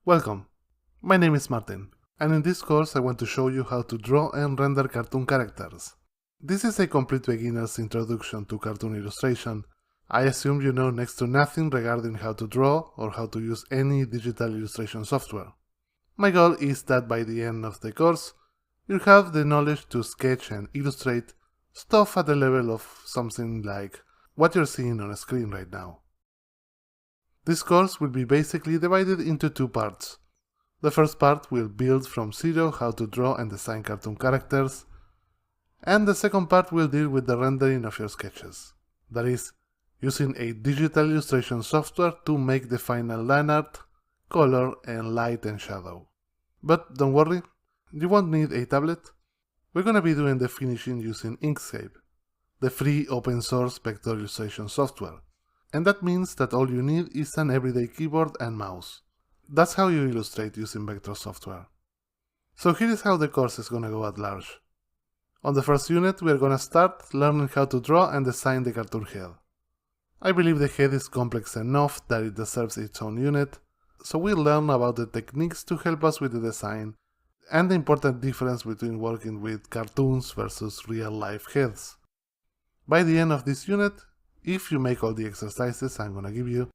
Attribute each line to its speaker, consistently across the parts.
Speaker 1: Welcome, my name is Martin, and in this course I want to show you how to draw and render cartoon characters. This is a complete beginner's introduction to cartoon illustration. I assume you know next to nothing regarding how to draw or how to use any digital illustration software. My goal is that by the end of the course, you'll have the knowledge to sketch and illustrate stuff at the level of something like what you're seeing on a screen right now. This course will be basically divided into two parts. The first part will build from zero how to draw and design cartoon characters, and the second part will deal with the rendering of your sketches. That is, using a digital illustration software to make the final line art, color, and light and shadow. But don't worry, you won't need a tablet. We're gonna be doing the finishing using Inkscape, the free open source vector illustration software. And that means that all you need is an everyday keyboard and mouse. That's how you illustrate using vector software. So here is how the course is gonna go at large. On the first unit, we are gonna start learning how to draw and design the cartoon head. I believe the head is complex enough that it deserves its own unit, so we'll learn about the techniques to help us with the design and the important difference between working with cartoons versus real-life heads. By the end of this unit, if you make all the exercises I'm gonna give you,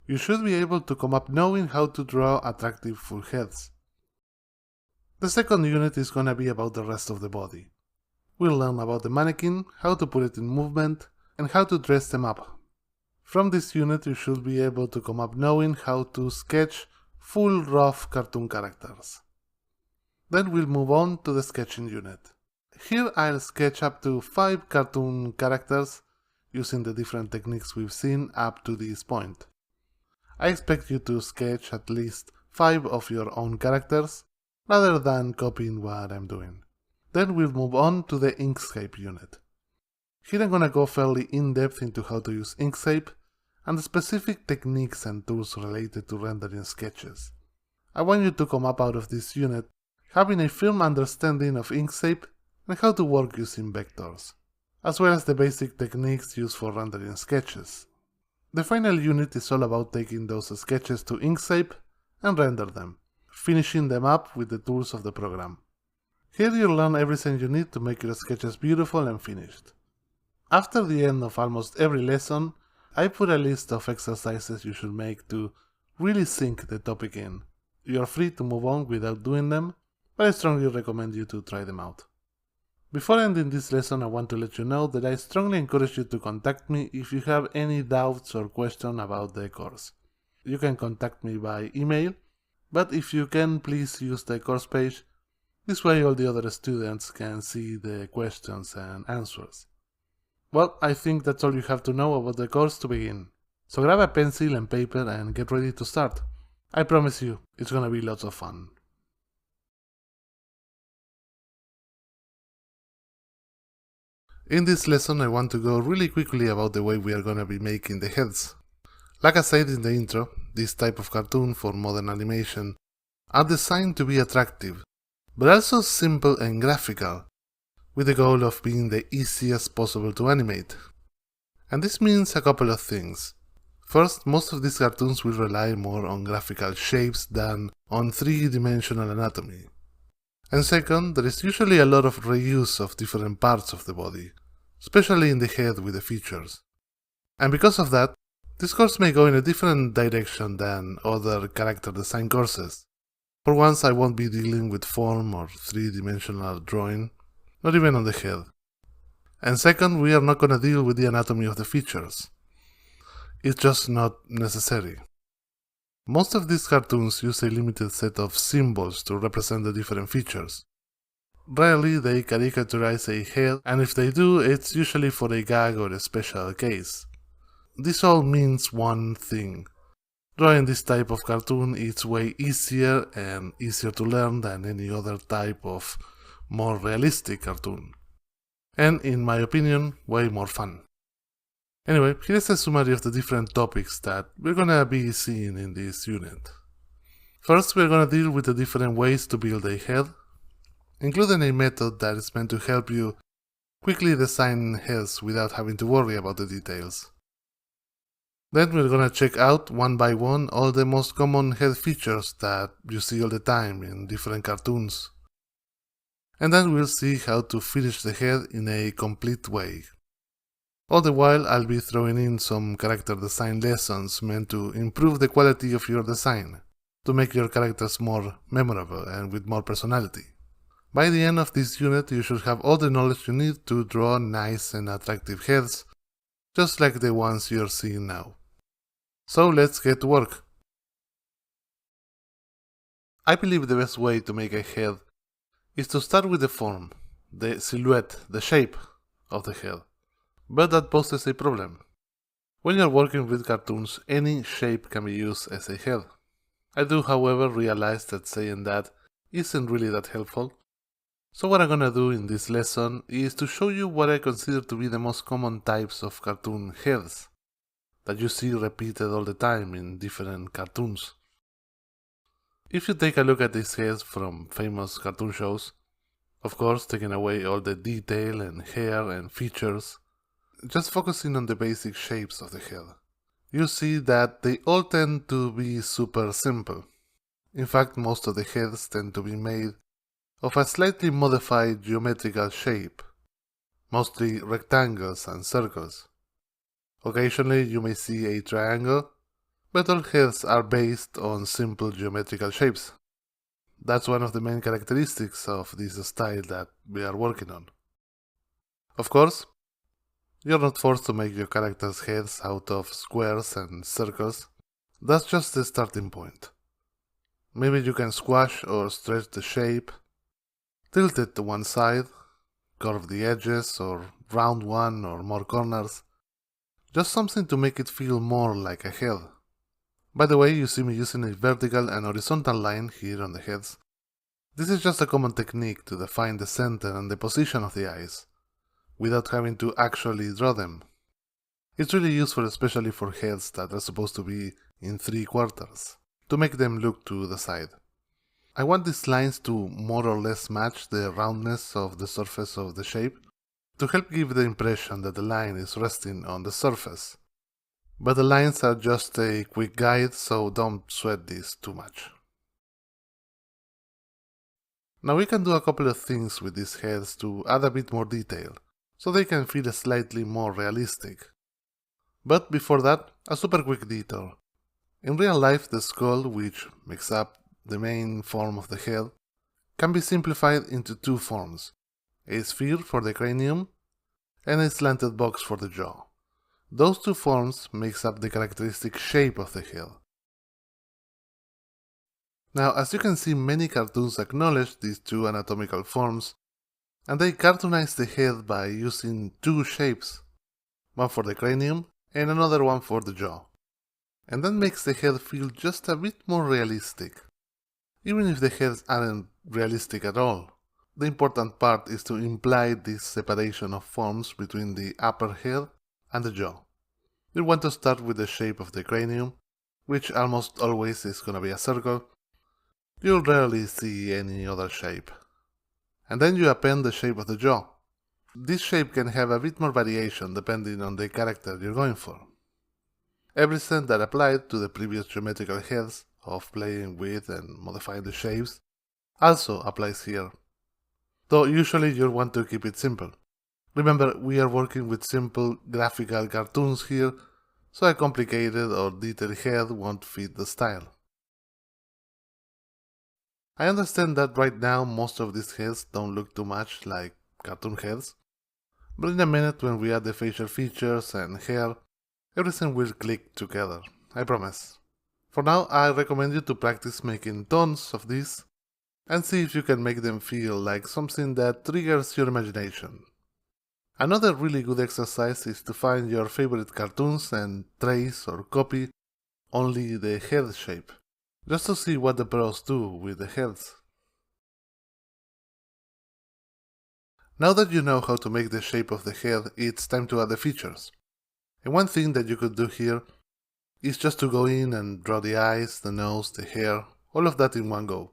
Speaker 1: you should be able to come up knowing how to draw attractive full heads. The second unit is gonna be about the rest of the body. We'll learn about the mannequin, how to put it in movement, and how to dress them up. From this unit you should be able to come up knowing how to sketch full rough cartoon characters. Then we'll move on to the sketching unit. Here I'll sketch up to 5 cartoon characters using the different techniques we've seen up to this point. I expect you to sketch at least 5 of your own characters, rather than copying what I'm doing. Then we'll move on to the Inkscape unit. Here I'm gonna go fairly in-depth into how to use Inkscape and the specific techniques and tools related to rendering sketches. I want you to come up out of this unit having a firm understanding of Inkscape and how to work using vectors, as well as the basic techniques used for rendering sketches. The final unit is all about taking those sketches to Inkscape and render them, finishing them up with the tools of the program. Here you'll learn everything you need to make your sketches beautiful and finished. After the end of almost every lesson, I put a list of exercises you should make to really sink the topic in. You are free to move on without doing them, but I strongly recommend you to try them out. Before ending this lesson, I want to let you know that I strongly encourage you to contact me if you have any doubts or questions about the course. You can contact me by email, but if you can, please use the course page. This way all the other students can see the questions and answers. Well, I think that's all you have to know about the course to begin. So grab a pencil and paper and get ready to start. I promise you, it's gonna be lots of fun. In this lesson I want to go really quickly about the way we are gonna be making the heads. Like I said in the intro, this type of cartoon for modern animation are designed to be attractive, but also simple and graphical, with the goal of being the easiest possible to animate. And this means a couple of things. First, most of these cartoons will rely more on graphical shapes than on three-dimensional anatomy. And second, there is usually a lot of reuse of different parts of the body, especially in the head with the features. And because of that, this course may go in a different direction than other character design courses. For once, I won't be dealing with form or three-dimensional drawing, not even on the head. And second, we are not gonna deal with the anatomy of the features. It's just not necessary. Most of these cartoons use a limited set of symbols to represent the different features. Rarely they caricaturize a head, and if they do, it's usually for a gag or a special case. This all means one thing. Drawing this type of cartoon is way easier and easier to learn than any other type of more realistic cartoon. And in my opinion, way more fun. Anyway, here's a summary of the different topics that we're gonna be seeing in this unit. First, we're gonna deal with the different ways to build a head, including a method that is meant to help you quickly design heads without having to worry about the details. Then we're gonna check out one by one all the most common head features that you see all the time in different cartoons. And then we'll see how to finish the head in a complete way. All the while, I'll be throwing in some character design lessons meant to improve the quality of your design, to make your characters more memorable and with more personality. By the end of this unit, you should have all the knowledge you need to draw nice and attractive heads, just like the ones you're seeing now. So let's get to work. I believe the best way to make a head is to start with the form, the silhouette, the shape of the head. But that poses a problem. When you're working with cartoons, any shape can be used as a head. I do, however, realize that saying that isn't really that helpful. So what I'm gonna do in this lesson is to show you what I consider to be the most common types of cartoon heads that you see repeated all the time in different cartoons. If you take a look at these heads from famous cartoon shows, of course taking away all the detail and hair and features, just focusing on the basic shapes of the head, you see that they all tend to be super simple. In fact, most of the heads tend to be made of a slightly modified geometrical shape, mostly rectangles and circles. Occasionally you may see a triangle, but all heads are based on simple geometrical shapes. That's one of the main characteristics of this style that we are working on. Of course, you're not forced to make your characters' heads out of squares and circles. That's just the starting point. Maybe you can squash or stretch the shape, tilt it to one side, curve the edges, or round one or more corners. Just something to make it feel more like a head. By the way, you see me using a vertical and horizontal line here on the heads. This is just a common technique to define the center and the position of the eyes, without having to actually draw them. It's really useful especially for heads that are supposed to be in 3/4, to make them look to the side. I want these lines to more or less match the roundness of the surface of the shape, to help give the impression that the line is resting on the surface. But the lines are just a quick guide, so don't sweat this too much. Now we can do a couple of things with these heads to add a bit more detail, so they can feel slightly more realistic. But before that, a super quick detour. In real life, the skull, which makes up the main form of the head, can be simplified into two forms: a sphere for the cranium and a slanted box for the jaw. Those two forms makes up the characteristic shape of the head. Now, as you can see, many cartoons acknowledge these two anatomical forms, and they cartoonize the head by using two shapes, one for the cranium and another one for the jaw. And that makes the head feel just a bit more realistic. Even if the heads aren't realistic at all, the important part is to imply this separation of forms between the upper head and the jaw. You want to start with the shape of the cranium, which almost always is gonna be a circle. You'll rarely see any other shape. And then you append the shape of the jaw. This shape can have a bit more variation depending on the character you're going for. Everything that applied to the previous geometrical heads of playing with and modifying the shapes also applies here. Though usually you'll want to keep it simple. Remember, we are working with simple graphical cartoons here, so a complicated or detailed head won't fit the style. I understand that right now most of these heads don't look too much like cartoon heads, but in a minute when we add the facial features and hair, everything will click together, I promise. For now, I recommend you to practice making tons of these and see if you can make them feel like something that triggers your imagination. Another really good exercise is to find your favorite cartoons and trace or copy only the head shape, just to see what the pros do with the heads. Now that you know how to make the shape of the head, it's time to add the features. And one thing that you could do here is just to go in and draw the eyes, the nose, the hair, all of that in one go.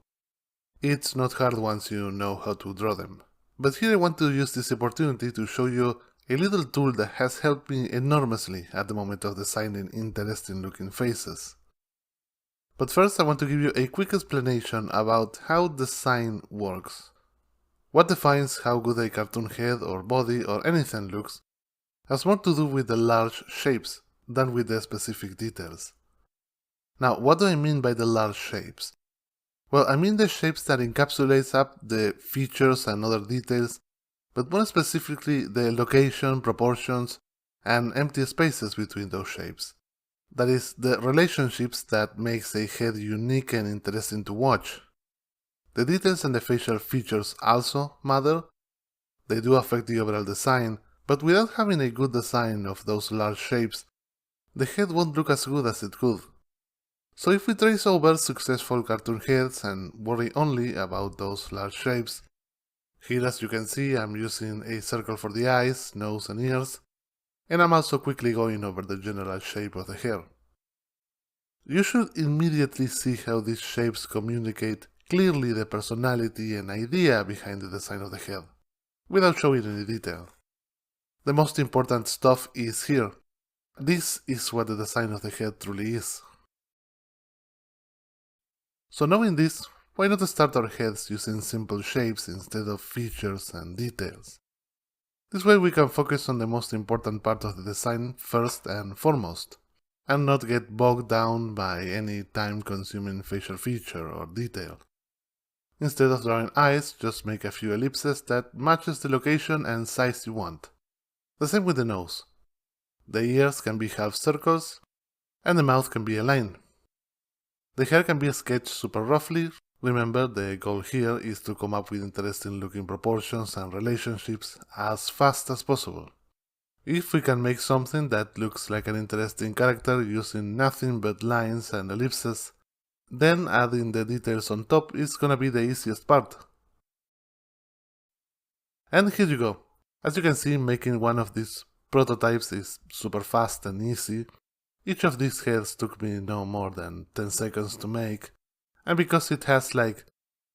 Speaker 1: It's not hard once you know how to draw them. But here I want to use this opportunity to show you a little tool that has helped me enormously at the moment of designing interesting looking faces. But first I want to give you a quick explanation about how design works. What defines how good a cartoon head or body or anything looks has more to do with the large shapes than with the specific details. Now, what do I mean by the large shapes? Well, I mean the shapes that encapsulates up the features and other details, but more specifically the location, proportions, and empty spaces between those shapes. That is, the relationships that makes a head unique and interesting to watch. The details and the facial features also matter. They do affect the overall design, but without having a good design of those large shapes, the head won't look as good as it could. So if we trace over successful cartoon heads and worry only about those large shapes, here as you can see I'm using a circle for the eyes, nose and ears, and I'm also quickly going over the general shape of the hair. You should immediately see how these shapes communicate clearly the personality and idea behind the design of the head, without showing any detail. The most important stuff is here. This is what the design of the head truly is. So knowing this, why not start our heads using simple shapes instead of features and details? This way we can focus on the most important part of the design first and foremost, and not get bogged down by any time-consuming facial feature or detail. Instead of drawing eyes, just make a few ellipses that matches the location and size you want. The same with the nose. The ears can be half circles, and the mouth can be a line. The hair can be sketched super roughly. Remember, the goal here is to come up with interesting looking proportions and relationships as fast as possible. If we can make something that looks like an interesting character using nothing but lines and ellipses, then adding the details on top is gonna be the easiest part. And here you go. As you can see, making one of these prototypes is super fast and easy. Each of these heads took me no more than 10 seconds to make, and because it has like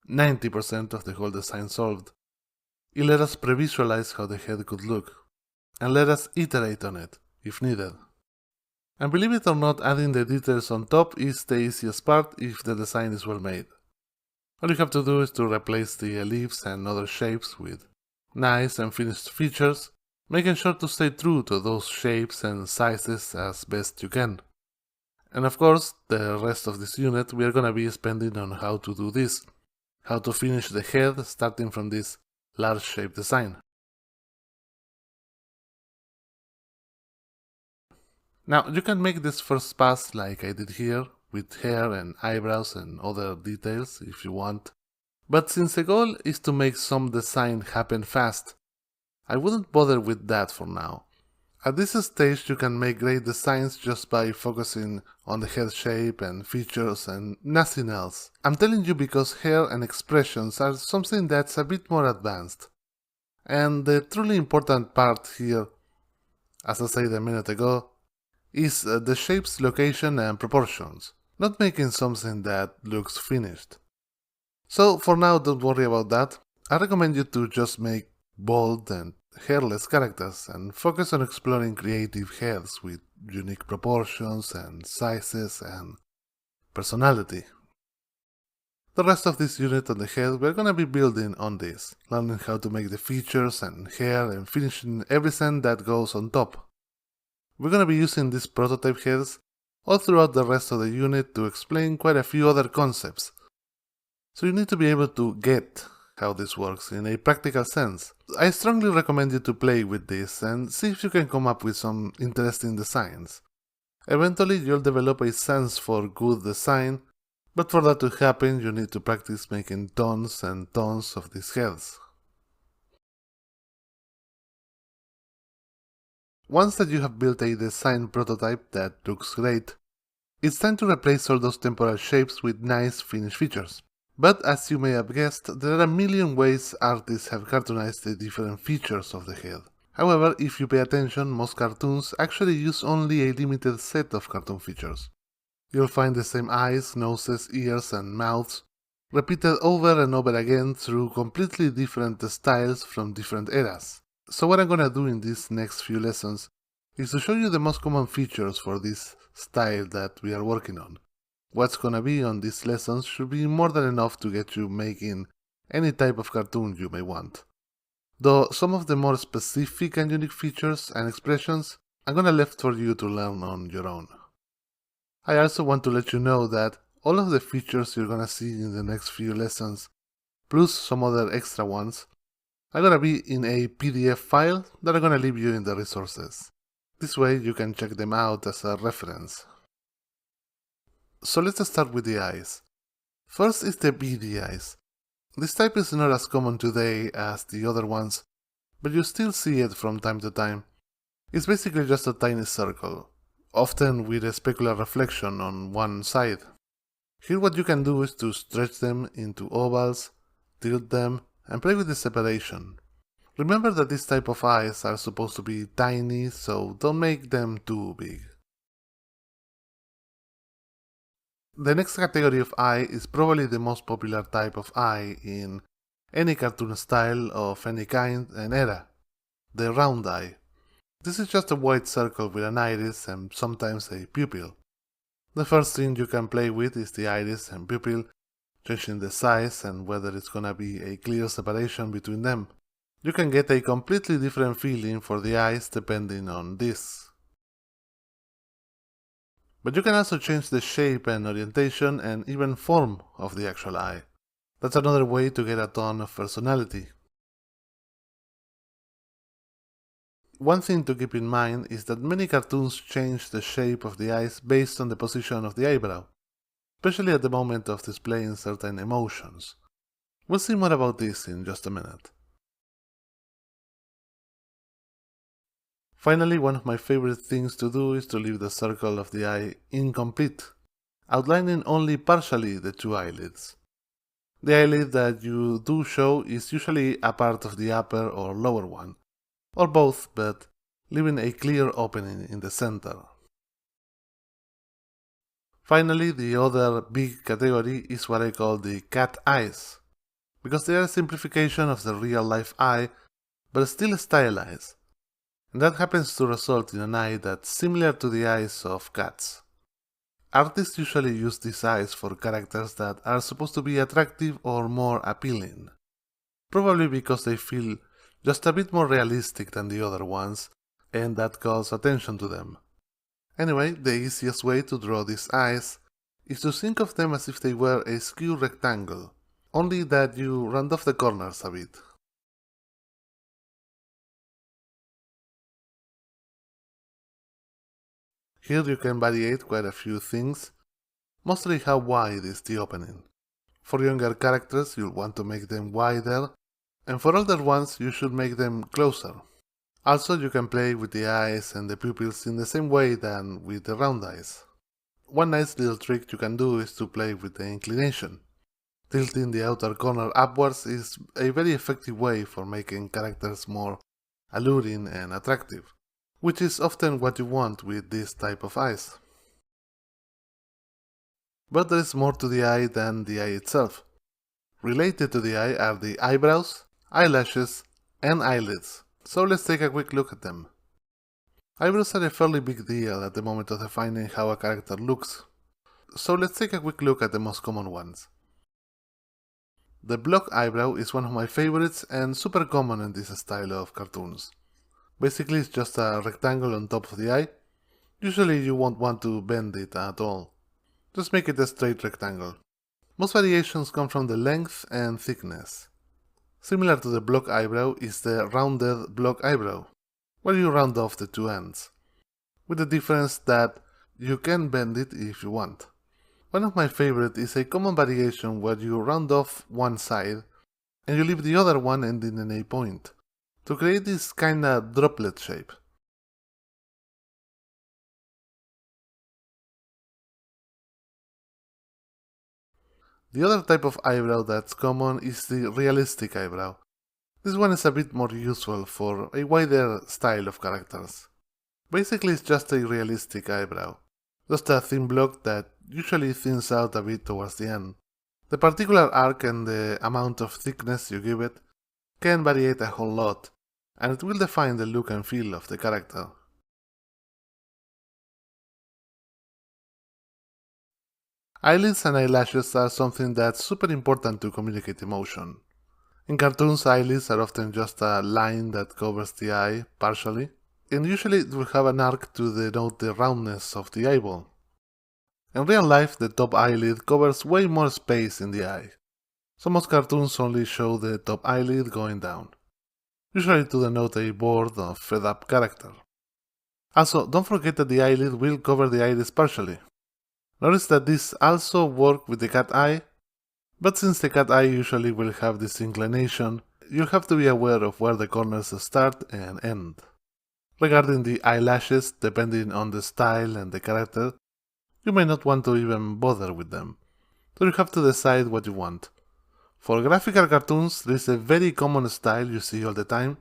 Speaker 1: 90% of the whole design solved, it let us pre-visualize how the head could look, and let us iterate on it, if needed. And believe it or not, adding the details on top is the easiest part if the design is well made. All you have to do is to replace the ellipse and other shapes with nice and finished features, making sure to stay true to those shapes and sizes as best you can. And of course, the rest of this unit we are gonna be spending on how to do this, how to finish the head starting from this large shape design. Now, you can make this first pass like I did here, with hair and eyebrows and other details if you want, but since the goal is to make some design happen fast, I wouldn't bother with that for now. At this stage you can make great designs just by focusing on the head shape and features and nothing else. I'm telling you because hair and expressions are something that's a bit more advanced. And the truly important part here, as I said a minute ago, is the shape's location and proportions, not making something that looks finished. So for now don't worry about that. I recommend you to just make bold and hairless characters and focus on exploring creative heads with unique proportions and sizes and personality. The rest of this unit on the head we're gonna be building on this, learning how to make the features and hair and finishing everything that goes on top. We're gonna be using these prototype heads all throughout the rest of the unit to explain quite a few other concepts. So you need to be able to get how this works in a practical sense. I strongly recommend you to play with this and see if you can come up with some interesting designs. Eventually you'll develop a sense for good design, but for that to happen you need to practice making tons and tons of these heads. Once that you have built a design prototype that looks great, it's time to replace all those temporal shapes with nice finished features. But as you may have guessed, there are a million ways artists have cartoonized the different features of the head. However, if you pay attention, most cartoons actually use only a limited set of cartoon features. You'll find the same eyes, noses, ears, and mouths repeated over and over again through completely different styles from different eras. So what I'm gonna do in these next few lessons is to show you the most common features for this style that we are working on. What's gonna be on these lessons should be more than enough to get you making any type of cartoon you may want. Though some of the more specific and unique features and expressions I'm gonna leave for you to learn on your own. I also want to let you know that all of the features you're gonna see in the next few lessons, plus some other extra ones, are gonna be in a PDF file that I'm gonna leave you in the resources. This way you can check them out as a reference. So let's start with the eyes. First is the beady eyes. This type is not as common today as the other ones, but you still see it from time to time. It's basically just a tiny circle, often with a specular reflection on one side. Here what you can do is to stretch them into ovals, tilt them, and play with the separation. Remember that this type of eyes are supposed to be tiny, so don't make them too big. The next category of eye is probably the most popular type of eye in any cartoon style of any kind and era, the round eye. This is just a white circle with an iris and sometimes a pupil. The first thing you can play with is the iris and pupil, changing the size and whether it's gonna be a clear separation between them. You can get a completely different feeling for the eyes depending on this. But you can also change the shape and orientation and even form of the actual eye. That's another way to get a ton of personality. One thing to keep in mind is that many cartoons change the shape of the eyes based on the position of the eyebrow, especially at the moment of displaying certain emotions. We'll see more about this in just a minute. Finally, one of my favorite things to do is to leave the circle of the eye incomplete, outlining only partially the two eyelids. The eyelid that you do show is usually a part of the upper or lower one, or both, but leaving a clear opening in the center. Finally, the other big category is what I call the cat eyes, because they are a simplification of the real-life eye, but still stylized. And that happens to result in an eye that's similar to the eyes of cats. Artists usually use these eyes for characters that are supposed to be attractive or more appealing, probably because they feel just a bit more realistic than the other ones, and that calls attention to them. Anyway, the easiest way to draw these eyes is to think of them as if they were a skew rectangle, only that you round off the corners a bit. Here you can variate quite a few things, mostly how wide is the opening. For younger characters you'll want to make them wider, and for older ones you should make them closer. Also you can play with the eyes and the pupils in the same way than with the round eyes. One nice little trick you can do is to play with the inclination. Tilting the outer corner upwards is a very effective way for making characters more alluring and attractive, which is often what you want with this type of eyes. But there is more to the eye than the eye itself. Related to the eye are the eyebrows, eyelashes, and eyelids, so let's take a quick look at them. Eyebrows are a fairly big deal at the moment of defining how a character looks, so let's take a quick look at the most common ones. The block eyebrow is one of my favorites and super common in this style of cartoons. Basically it's just a rectangle on top of the eye. Usually you won't want to bend it at all. Just make it a straight rectangle. Most variations come from the length and thickness. Similar to the block eyebrow is the rounded block eyebrow, where you round off the two ends, with the difference that you can bend it if you want. One of my favorite is a common variation where you round off one side and you leave the other one ending in a point, to create this kinda droplet shape. The other type of eyebrow that's common is the realistic eyebrow. This one is a bit more useful for a wider style of characters. Basically it's just a realistic eyebrow, just a thin block that usually thins out a bit towards the end. The particular arc and the amount of thickness you give it can vary a whole lot, and it will define the look and feel of the character. Eyelids and eyelashes are something that's super important to communicate emotion. In cartoons, eyelids are often just a line that covers the eye partially, and usually it will have an arc to denote the roundness of the eyeball. In real life, the top eyelid covers way more space in the eye, so most cartoons only show the top eyelid going down, usually to denote a bored or fed up character. Also, don't forget that the eyelid will cover the iris partially. Notice that this also works with the cat eye, but since the cat eye usually will have this inclination, you'll have to be aware of where the corners start and end. Regarding the eyelashes, depending on the style and the character, you may not want to even bother with them, so you have to decide what you want. For graphical cartoons, there is a very common style you see all the time,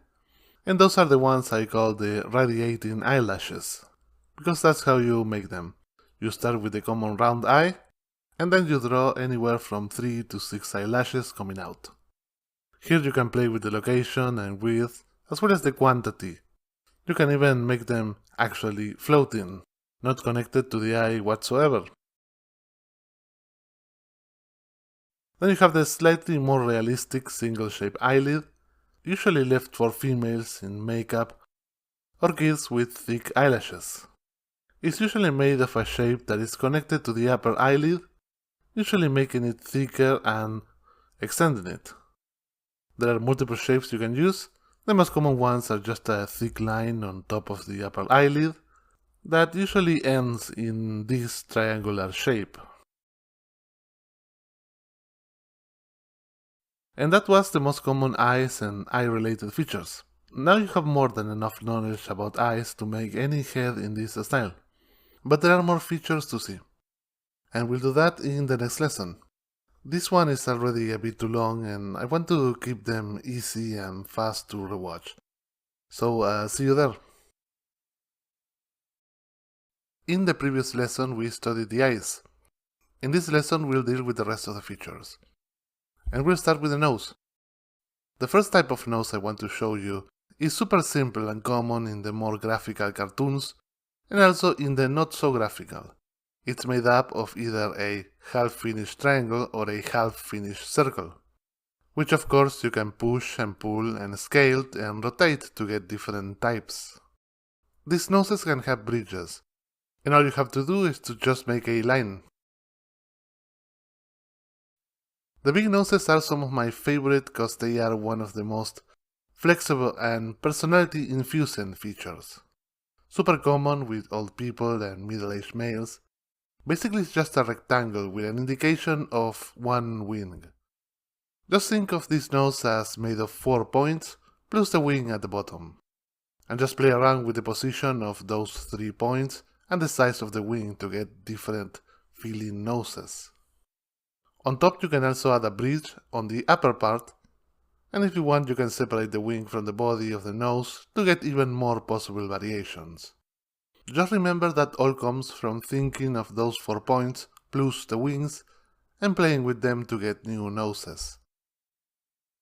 Speaker 1: and those are the ones I call the radiating eyelashes, because that's how you make them. You start with the common round eye, and then you draw anywhere from 3 to 6 eyelashes coming out. Here you can play with the location and width, as well as the quantity. You can even make them actually floating, not connected to the eye whatsoever. Then you have the slightly more realistic single-shape eyelid, usually left for females in makeup or kids with thick eyelashes. It's usually made of a shape that is connected to the upper eyelid, usually making it thicker and extending it. There are multiple shapes you can use. The most common ones are just a thick line on top of the upper eyelid that usually ends in this triangular shape. And that was the most common eyes and eye-related features. Now you have more than enough knowledge about eyes to make any head in this style. But there are more features to see, and we'll do that in the next lesson. This one is already a bit too long, and I want to keep them easy and fast to rewatch. So, see you there. In the previous lesson we studied the eyes. In this lesson we'll deal with the rest of the features. And we'll start with the nose. The first type of nose I want to show you is super simple and common in the more graphical cartoons, and also in the not so graphical. It's made up of either a half-finished triangle or a half-finished circle, which of course you can push and pull and scale and rotate to get different types. These noses can have bridges, and all you have to do is to just make a line. The big noses are some of my favorite because they are one of the most flexible and personality-infusing features. Super common with old people and middle-aged males. Basically it's just a rectangle with an indication of one wing. Just think of this nose as made of 4 points plus the wing at the bottom. And just play around with the position of those 3 points and the size of the wing to get different feeling noses. On top you can also add a bridge on the upper part, and if you want you can separate the wing from the body of the nose to get even more possible variations. Just remember that all comes from thinking of those 4 points plus the wings and playing with them to get new noses.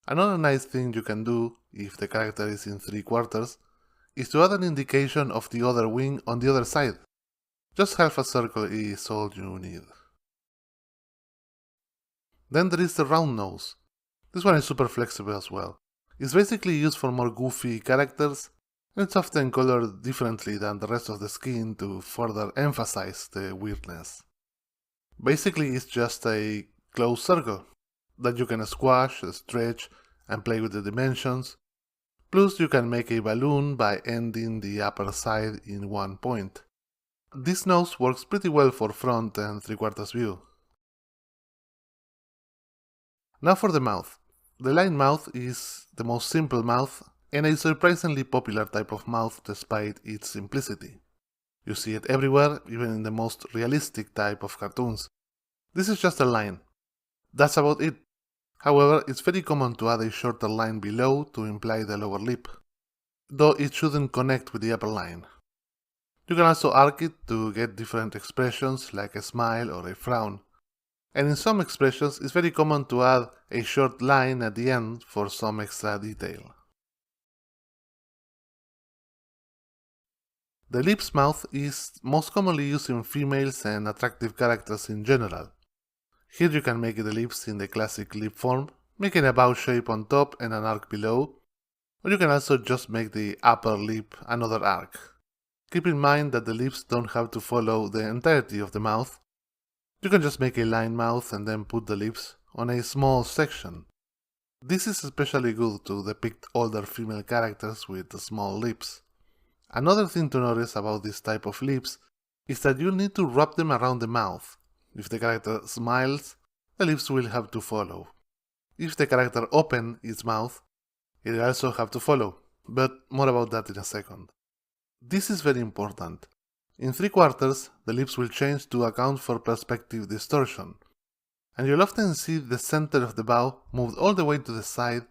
Speaker 1: Another nice thing you can do, if the character is in 3/4, is to add an indication of the other wing on the other side. Just half a circle is all you need. Then there is the round nose. This one is super flexible as well. It's basically used for more goofy characters, and it's often colored differently than the rest of the skin to further emphasize the weirdness. Basically it's just a closed circle that you can squash, stretch, and play with the dimensions. Plus you can make a balloon by ending the upper side in one point. This nose works pretty well for front and 3/4 view. Now for the mouth. The line mouth is the most simple mouth and a surprisingly popular type of mouth despite its simplicity. You see it everywhere, even in the most realistic type of cartoons. This is just a line. That's about it. However, it's very common to add a shorter line below to imply the lower lip, though it shouldn't connect with the upper line. You can also arc it to get different expressions like a smile or a frown. And in some expressions it's very common to add a short line at the end for some extra detail. The lips mouth is most commonly used in females and attractive characters in general. Here you can make the lips in the classic lip form, making a bow shape on top and an arc below, or you can also just make the upper lip another arc. Keep in mind that the lips don't have to follow the entirety of the mouth. You can just make a line mouth and then put the lips on a small section. This is especially good to depict older female characters with small lips. Another thing to notice about this type of lips is that you'll need to wrap them around the mouth. If the character smiles, the lips will have to follow. If the character opens its mouth, it will also have to follow, but more about that in a second. This is very important. In 3/4, the lips will change to account for perspective distortion, and you'll often see the center of the bow moved all the way to the side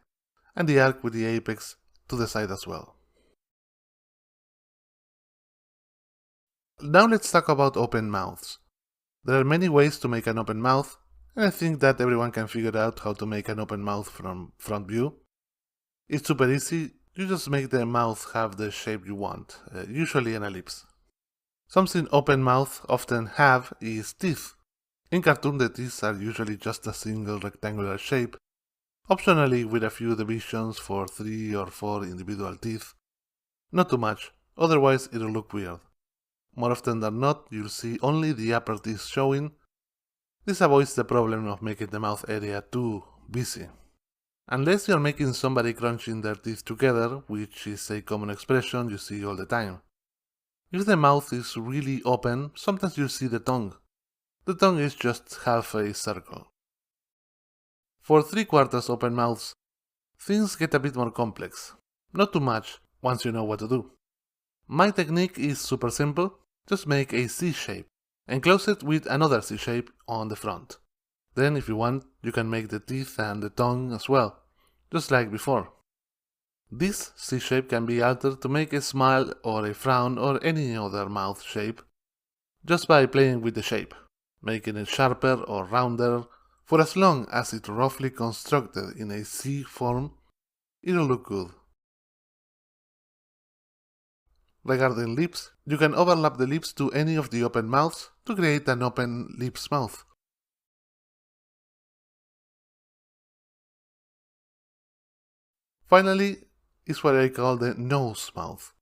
Speaker 1: and the arc with the apex to the side as well. Now let's talk about open mouths. There are many ways to make an open mouth, and I think that everyone can figure out how to make an open mouth from front view. It's super easy, you just make the mouth have the shape you want, usually an ellipse. Something open mouths often have is teeth. In cartoon the teeth are usually just a single rectangular shape, optionally with a few divisions for 3 or 4 individual teeth. Not too much, otherwise it'll look weird. More often than not, you'll see only the upper teeth showing. This avoids the problem of making the mouth area too busy. Unless you're making somebody crunching their teeth together, which is a common expression you see all the time. If the mouth is really open, sometimes you'll see the tongue. The tongue is just half a circle. For 3/4 open mouths, things get a bit more complex. Not too much once you know what to do. My technique is super simple, just make a C shape and close it with another C shape on the front. Then if you want, you can make the teeth and the tongue as well, just like before. This C shape can be altered to make a smile or a frown or any other mouth shape, just by playing with the shape, making it sharper or rounder. For as long as it's roughly constructed in a C form, it'll look good. Regarding lips, you can overlap the lips to any of the open mouths to create an open lips mouth. Finally, is what I call the nose mouth.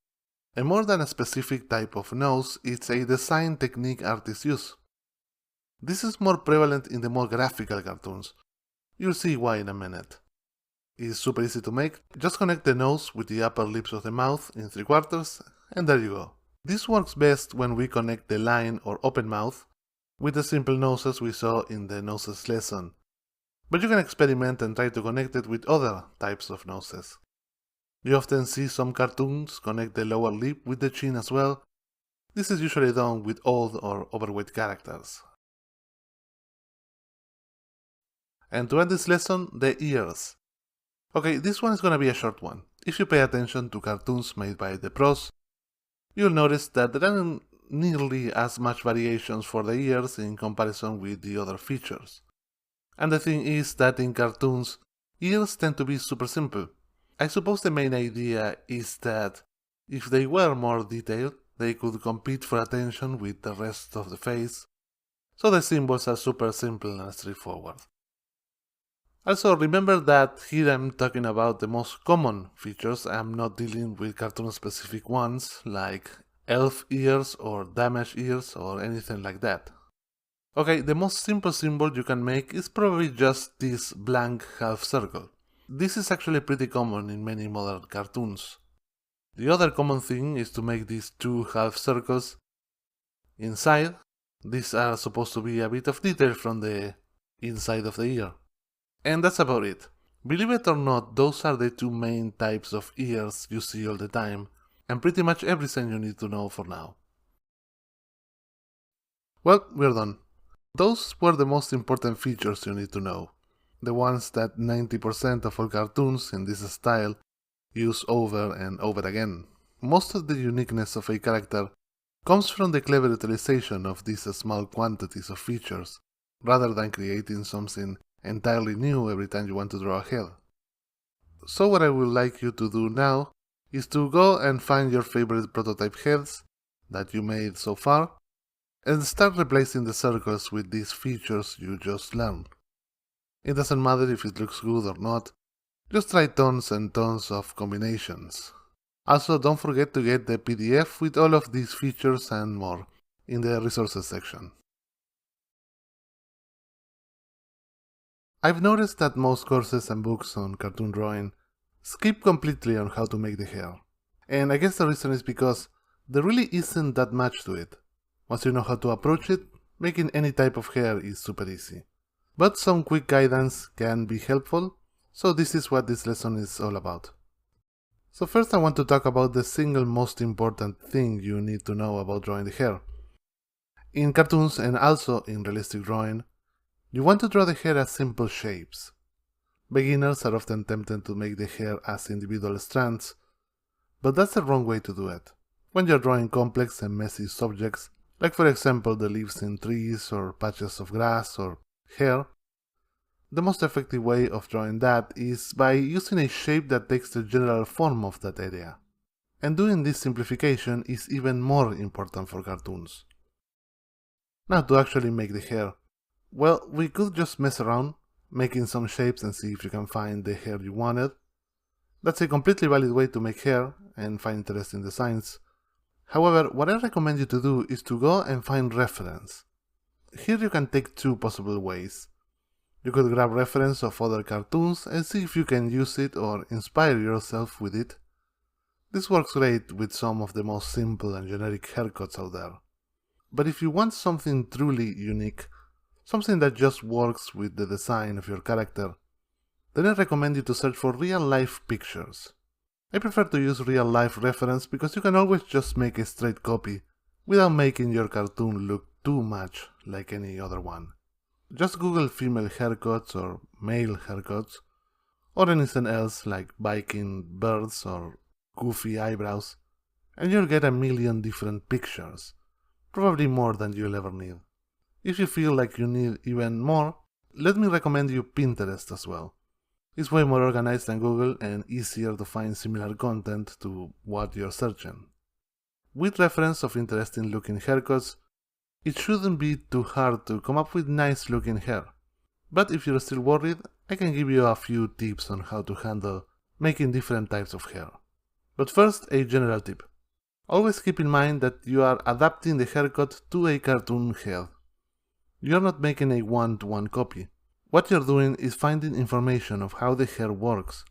Speaker 1: And more than a specific type of nose, it's a design technique artists use. This is more prevalent in the more graphical cartoons. You'll see why in a minute. It's super easy to make, just connect the nose with the upper lips of the mouth in 3/4, and there you go. This works best when we connect the line or open mouth with the simple noses we saw in the noses lesson. But you can experiment and try to connect it with other types of noses. You often see some cartoons connect the lower lip with the chin as well. This is usually done with old or overweight characters. And to end this lesson, the ears. Okay, this one is gonna be a short one. If you pay attention to cartoons made by the pros, you'll notice that there aren't nearly as much variations for the ears in comparison with the other features. And the thing is that in cartoons, ears tend to be super simple. I suppose the main idea is that if they were more detailed, they could compete for attention with the rest of the face, so the symbols are super simple and straightforward. Also, remember that here I'm talking about the most common features. I'm not dealing with cartoon-specific ones like elf ears or damaged ears or anything like that. Okay, the most simple symbol you can make is probably just this blank half circle. This is actually pretty common in many modern cartoons. The other common thing is to make these two half circles inside. These are supposed to be a bit of detail from the inside of the ear. And that's about it. Believe it or not, those are the two main types of ears you see all the time, and pretty much everything you need to know for now. Well, we're done. Those were the most important features you need to know. The ones that 90% of all cartoons in this style use over and over again. Most of the uniqueness of a character comes from the clever utilization of these small quantities of features, rather than creating something entirely new every time you want to draw a head. So what I would like you to do now is to go and find your favorite prototype heads that you made so far and start replacing the circles with these features you just learned. It doesn't matter if it looks good or not, just try tons and tons of combinations. Also, don't forget to get the PDF with all of these features and more in the resources section. I've noticed that most courses and books on cartoon drawing skip completely on how to make the hair. And I guess the reason is because there really isn't that much to it. Once you know how to approach it, making any type of hair is super easy. But some quick guidance can be helpful, so this is what this lesson is all about. So first I want to talk about the single most important thing you need to know about drawing the hair. In cartoons and also in realistic drawing, you want to draw the hair as simple shapes. Beginners are often tempted to make the hair as individual strands, but that's the wrong way to do it. When you're drawing complex and messy subjects, like for example the leaves in trees or patches of grass or hair, the most effective way of drawing that is by using a shape that takes the general form of that area. And doing this simplification is even more important for cartoons. Now to actually make the hair, well, we could just mess around, making some shapes and see if you can find the hair you wanted. That's a completely valid way to make hair and find interesting designs. However, what I recommend you to do is to go and find reference. Here you can take two possible ways. You could grab reference of other cartoons and see if you can use it or inspire yourself with it. This works great with some of the most simple and generic haircuts out there. But if you want something truly unique, something that just works with the design of your character, then I recommend you to search for real-life pictures. I prefer to use real-life reference because you can always just make a straight copy without making your cartoon look too much like any other one. Just Google female haircuts or male haircuts, or anything else like Viking birds or goofy eyebrows, and you'll get a million different pictures, probably more than you'll ever need. If you feel like you need even more, let me recommend you Pinterest as well. It's way more organized than Google and easier to find similar content to what you're searching. With reference of interesting looking haircuts, it shouldn't be too hard to come up with nice looking hair. But if you're still worried, I can give you a few tips on how to handle making different types of hair. But first, a general tip. Always keep in mind that you are adapting the haircut to a cartoon head. You're not making a one-to-one copy. What you're doing is finding information of how the hair works.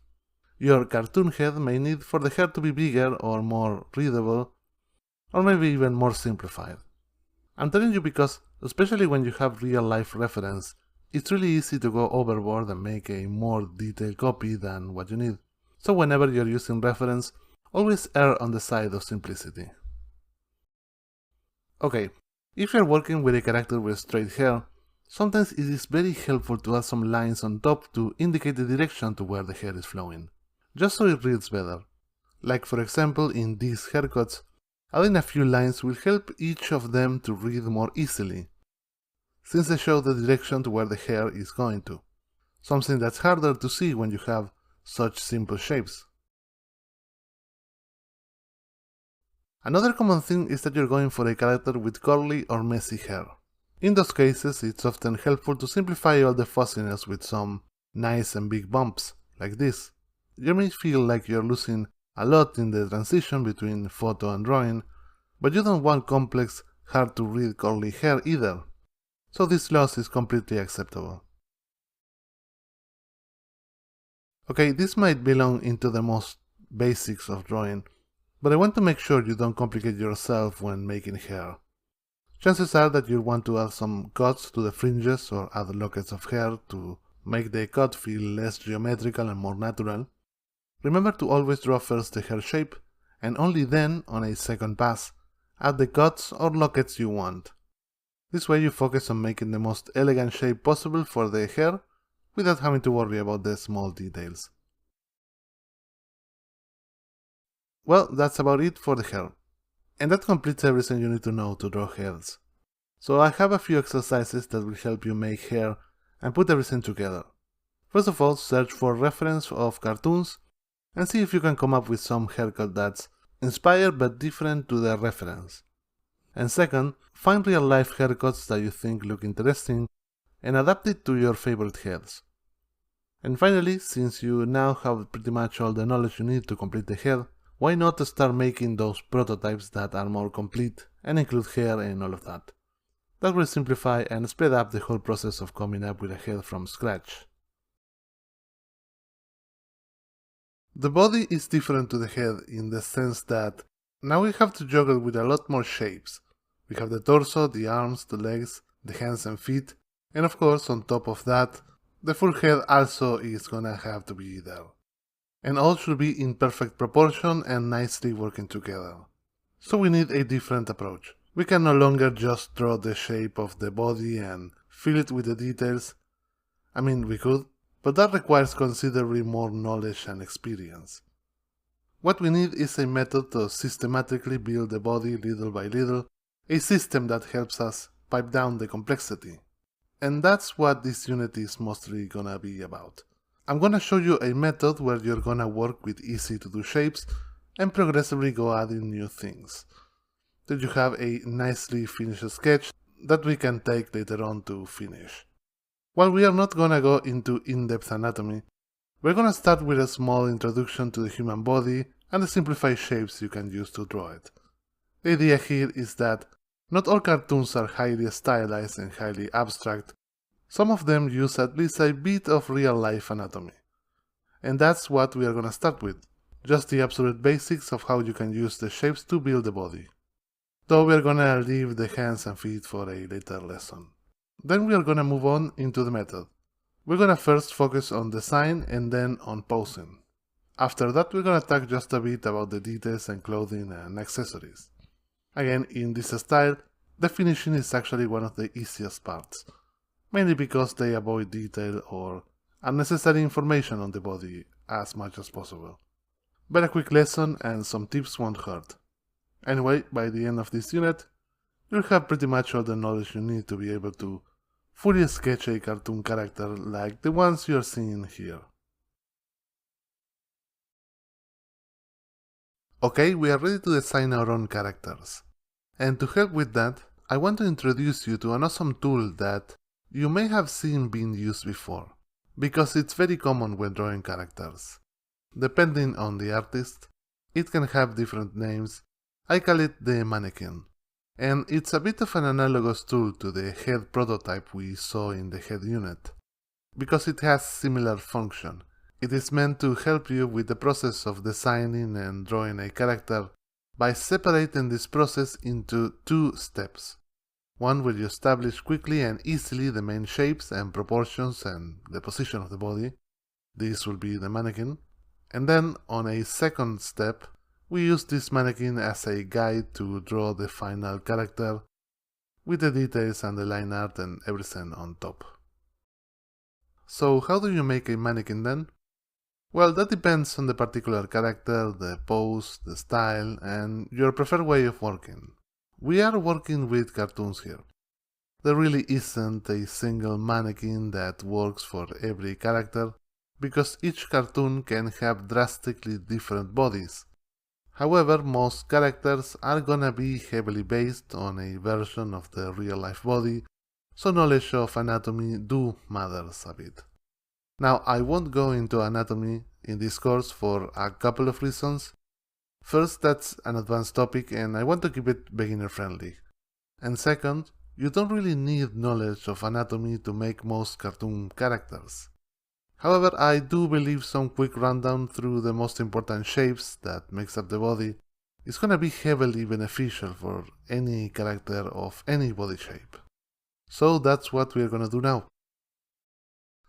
Speaker 1: Your cartoon head may need for the hair to be bigger or more readable, or maybe even more simplified. I'm telling you because, especially when you have real-life reference, it's really easy to go overboard and make a more detailed copy than what you need. So whenever you're using reference, always err on the side of simplicity. Okay, if you're working with a character with straight hair, sometimes it is very helpful to add some lines on top to indicate the direction to where the hair is flowing, just so it reads better. Like for example in these haircuts, adding a few lines will help each of them to read more easily, since they show the direction to where the hair is going to, something that's harder to see when you have such simple shapes. Another common thing is that you're going for a character with curly or messy hair. In those cases, it's often helpful to simplify all the fuzziness with some nice and big bumps, like this. You may feel like you're losing a lot in the transition between photo and drawing, but you don't want complex, hard to read curly hair either, so this loss is completely acceptable. Okay, this might belong into the most basics of drawing, but I want to make sure you don't complicate yourself when making hair. Chances are that you'll want to add some cuts to the fringes or add lockets of hair to make the cut feel less geometrical and more natural. Remember to always draw first the hair shape, and only then, on a second pass, add the cuts or lockets you want. This way you focus on making the most elegant shape possible for the hair without having to worry about the small details. Well, that's about it for the hair. And that completes everything you need to know to draw hairs. So I have a few exercises that will help you make hair and put everything together. First of all, search for reference of cartoons and see if you can come up with some haircut that's inspired but different to the reference. And second, find real-life haircuts that you think look interesting and adapt it to your favorite heads. And finally, since you now have pretty much all the knowledge you need to complete the head, why not start making those prototypes that are more complete and include hair and all of that? That will simplify and speed up the whole process of coming up with a head from scratch. The body is different to the head in the sense that now we have to juggle with a lot more shapes. We have the torso, the arms, the legs, the hands and feet, and of course on top of that, the full head also is gonna have to be there. And all should be in perfect proportion and nicely working together. So we need a different approach. We can no longer just draw the shape of the body and fill it with the details. I mean, we could, but that requires considerably more knowledge and experience. What we need is a method to systematically build the body little by little, a system that helps us pipe down the complexity. And that's what this unit is mostly gonna be about. I'm gonna show you a method where you're gonna work with easy to do shapes and progressively go adding new things, till you have a nicely finished sketch that we can take later on to finish. While we are not gonna go into in-depth anatomy, we're gonna start with a small introduction to the human body and the simplified shapes you can use to draw it. The idea here is that not all cartoons are highly stylized and highly abstract. Some of them use at least a bit of real-life anatomy. And that's what we are gonna start with, just the absolute basics of how you can use the shapes to build the body. Though we are gonna leave the hands and feet for a later lesson. Then we are gonna move on into the method. We're gonna first focus on design and then on posing. After that we're gonna talk just a bit about the details and clothing and accessories. Again, in this style, the finishing is actually one of the easiest parts, mainly because they avoid detail or unnecessary information on the body as much as possible. But a quick lesson and some tips won't hurt. Anyway, by the end of this unit, you'll have pretty much all the knowledge you need to be able to fully sketch a cartoon character like the ones you're seeing here. Okay, we are ready to design our own characters. And to help with that, I want to introduce you to an awesome tool that you may have seen being used before, because it's very common when drawing characters. Depending on the artist, it can have different names. I call it the mannequin, and it's a bit of an analogous tool to the head prototype we saw in the head unit, because it has similar function. It is meant to help you with the process of designing and drawing a character by separating this process into two steps. One where you establish quickly and easily the main shapes and proportions and the position of the body. This will be the mannequin. And then on a second step, we use this mannequin as a guide to draw the final character with the details and the line art and everything on top. So how do you make a mannequin then? Well, that depends on the particular character, the pose, the style, and your preferred way of working. We are working with cartoons here. There really isn't a single mannequin that works for every character, because each cartoon can have drastically different bodies. However, most characters are gonna be heavily based on a version of the real-life body, so knowledge of anatomy do matters a bit. Now, I won't go into anatomy in this course for a couple of reasons. First, that's an advanced topic and I want to keep it beginner friendly. And second, you don't really need knowledge of anatomy to make most cartoon characters. However, I do believe some quick rundown through the most important shapes that makes up the body is gonna be heavily beneficial for any character of any body shape. So that's what we're gonna do now.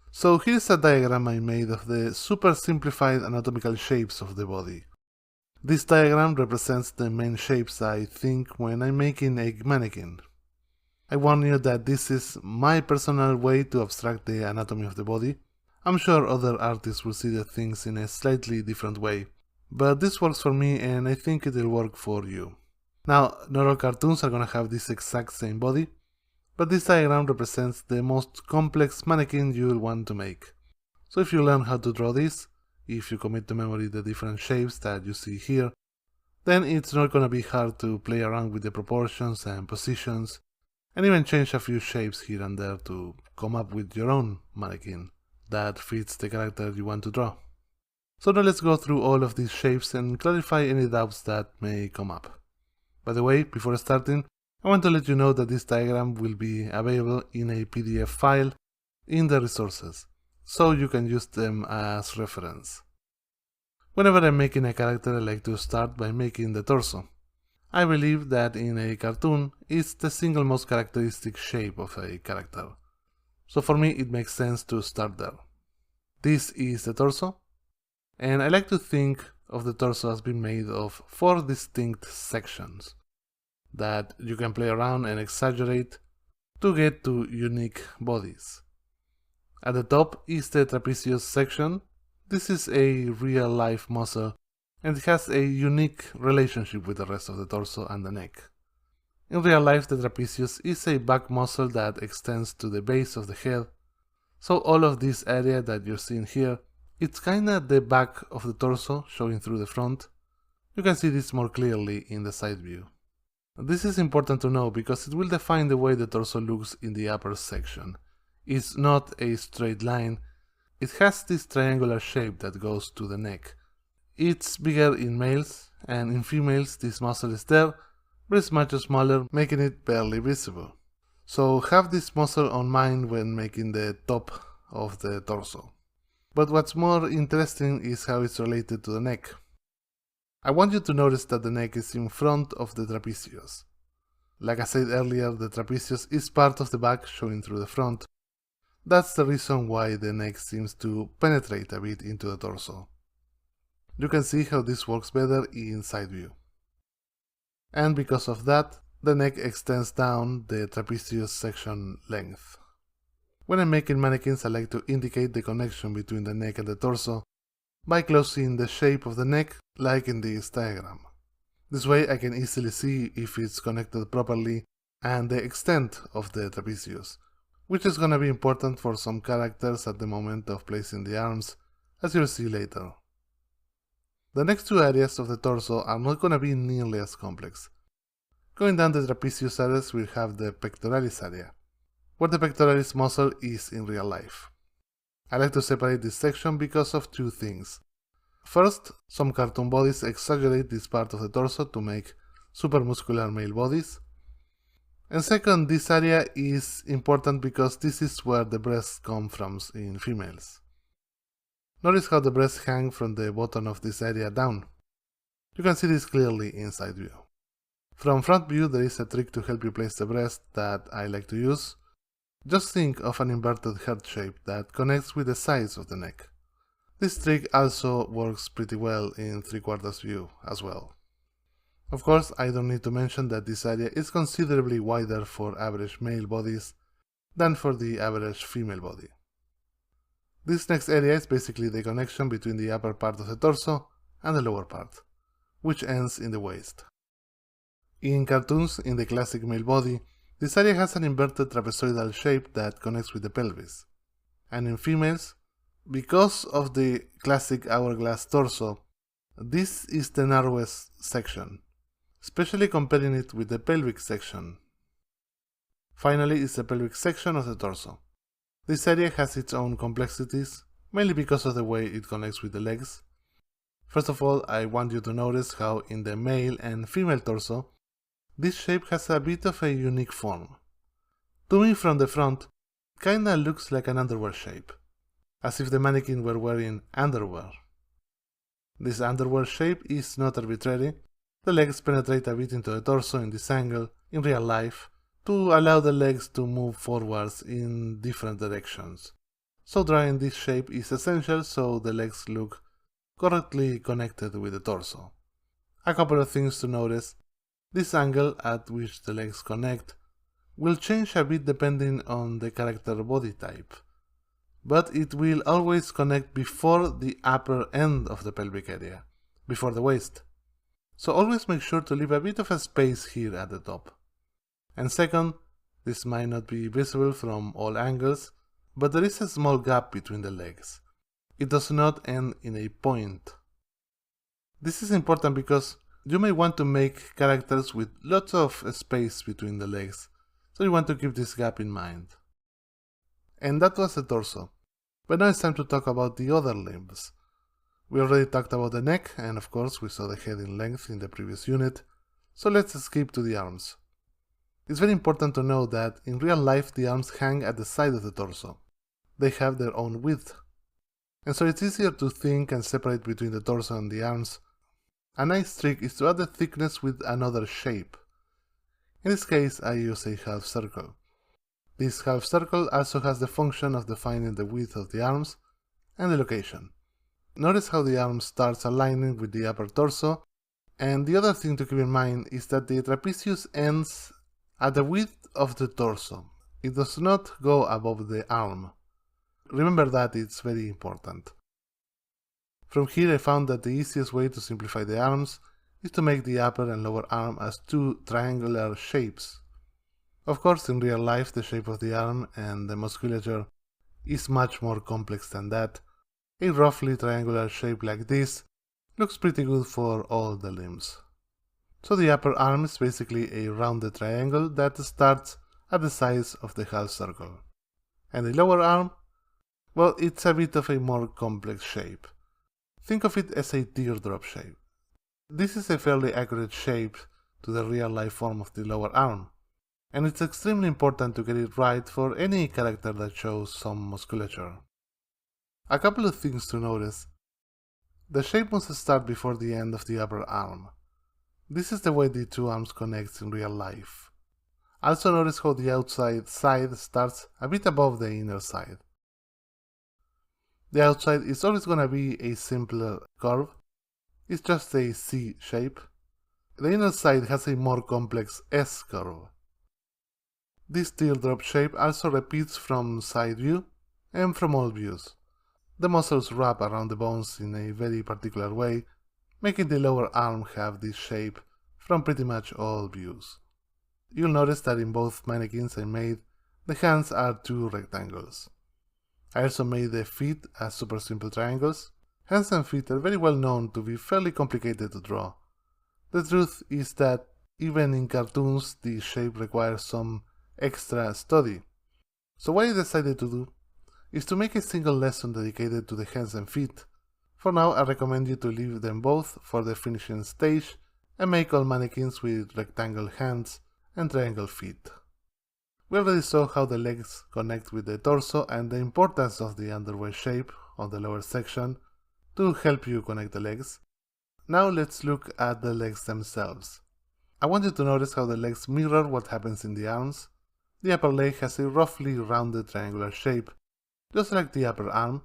Speaker 1: So here's a diagram I made of the super simplified anatomical shapes of the body. This diagram represents the main shapes I think when I'm making a mannequin. I warn you that this is my personal way to abstract the anatomy of the body. I'm sure other artists will see the things in a slightly different way, but this works for me and I think it'll work for you. Now, not all cartoons are gonna have this exact same body, but this diagram represents the most complex mannequin you'll want to make. So if you learn how to draw this, if you commit to memory the different shapes that you see here, then it's not gonna be hard to play around with the proportions and positions, and even change a few shapes here and there to come up with your own mannequin that fits the character you want to draw. So now let's go through all of these shapes and clarify any doubts that may come up. By the way, before starting, I want to let you know that this diagram will be available in a PDF file in the resources, so you can use them as reference. Whenever I'm making a character, I like to start by making the torso. I believe that in a cartoon, it's the single most characteristic shape of a character. So for me, it makes sense to start there. This is the torso, and I like to think of the torso as being made of 4 distinct sections that you can play around and exaggerate to get to unique bodies. At the top is the trapezius section. This is a real-life muscle, and it has a unique relationship with the rest of the torso and the neck. In real life, the trapezius is a back muscle that extends to the base of the head, so all of this area that you're seeing here, it's kinda the back of the torso showing through the front. You can see this more clearly in the side view. This is important to know because it will define the way the torso looks in the upper section. It's not a straight line. It has this triangular shape that goes to the neck. It's bigger in males, and in females this muscle is there, but it's much smaller, making it barely visible. So have this muscle on mind when making the top of the torso. But what's more interesting is how it's related to the neck. I want you to notice that the neck is in front of the trapezius. Like I said earlier, the trapezius is part of the back showing through the front. That's the reason why the neck seems to penetrate a bit into the torso. You can see how this works better in side view. And because of that, the neck extends down the trapezius section length. When I'm making mannequins, I like to indicate the connection between the neck and the torso by closing the shape of the neck, like in this diagram. This way I can easily see if it's connected properly and the extent of the trapezius, which is gonna be important for some characters at the moment of placing the arms, as you'll see later. The next 2 areas of the torso are not gonna be nearly as complex. Going down the trapezius areas, we have the pectoralis area, where the pectoralis muscle is in real life. I like to separate this section because of 2 things. First, some cartoon bodies exaggerate this part of the torso to make supermuscular male bodies. And second, this area is important because this is where the breasts come from in females. Notice how the breasts hang from the bottom of this area down. You can see this clearly in side view. From front view, there is a trick to help you place the breast that I like to use. Just think of an inverted heart shape that connects with the sides of the neck. This trick also works pretty well in 3/4 view as well. Of course, I don't need to mention that this area is considerably wider for average male bodies than for the average female body. This next area is basically the connection between the upper part of the torso and the lower part, which ends in the waist. In cartoons, in the classic male body, this area has an inverted trapezoidal shape that connects with the pelvis. And in females, because of the classic hourglass torso, this is the narrowest section, especially comparing it with the pelvic section. Finally is the pelvic section of the torso. This area has its own complexities, mainly because of the way it connects with the legs. First of all, I want you to notice how in the male and female torso, this shape has a bit of a unique form. To me from the front, it kinda looks like an underwear shape, as if the mannequin were wearing underwear. This underwear shape is not arbitrary. The legs penetrate a bit into the torso in this angle, in real life, to allow the legs to move forwards in different directions. So drawing this shape is essential so the legs look correctly connected with the torso. A couple of things to notice. This angle at which the legs connect will change a bit depending on the character body type, but it will always connect before the upper end of the pelvic area, before the waist. So always make sure to leave a bit of a space here at the top. And second, this might not be visible from all angles, but there is a small gap between the legs. It does not end in a point. This is important because You may want to make characters with lots of space between the legs, so you want to keep this gap in mind. And that was the torso. But now it's time to talk about the other limbs. We already talked about the neck, and of course we saw the head in length in the previous unit, so let's skip to the arms. It's very important to know that in real life the arms hang at the side of the torso. They have their own width. And so it's easier to think and separate between the torso and the arms. A nice trick is to add the thickness with another shape. In this case I use a half circle. This half circle also has the function of defining the width of the arms and the location. Notice how the arm starts aligning with the upper torso, and the other thing to keep in mind is that the trapezius ends at the width of the torso. It does not go above the arm. Remember that, it's very important. From here I found that the easiest way to simplify the arms is to make the upper and lower arm as two triangular shapes. Of course, in real life the shape of the arm and the musculature is much more complex than that. A roughly triangular shape like this looks pretty good for all the limbs. So the upper arm is basically a rounded triangle that starts at the size of the half circle. And the lower arm? Well, it's a bit of a more complex shape. Think of it as a teardrop shape. This is a fairly accurate shape to the real life form of the lower arm, and it's extremely important to get it right for any character that shows some musculature. A couple of things to notice. The shape must start before the end of the upper arm. This is the way the two arms connect in real life. Also notice how the outside side starts a bit above the inner side. The outside is always going to be a simpler curve. It's just a C shape. The inner side has a more complex S curve. This teardrop shape also repeats from side view and from all views. The muscles wrap around the bones in a very particular way, making the lower arm have this shape from pretty much all views. You'll notice that in both mannequins I made, the hands are two rectangles. I also made the feet as super simple triangles. Hands and feet are very well known to be fairly complicated to draw. The truth is that even in cartoons the shape requires some extra study. So what I decided to do is to make a single lesson dedicated to the hands and feet. For now I recommend you to leave them both for the finishing stage and make all mannequins with rectangle hands and triangle feet. We already saw how the legs connect with the torso and the importance of the underwear shape on the lower section to help you connect the legs. Now let's look at the legs themselves. I want you to notice how the legs mirror what happens in the arms. The upper leg has a roughly rounded triangular shape, just like the upper arm,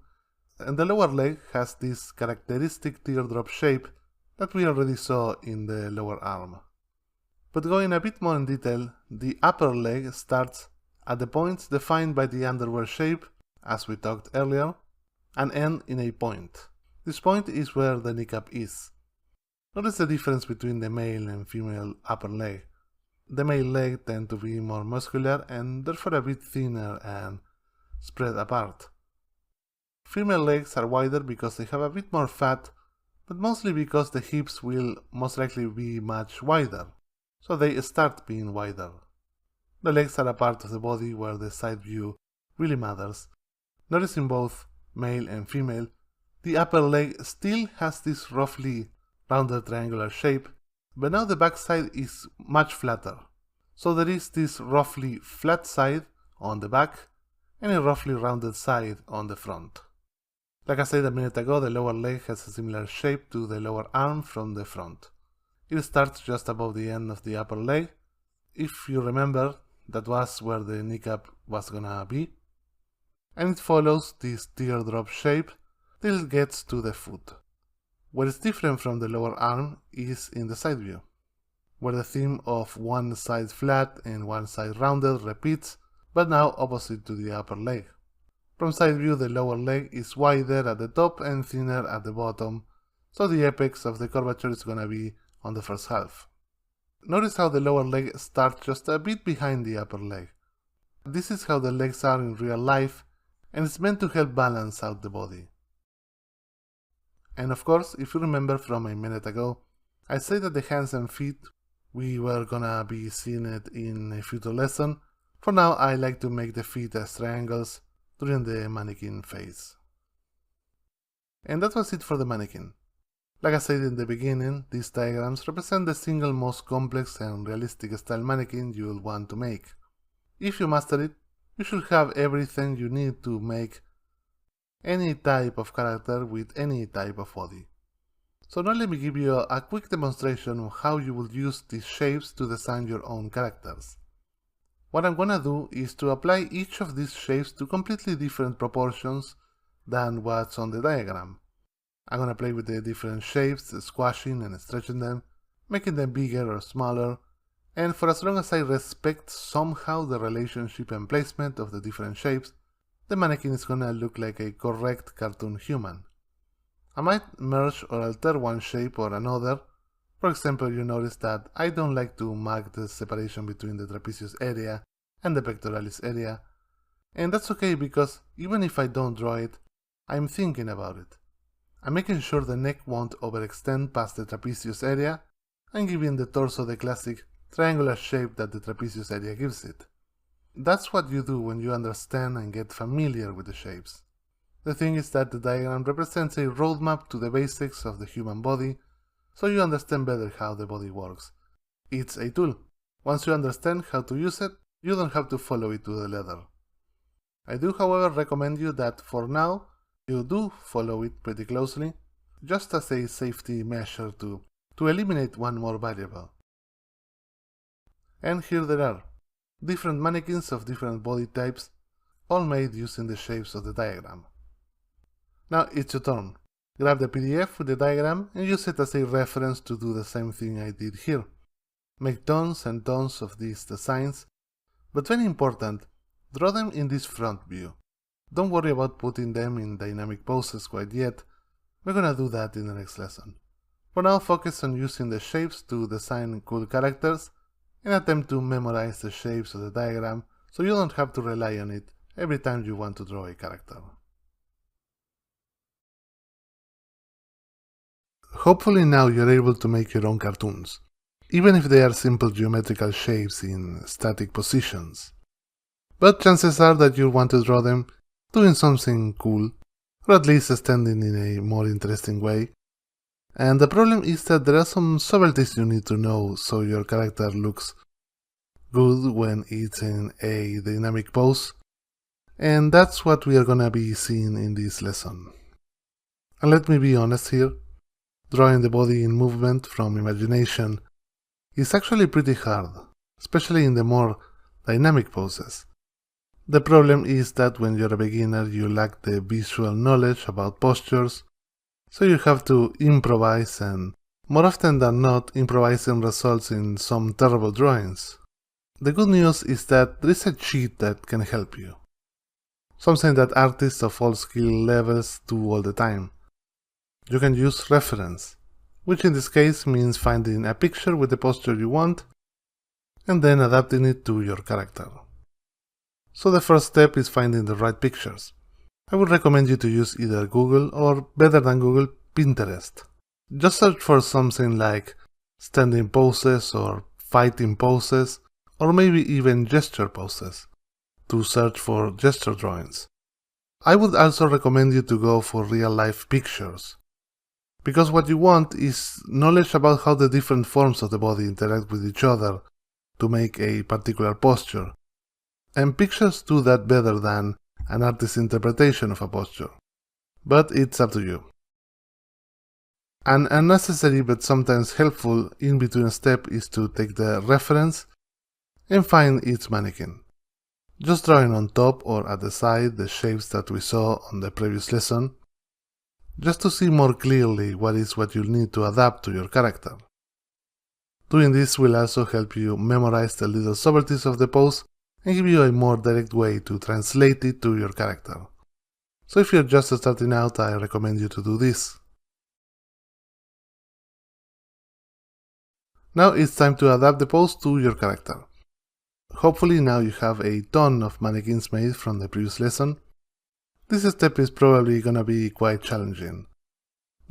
Speaker 1: and the lower leg has this characteristic teardrop shape that we already saw in the lower arm. But going a bit more in detail, the upper leg starts at the points defined by the underwear shape, as we talked earlier, and ends in a point. This point is where the kneecap is. Notice the difference between the male and female upper leg. The male leg tend to be more muscular and therefore a bit thinner and spread apart. Female legs are wider because they have a bit more fat, but mostly because the hips will most likely be much wider, so they start being wider. The legs are a part of the body where the side view really matters. Notice in both male and female, the upper leg still has this roughly rounded triangular shape, but now the back side is much flatter. So there is this roughly flat side on the back and a roughly rounded side on the front. Like I said a minute ago, the lower leg has a similar shape to the lower arm from the front. It starts just above the end of the upper leg. If you remember, that was where the kneecap was gonna be. And it follows this teardrop shape till it gets to the foot. What is different from the lower arm is in the side view, where the theme of one side flat and one side rounded repeats, but now opposite to the upper leg. From side view, the lower leg is wider at the top and thinner at the bottom, so the apex of the curvature is gonna be on the first half. Notice how the lower leg starts just a bit behind the upper leg. This is how the legs are in real life, and it's meant to help balance out the body. And of course, if you remember from a minute ago, I say that the hands and feet, we were gonna be seeing it in a future lesson. For now, I like to make the feet as triangles during the mannequin phase. And that was it for the mannequin. Like I said in the beginning, these diagrams represent the single most complex and realistic style mannequin you'll want to make. If you master it, you should have everything you need to make any type of character with any type of body. So now let me give you a quick demonstration of how you will use these shapes to design your own characters. What I'm gonna do is to apply each of these shapes to completely different proportions than what's on the diagram. I'm gonna play with the different shapes, squashing and stretching them, making them bigger or smaller, and for as long as I respect somehow the relationship and placement of the different shapes, the mannequin is gonna look like a correct cartoon human. I might merge or alter one shape or another. For example, you notice that I don't like to mark the separation between the trapezius area and the pectoralis area, and that's okay because even if I don't draw it, I'm thinking about it. I'm making sure the neck won't overextend past the trapezius area and giving the torso the classic triangular shape that the trapezius area gives it. That's what you do when you understand and get familiar with the shapes. The thing is that the diagram represents a roadmap to the basics of the human body, so you understand better how the body works. It's a tool. Once you understand how to use it, you don't have to follow it to the letter. I do, however, recommend you that for now, you do follow it pretty closely, just as a safety measure to eliminate one more variable. And here there are, different mannequins of different body types, all made using the shapes of the diagram. Now it's your turn. Grab the PDF with the diagram and use it as a reference to do the same thing I did here. Make tons and tons of these designs, but very important, draw them in this front view. Don't worry about putting them in dynamic poses quite yet, we're gonna do that in the next lesson. For now, focus on using the shapes to design cool characters and attempt to memorize the shapes of the diagram so you don't have to rely on it every time you want to draw a character. Hopefully now you're able to make your own cartoons, even if they are simple geometrical shapes in static positions. But chances are that you'll want to draw them doing something cool, or at least standing in a more interesting way. And the problem is that there are some subtleties you need to know so your character looks good when it's in a dynamic pose, and that's what we are gonna be seeing in this lesson. And let me be honest here, drawing the body in movement from imagination is actually pretty hard, especially in the more dynamic poses. The problem is that when you're a beginner you lack the visual knowledge about postures, so you have to improvise, and more often than not, improvising results in some terrible drawings. The good news is that there is a cheat that can help you. Something that artists of all skill levels do all the time. You can use reference, which in this case means finding a picture with the posture you want, and then adapting it to your character. So the first step is finding the right pictures. I would recommend you to use either Google or, better than Google, Pinterest. Just search for something like standing poses or fighting poses, or maybe even gesture poses, to search for gesture drawings. I would also recommend you to go for real-life pictures, because what you want is knowledge about how the different forms of the body interact with each other to make a particular posture, and pictures do that better than an artist's interpretation of a posture. But it's up to you. An unnecessary but sometimes helpful in-between step is to take the reference and find each mannequin. Just drawing on top or at the side the shapes that we saw on the previous lesson, just to see more clearly what you'll need to adapt to your character. Doing this will also help you memorize the little subtleties of the pose and give you a more direct way to translate it to your character. So if you're just starting out, I recommend you to do this. Now it's time to adapt the pose to your character. Hopefully now you have a ton of mannequins made from the previous lesson. This step is probably gonna be quite challenging.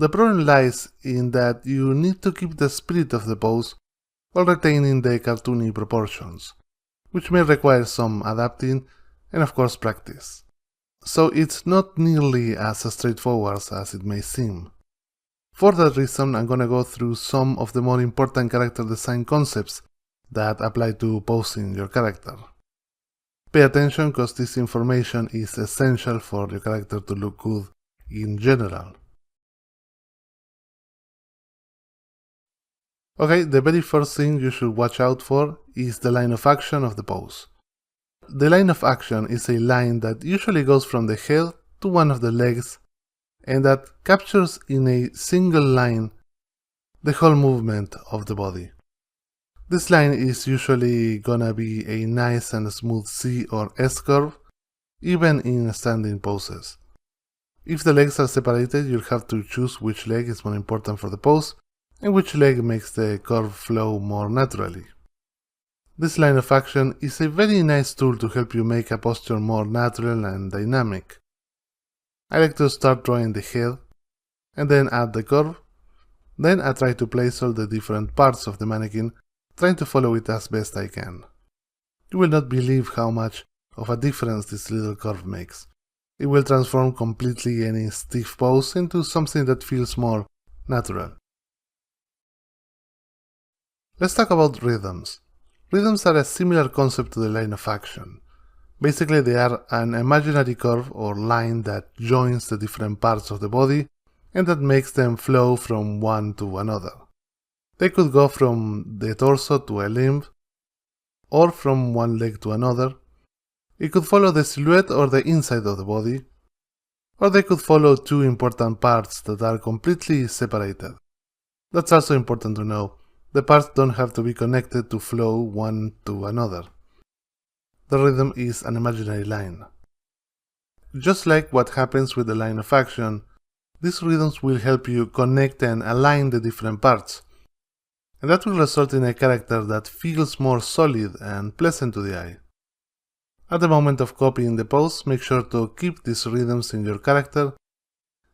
Speaker 1: The problem lies in that you need to keep the spirit of the pose while retaining the cartoony proportions, which may require some adapting and of course practice. So it's not nearly as straightforward as it may seem. For that reason, I'm gonna go through some of the more important character design concepts that apply to posing your character. Pay attention because this information is essential for your character to look good in general. Okay, the very first thing you should watch out for is the line of action of the pose. The line of action is a line that usually goes from the head to one of the legs and that captures in a single line the whole movement of the body. This line is usually gonna be a nice and smooth C or S curve, even in standing poses. If the legs are separated, you'll have to choose which leg is more important for the pose and which leg makes the curve flow more naturally. This line of action is a very nice tool to help you make a posture more natural and dynamic. I like to start drawing the head, and then add the curve. Then I try to place all the different parts of the mannequin, trying to follow it as best I can. You will not believe how much of a difference this little curve makes. It will transform completely any stiff pose into something that feels more natural. Let's talk about rhythms. Rhythms are a similar concept to the line of action. Basically, they are an imaginary curve or line that joins the different parts of the body and that makes them flow from one to another. They could go from the torso to a limb, or from one leg to another. It could follow the silhouette or the inside of the body, or they could follow two important parts that are completely separated. That's also important to know. The parts don't have to be connected to flow one to another. The rhythm is an imaginary line. Just like what happens with the line of action, these rhythms will help you connect and align the different parts, and that will result in a character that feels more solid and pleasant to the eye. At the moment of copying the pose, make sure to keep these rhythms in your character,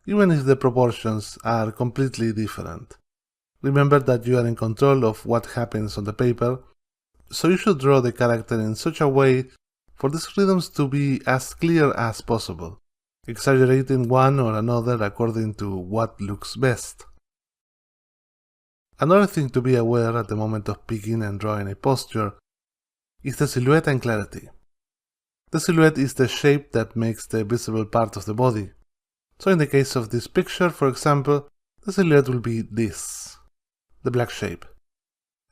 Speaker 1: even if the proportions are completely different. Remember that you are in control of what happens on the paper, so you should draw the character in such a way for these rhythms to be as clear as possible, exaggerating one or another according to what looks best. Another thing to be aware at the moment of picking and drawing a posture is the silhouette and clarity. The silhouette is the shape that makes the visible part of the body. So in the case of this picture, for example, the silhouette will be this, the black shape.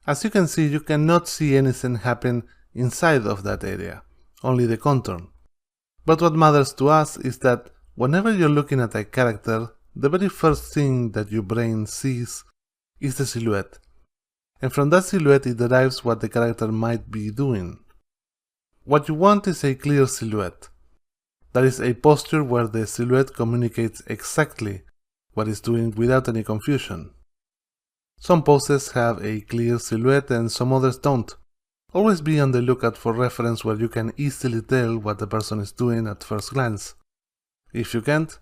Speaker 1: As you can see, you cannot see anything happen inside of that area, only the contour. But what matters to us is that whenever you're looking at a character, the very first thing that your brain sees is the silhouette. And from that silhouette it derives what the character might be doing. What you want is a clear silhouette. That is a posture where the silhouette communicates exactly what it's doing without any confusion. Some poses have a clear silhouette and some others don't. Always be on the lookout for reference where you can easily tell what the person is doing at first glance. If you can't,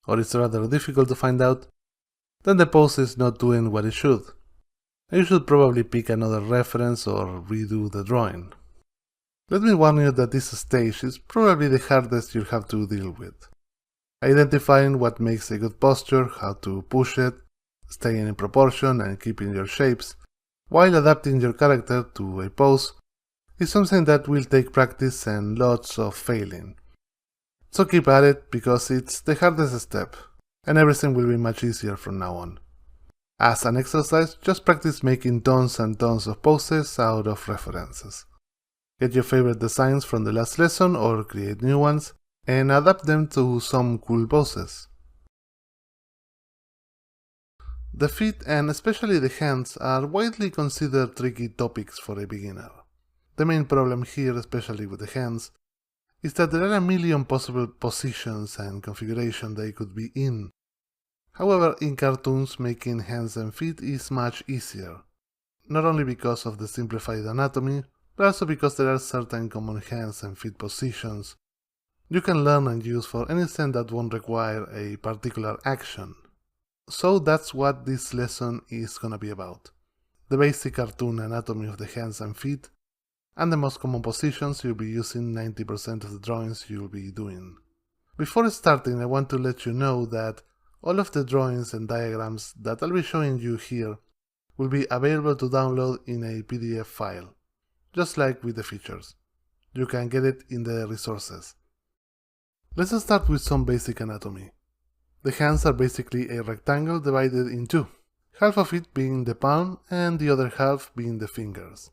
Speaker 1: or it's rather difficult to find out, then the pose is not doing what it should. And you should probably pick another reference or redo the drawing. Let me warn you that this stage is probably the hardest you'll have to deal with. Identifying what makes a good posture, how to push it, staying in proportion and keeping your shapes, while adapting your character to a pose, is something that will take practice and lots of failing. So keep at it because it's the hardest step, and everything will be much easier from now on. As an exercise, just practice making tons and tons of poses out of references. Get your favorite designs from the last lesson or create new ones, and adapt them to some cool poses. The feet and especially the hands are widely considered tricky topics for a beginner. The main problem here, especially with the hands, is that there are a million possible positions and configurations they could be in. However, in cartoons, making hands and feet is much easier, not only because of the simplified anatomy, but also because there are certain common hands and feet positions you can learn and use for anything that won't require a particular action. So that's what this lesson is gonna be about. The basic cartoon anatomy of the hands and feet, and the most common positions you'll be using 90% of the drawings you'll be doing. Before starting, I want to let you know that all of the drawings and diagrams that I'll be showing you here will be available to download in a PDF file, just like with the features. You can get it in the resources. Let's start with some basic anatomy. The hands are basically a rectangle divided in two, half of it being the palm and the other half being the fingers.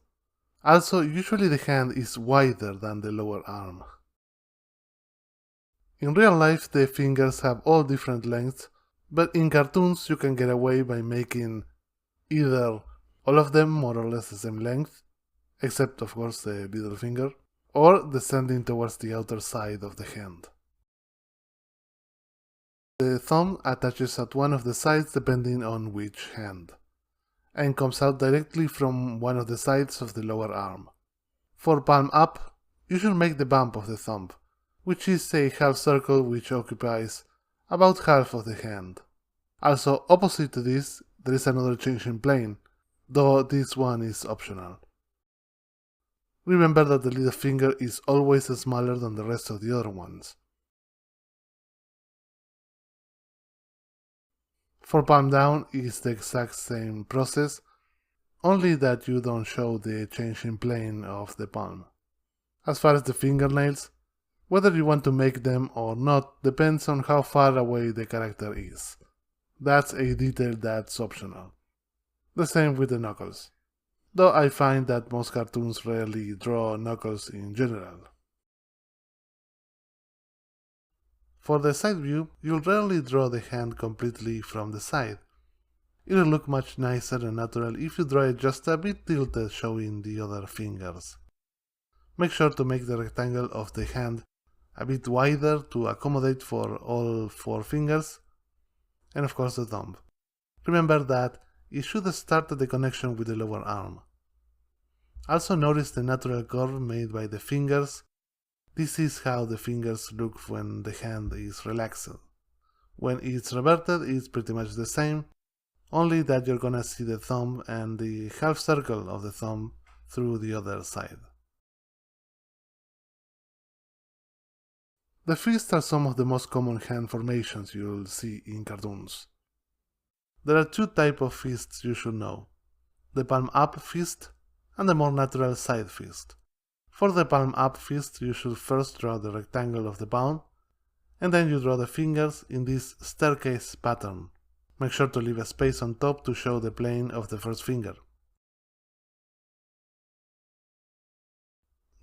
Speaker 1: Also, usually the hand is wider than the lower arm. In real life, the fingers have all different lengths, but in cartoons you can get away by making either all of them more or less the same length, except of course the middle finger, or descending towards the outer side of the hand. The thumb attaches at one of the sides depending on which hand, and comes out directly from one of the sides of the lower arm. For palm up, you should make the bump of the thumb, which is a half circle which occupies about half of the hand. Also, opposite to this, there is another change in plane, though this one is optional. Remember that the little finger is always smaller than the rest of the other ones. For palm down is the exact same process, only that you don't show the change in plane of the palm. As far as the fingernails, whether you want to make them or not depends on how far away the character is. That's a detail that's optional. The same with the knuckles, though I find that most cartoons rarely draw knuckles in general. For the side view, you'll rarely draw the hand completely from the side. It'll look much nicer and natural if you draw it just a bit tilted showing the other fingers. Make sure to make the rectangle of the hand a bit wider to accommodate for all four fingers, and of course the thumb. Remember that it should start at the connection with the lower arm. Also notice the natural curve made by the fingers. This is how the fingers look when the hand is relaxed. When it's reverted, it's pretty much the same, only that you're gonna see the thumb and the half circle of the thumb through the other side. The fists are some of the most common hand formations you'll see in cartoons. There are two types of fists you should know: the palm up fist and the more natural side fist. For the palm up fist, you should first draw the rectangle of the palm, and then you draw the fingers in this staircase pattern. Make sure to leave a space on top to show the plane of the first finger.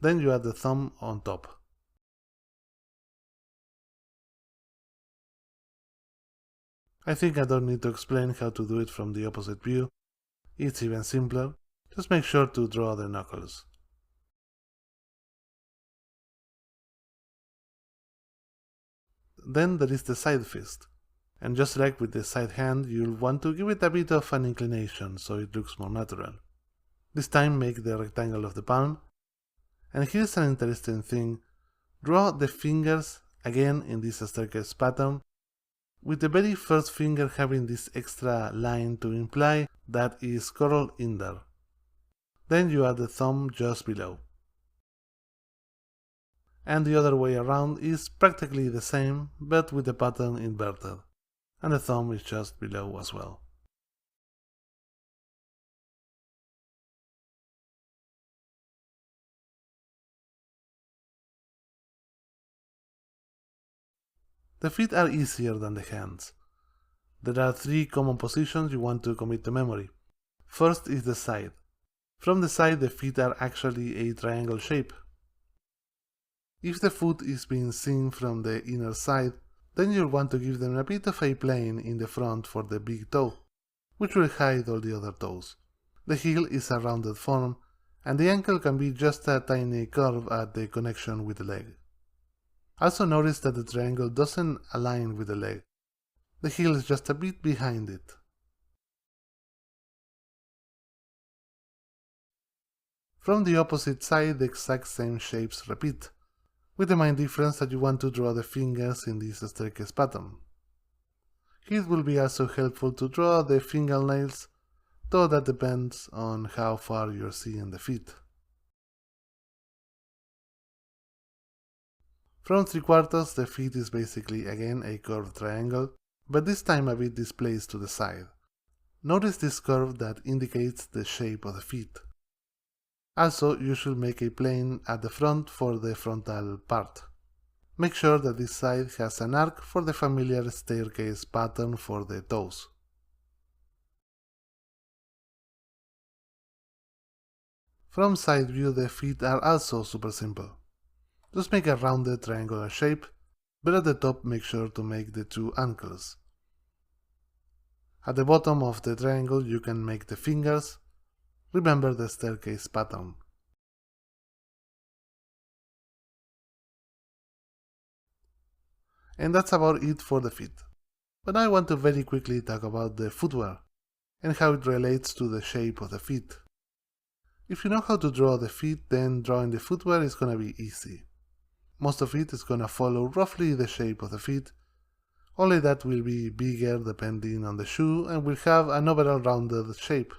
Speaker 1: Then you add the thumb on top. I think I don't need to explain how to do it from the opposite view. It's even simpler. Just make sure to draw the knuckles. Then there is the side fist, and just like with the side hand, you'll want to give it a bit of an inclination so it looks more natural. This time make the rectangle of the palm, and here's an interesting thing: draw the fingers again in this staircase pattern, with the very first finger having this extra line to imply that is curled in there. Then you add the thumb just below. And the other way around is practically the same, but with the pattern inverted, and the thumb is just below as well. The feet are easier than the hands. There are three common positions you want to commit to memory. First is the side. From the side, the feet are actually a triangle shape. If the foot is being seen from the inner side, then you'll want to give them a bit of a plane in the front for the big toe, which will hide all the other toes. The heel is a rounded form, and the ankle can be just a tiny curve at the connection with the leg. Also notice that the triangle doesn't align with the leg. The heel is just a bit behind it. From the opposite side, the exact same shapes repeat, with the main difference that you want to draw the fingers in this staircase pattern. It will be also helpful to draw the fingernails, though that depends on how far you're seeing the feet. From 3/4, the feet is basically again a curved triangle, but this time a bit displaced to the side. Notice this curve that indicates the shape of the feet. Also, you should make a plane at the front for the frontal part. Make sure that this side has an arc for the familiar staircase pattern for the toes. From side view, the feet are also super simple. Just make a rounded triangular shape, but at the top make sure to make the two ankles. At the bottom of the triangle you can make the fingers. Remember the staircase pattern. And that's about it for the feet. But I want to very quickly talk about the footwear and how it relates to the shape of the feet. If you know how to draw the feet, then drawing the footwear is gonna be easy. Most of it is gonna follow roughly the shape of the feet, only that will be bigger depending on the shoe and will have an overall rounded shape.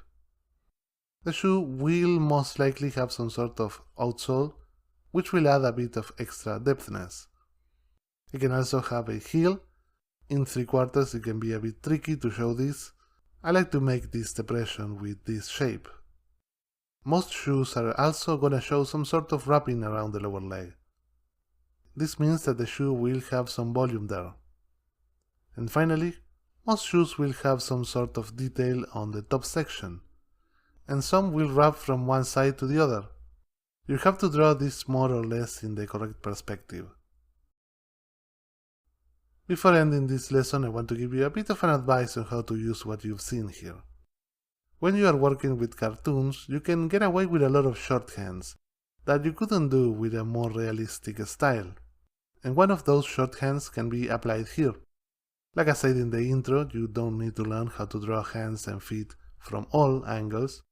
Speaker 1: The shoe will most likely have some sort of outsole, which will add a bit of extra depthness. It can also have a heel. In 3/4 it can be a bit tricky to show this. I like to make this depression with this shape. Most shoes are also gonna show some sort of wrapping around the lower leg. This means that the shoe will have some volume there. And finally, most shoes will have some sort of detail on the top section, and some will wrap from one side to the other. You have to draw this more or less in the correct perspective. Before ending this lesson, I want to give you a bit of an advice on how to use what you've seen here. When you are working with cartoons, you can get away with a lot of shorthands that you couldn't do with a more realistic style. And one of those shorthands can be applied here. Like I said in the intro, you don't need to learn how to draw hands and feet from all angles.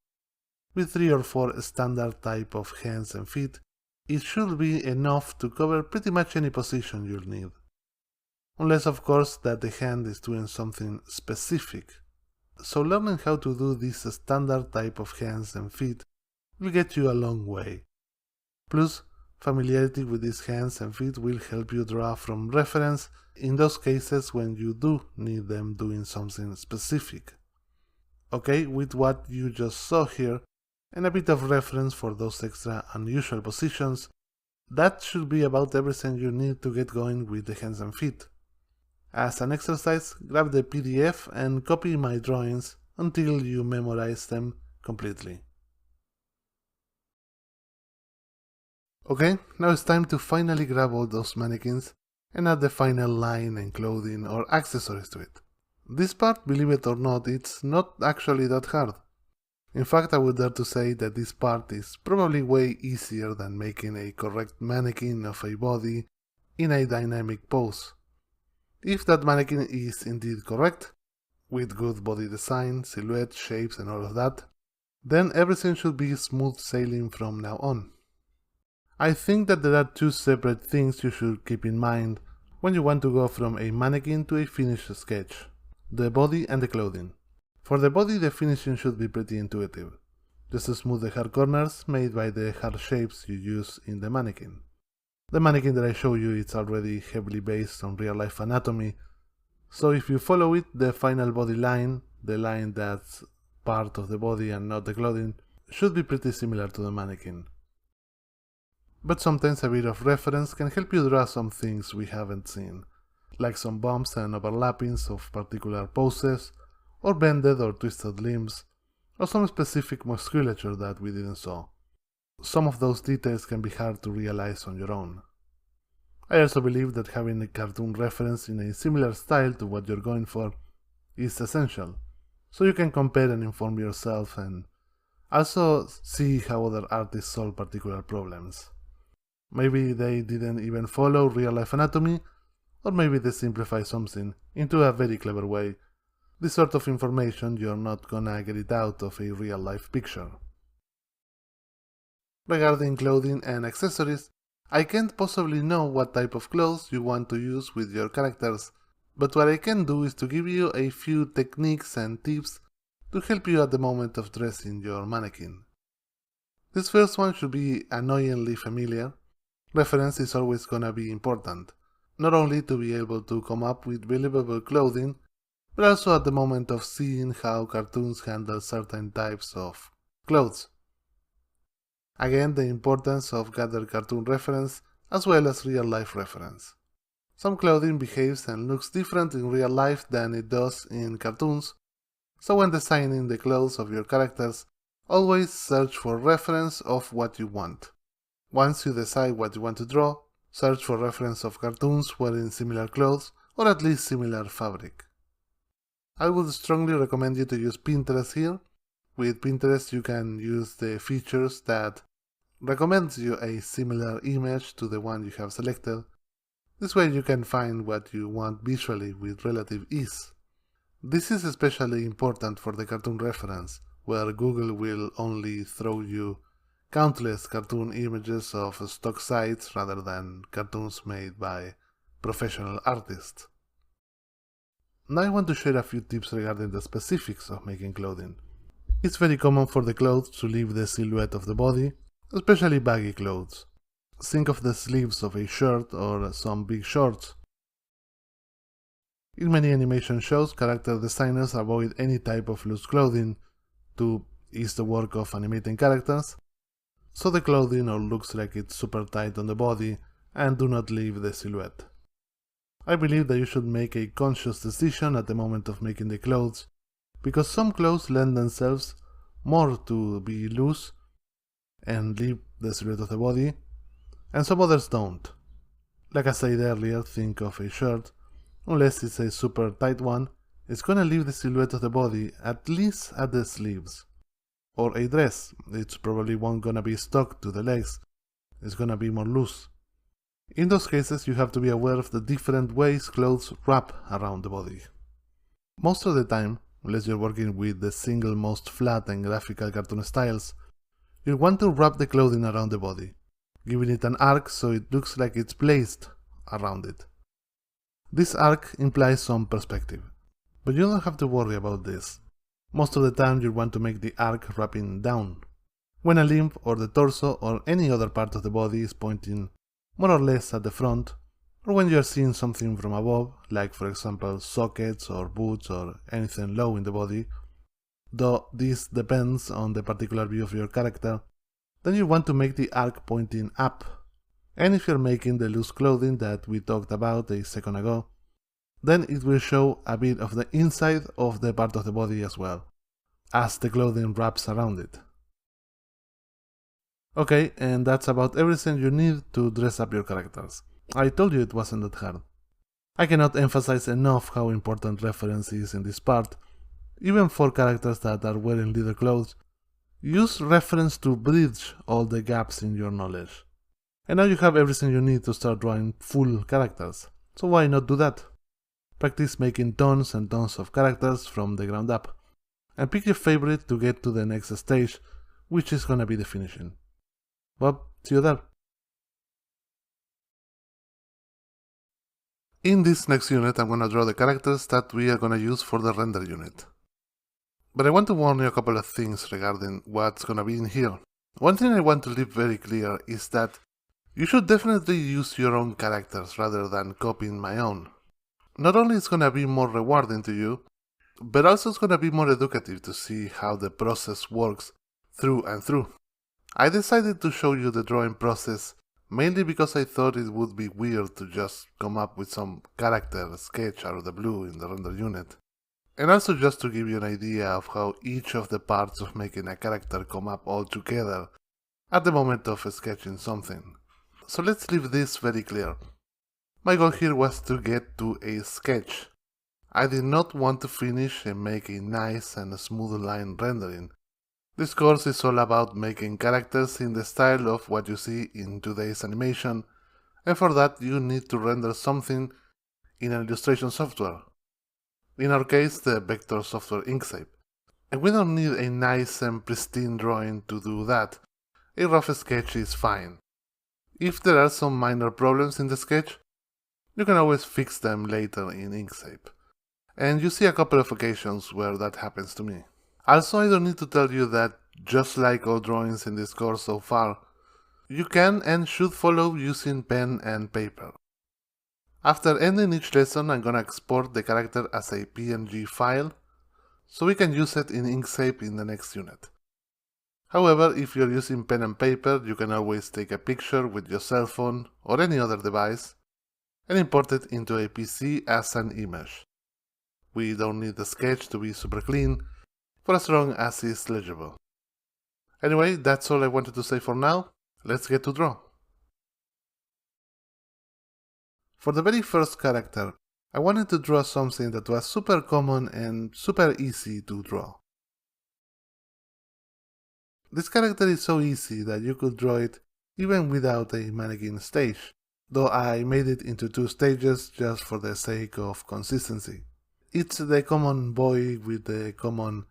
Speaker 1: With 3 or 4 standard type of hands and feet, it should be enough to cover pretty much any position you'll need. Unless of course that the hand is doing something specific. So learning how to do this standard type of hands and feet will get you a long way. Plus, familiarity with these hands and feet will help you draw from reference in those cases when you do need them doing something specific. Okay, with what you just saw here, and a bit of reference for those extra unusual positions, that should be about everything you need to get going with the hands and feet. As an exercise, grab the PDF and copy my drawings until you memorize them completely. Okay, now it's time to finally grab all those mannequins and add the final line and clothing or accessories to it. This part, believe it or not, it's not actually that hard. In fact, I would dare to say that this part is probably way easier than making a correct mannequin of a body in a dynamic pose. If that mannequin is indeed correct, with good body design, silhouette, shapes and all of that, then everything should be smooth sailing from now on. I think that there are two separate things you should keep in mind when you want to go from a mannequin to a finished sketch: the body and the clothing. For the body, the finishing should be pretty intuitive. Just smooth the hard corners made by the hard shapes you use in the mannequin. The mannequin that I show you is already heavily based on real-life anatomy, so if you follow it, the final body line, the line that's part of the body and not the clothing, should be pretty similar to the mannequin. But sometimes a bit of reference can help you draw some things we haven't seen, like some bumps and overlappings of particular poses, or bended or twisted limbs, or some specific musculature that we didn't saw. Some of those details can be hard to realize on your own. I also believe that having a cartoon reference in a similar style to what you're going for is essential, so you can compare and inform yourself and also see how other artists solve particular problems. Maybe they didn't even follow real-life anatomy, or maybe they simplify something into a very clever way. This sort of information, you're not gonna get it out of a real-life picture. Regarding clothing and accessories, I can't possibly know what type of clothes you want to use with your characters But what I can do is to give you a few techniques and tips to help you at the moment of dressing your mannequin. This first one should be annoyingly familiar. Reference is always gonna be important, not only to be able to come up with believable clothing, but also at the moment of seeing how cartoons handle certain types of clothes. Again, the importance of gather cartoon reference as well as real life reference. Some clothing behaves and looks different in real life than it does in cartoons, so when designing the clothes of your characters, always search for reference of what you want. Once you decide what you want to draw, search for reference of cartoons wearing similar clothes or at least similar fabric. I would strongly recommend you to use Pinterest here. With Pinterest you can use the features that recommends you a similar image to the one you have selected. This way you can find what you want visually with relative ease. This is especially important for the cartoon reference, where Google will only throw you countless cartoon images of stock sites rather than cartoons made by professional artists. Now I want to share a few tips regarding the specifics of making clothing. It's very common for the clothes to leave the silhouette of the body, especially baggy clothes. Think of the sleeves of a shirt or some big shorts. In many animation shows, character designers avoid any type of loose clothing to ease the work of animating characters, so the clothing all looks like it's super tight on the body and do not leave the silhouette. I believe that you should make a conscious decision at the moment of making the clothes, because some clothes lend themselves more to be loose and leave the silhouette of the body, and some others don't. Like I said earlier, think of a shirt. Unless it's a super tight one, it's gonna leave the silhouette of the body at least at the sleeves. Or a dress, it's probably won't gonna be stuck to the legs, it's gonna be more loose. In those cases you have to be aware of the different ways clothes wrap around the body. Most of the time, unless you're working with the single most flat and graphical cartoon styles, you'll want to wrap the clothing around the body, giving it an arc so it looks like it's placed around it. This arc implies some perspective, but you don't have to worry about this. Most of the time you want to make the arc wrapping down, when a limb or the torso or any other part of the body is pointing more or less at the front, or when you are seeing something from above, like for example sockets or boots or anything low in the body, though this depends on the particular view of your character, then you want to make the arc pointing up. And if you're making the loose clothing that we talked about a second ago, then it will show a bit of the inside of the part of the body as well, as the clothing wraps around it. Okay, and that's about everything you need to dress up your characters. I told you it wasn't that hard. I cannot emphasize enough how important reference is in this part. Even for characters that are wearing leather clothes, use reference to bridge all the gaps in your knowledge. And now you have everything you need to start drawing full characters, so why not do that? Practice making tons and tons of characters from the ground up, and pick your favorite to get to the next stage, which is gonna be the finishing. Well, see you there! In this next unit I'm gonna draw the characters that we are gonna use for the render unit. But I want to warn you a couple of things regarding what's gonna be in here. One thing I want to leave very clear is that you should definitely use your own characters rather than copying my own. Not only is it gonna be more rewarding to you, but also it's gonna be more educative to see how the process works through and through. I decided to show you the drawing process mainly because I thought it would be weird to just come up with some character sketch out of the blue in the render unit. And also just to give you an idea of how each of the parts of making a character come up all together at the moment of sketching something. So let's leave this very clear. My goal here was to get to a sketch. I did not want to finish and make a nice and smooth line rendering. This course is all about making characters in the style of what you see in today's animation, and for that you need to render something in an illustration software. In our case, the vector software Inkscape. And we don't need a nice and pristine drawing to do that. A rough sketch is fine. If there are some minor problems in the sketch, You can always fix them later in Inkscape. And you see a couple of occasions where that happens to me. Also, I don't need to tell you that, just like all drawings in this course so far, you can and should follow using pen and paper. After ending each lesson, I'm gonna export the character as a PNG file, so we can use it in Inkscape in the next unit. However, if you're using pen and paper, you can always take a picture with your cell phone or any other device and import it into a PC as an image. We don't need the sketch to be super clean, for as long as it's legible. Anyway, that's all I wanted to say for now. Let's get to draw. For the very first character, I wanted to draw something that was super common and super easy to draw. This character is so easy that you could draw it even without a mannequin stage, though I made it into 2 stages just for the sake of consistency. It's the common boy with the common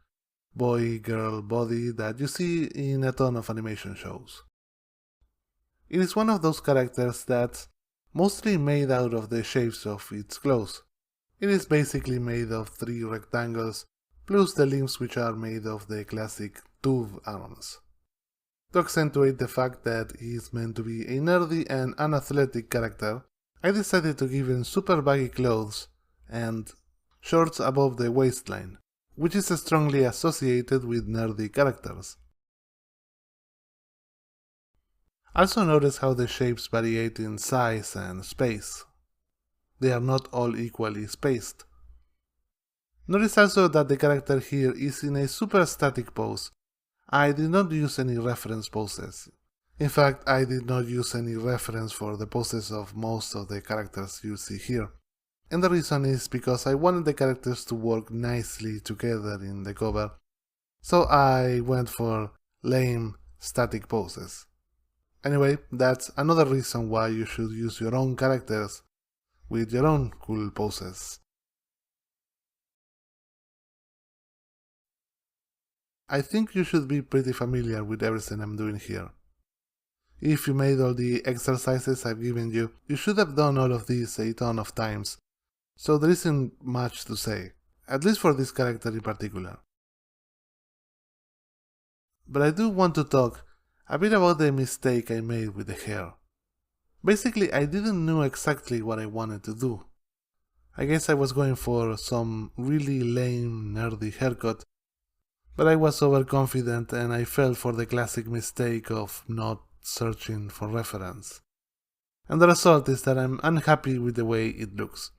Speaker 1: boy-girl body that you see in a ton of animation shows. It is one of those characters that's mostly made out of the shapes of its clothes. It is basically made of 3 rectangles, plus the limbs which are made of the classic tube arms. To accentuate the fact that he is meant to be a nerdy and unathletic character, I decided to give him super baggy clothes and shorts above the waistline, which is strongly associated with nerdy characters. Also notice how the shapes variate in size and space. They are not all equally spaced. Notice also that the character here is in a super static pose. I did not use any reference poses. In fact, I did not use any reference for the poses of most of the characters you see here. And the reason is because I wanted the characters to work nicely together in the cover, so I went for lame static poses. Anyway, that's another reason why you should use your own characters with your own cool poses. I think you should be pretty familiar with everything I'm doing here. If you made all the exercises I've given you, you should have done all of these a ton of times, so there isn't much to say, at least for this character in particular. But I do want to talk a bit about the mistake I made with the hair. Basically, I didn't know exactly what I wanted to do. I guess I was going for some really lame, nerdy haircut, but I was overconfident and I fell for the classic mistake of not searching for reference. And the result is that I'm unhappy with the way it looks.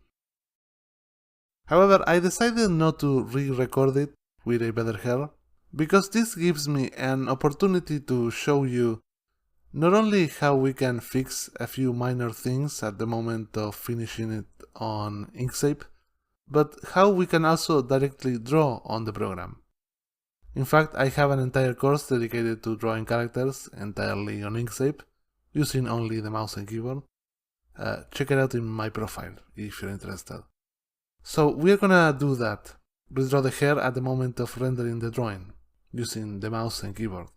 Speaker 1: However, I decided not to re-record it with a better hair, because this gives me an opportunity to show you not only how we can fix a few minor things at the moment of finishing it on Inkscape, but how we can also directly draw on the program. In fact, I have an entire course dedicated to drawing characters entirely on Inkscape, using only the mouse and keyboard. Check it out in my profile if you're interested. So we're gonna do that, redraw the hair at the moment of rendering the drawing, using the mouse and keyboard.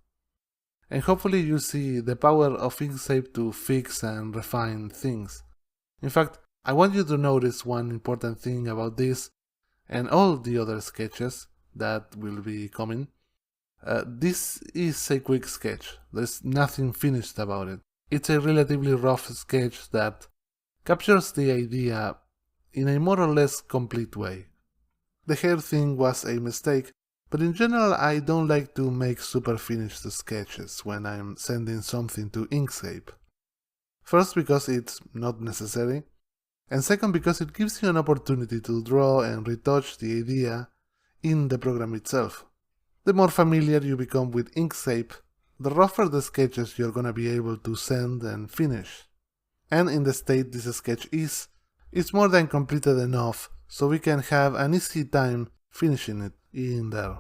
Speaker 1: And hopefully you see the power of Inkscape to fix and refine things. In fact, I want you to notice one important thing about this and all the other sketches that will be coming. This is a quick sketch. There's nothing finished about it. It's a relatively rough sketch that captures the idea in a more or less complete way. The hair thing was a mistake, but in general I don't like to make super finished sketches when I'm sending something to Inkscape. First, because it's not necessary, and second, because it gives you an opportunity to draw and retouch the idea in the program itself. The more familiar you become with Inkscape, the rougher the sketches you're gonna be able to send and finish. And in the state this sketch is, it's more than completed enough so we can have an easy time finishing it in there.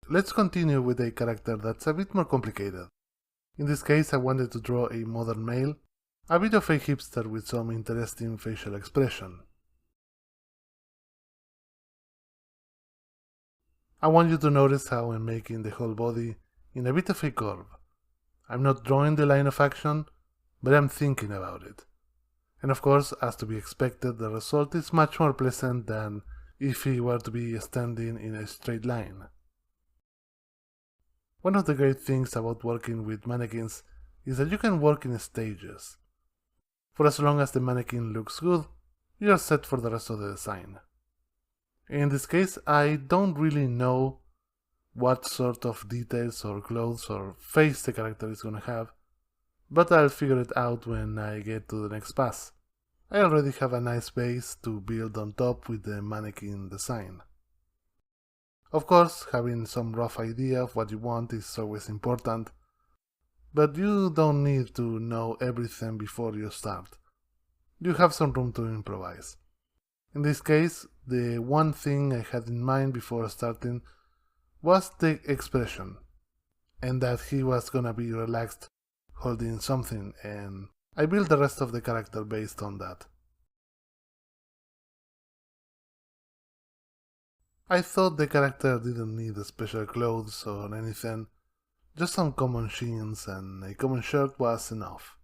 Speaker 1: Let's continue with a character that's a bit more complicated. In this case I wanted to draw a modern male, a bit of a hipster with some interesting facial expression. I want you to notice how I'm making the whole body in a bit of a curve. I'm not drawing the line of action, but I'm thinking about it. And of course, as to be expected, the result is much more pleasant than if he were to be standing in a straight line. One of the great things about working with mannequins is that you can work in stages. For as long as the mannequin looks good, you are set for the rest of the design. In this case, I don't really know what sort of details or clothes or face the character is gonna have, but I'll figure it out when I get to the next pass. I already have a nice base to build on top with the mannequin design. Of course, having some rough idea of what you want is always important, but you don't need to know everything before you start. You have some room to improvise. In this case, the one thing I had in mind before starting was the expression, and that he was gonna be relaxed holding something, and I built the rest of the character based on that. I thought the character didn't need special clothes or anything, just some common jeans and a common shirt was enough.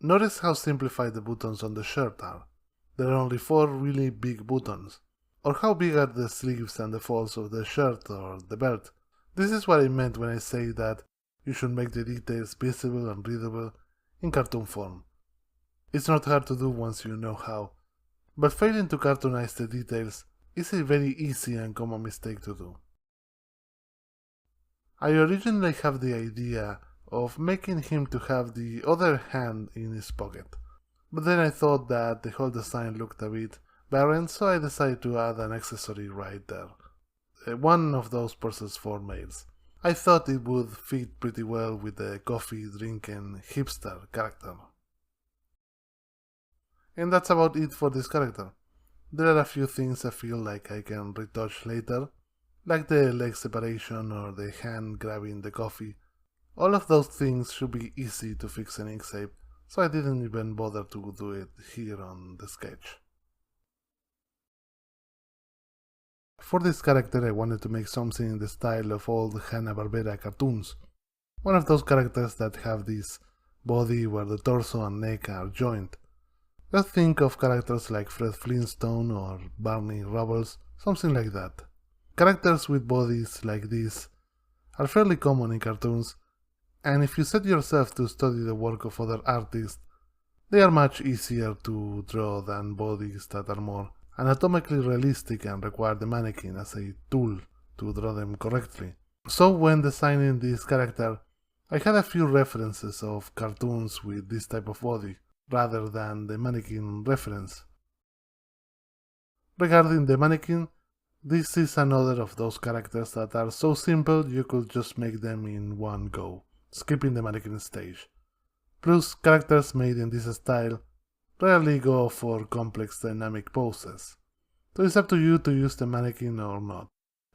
Speaker 1: Notice how simplified the buttons on the shirt are. There are only 4 really big buttons. Or how big are the sleeves and the folds of the shirt or the belt. This is what I meant when I say that you should make the details visible and readable in cartoon form. It's not hard to do once you know how, but failing to cartoonize the details is a very easy and common mistake to do. I originally have the idea of making him to have the other hand in his pocket, but then I thought that the whole design looked a bit barren, so I decided to add an accessory right there. One of those purses for males. I thought it would fit pretty well with the coffee drinking hipster character. And that's about it for this character. There are a few things I feel like I can retouch later, like the leg separation or the hand grabbing the coffee. All of those things should be easy to fix in Inkscape, so I didn't even bother to do it here on the sketch. For this character I wanted to make something in the style of old Hanna-Barbera cartoons. One of those characters that have this body where the torso and neck are joined. Just think of characters like Fred Flintstone or Barney Rubbles, something like that. Characters with bodies like this are fairly common in cartoons, and if you set yourself to study the work of other artists, they are much easier to draw than bodies that are more anatomically realistic and require the mannequin as a tool to draw them correctly. So when designing this character, I had a few references of cartoons with this type of body, rather than the mannequin reference. Regarding the mannequin, this is another of those characters that are so simple you could just make them in one go, skipping the mannequin stage. Plus, characters made in this style rarely go for complex dynamic poses, so it's up to you to use the mannequin or not.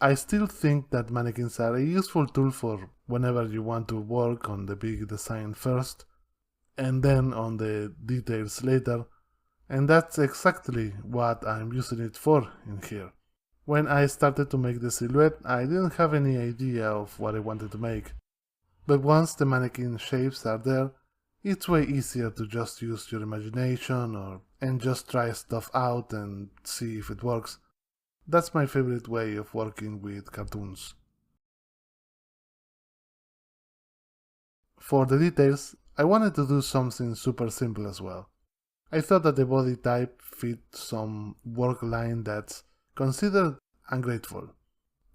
Speaker 1: I still think that mannequins are a useful tool for whenever you want to work on the big design first, and then on the details later, and that's exactly what I'm using it for in here. When I started to make the silhouette, I didn't have any idea of what I wanted to make, but once the mannequin shapes are there, it's way easier to just use your imagination and just try stuff out and see if it works. That's my favorite way of working with cartoons. For the details, I wanted to do something super simple as well. I thought that the body type fit some work line that's considered ungrateful,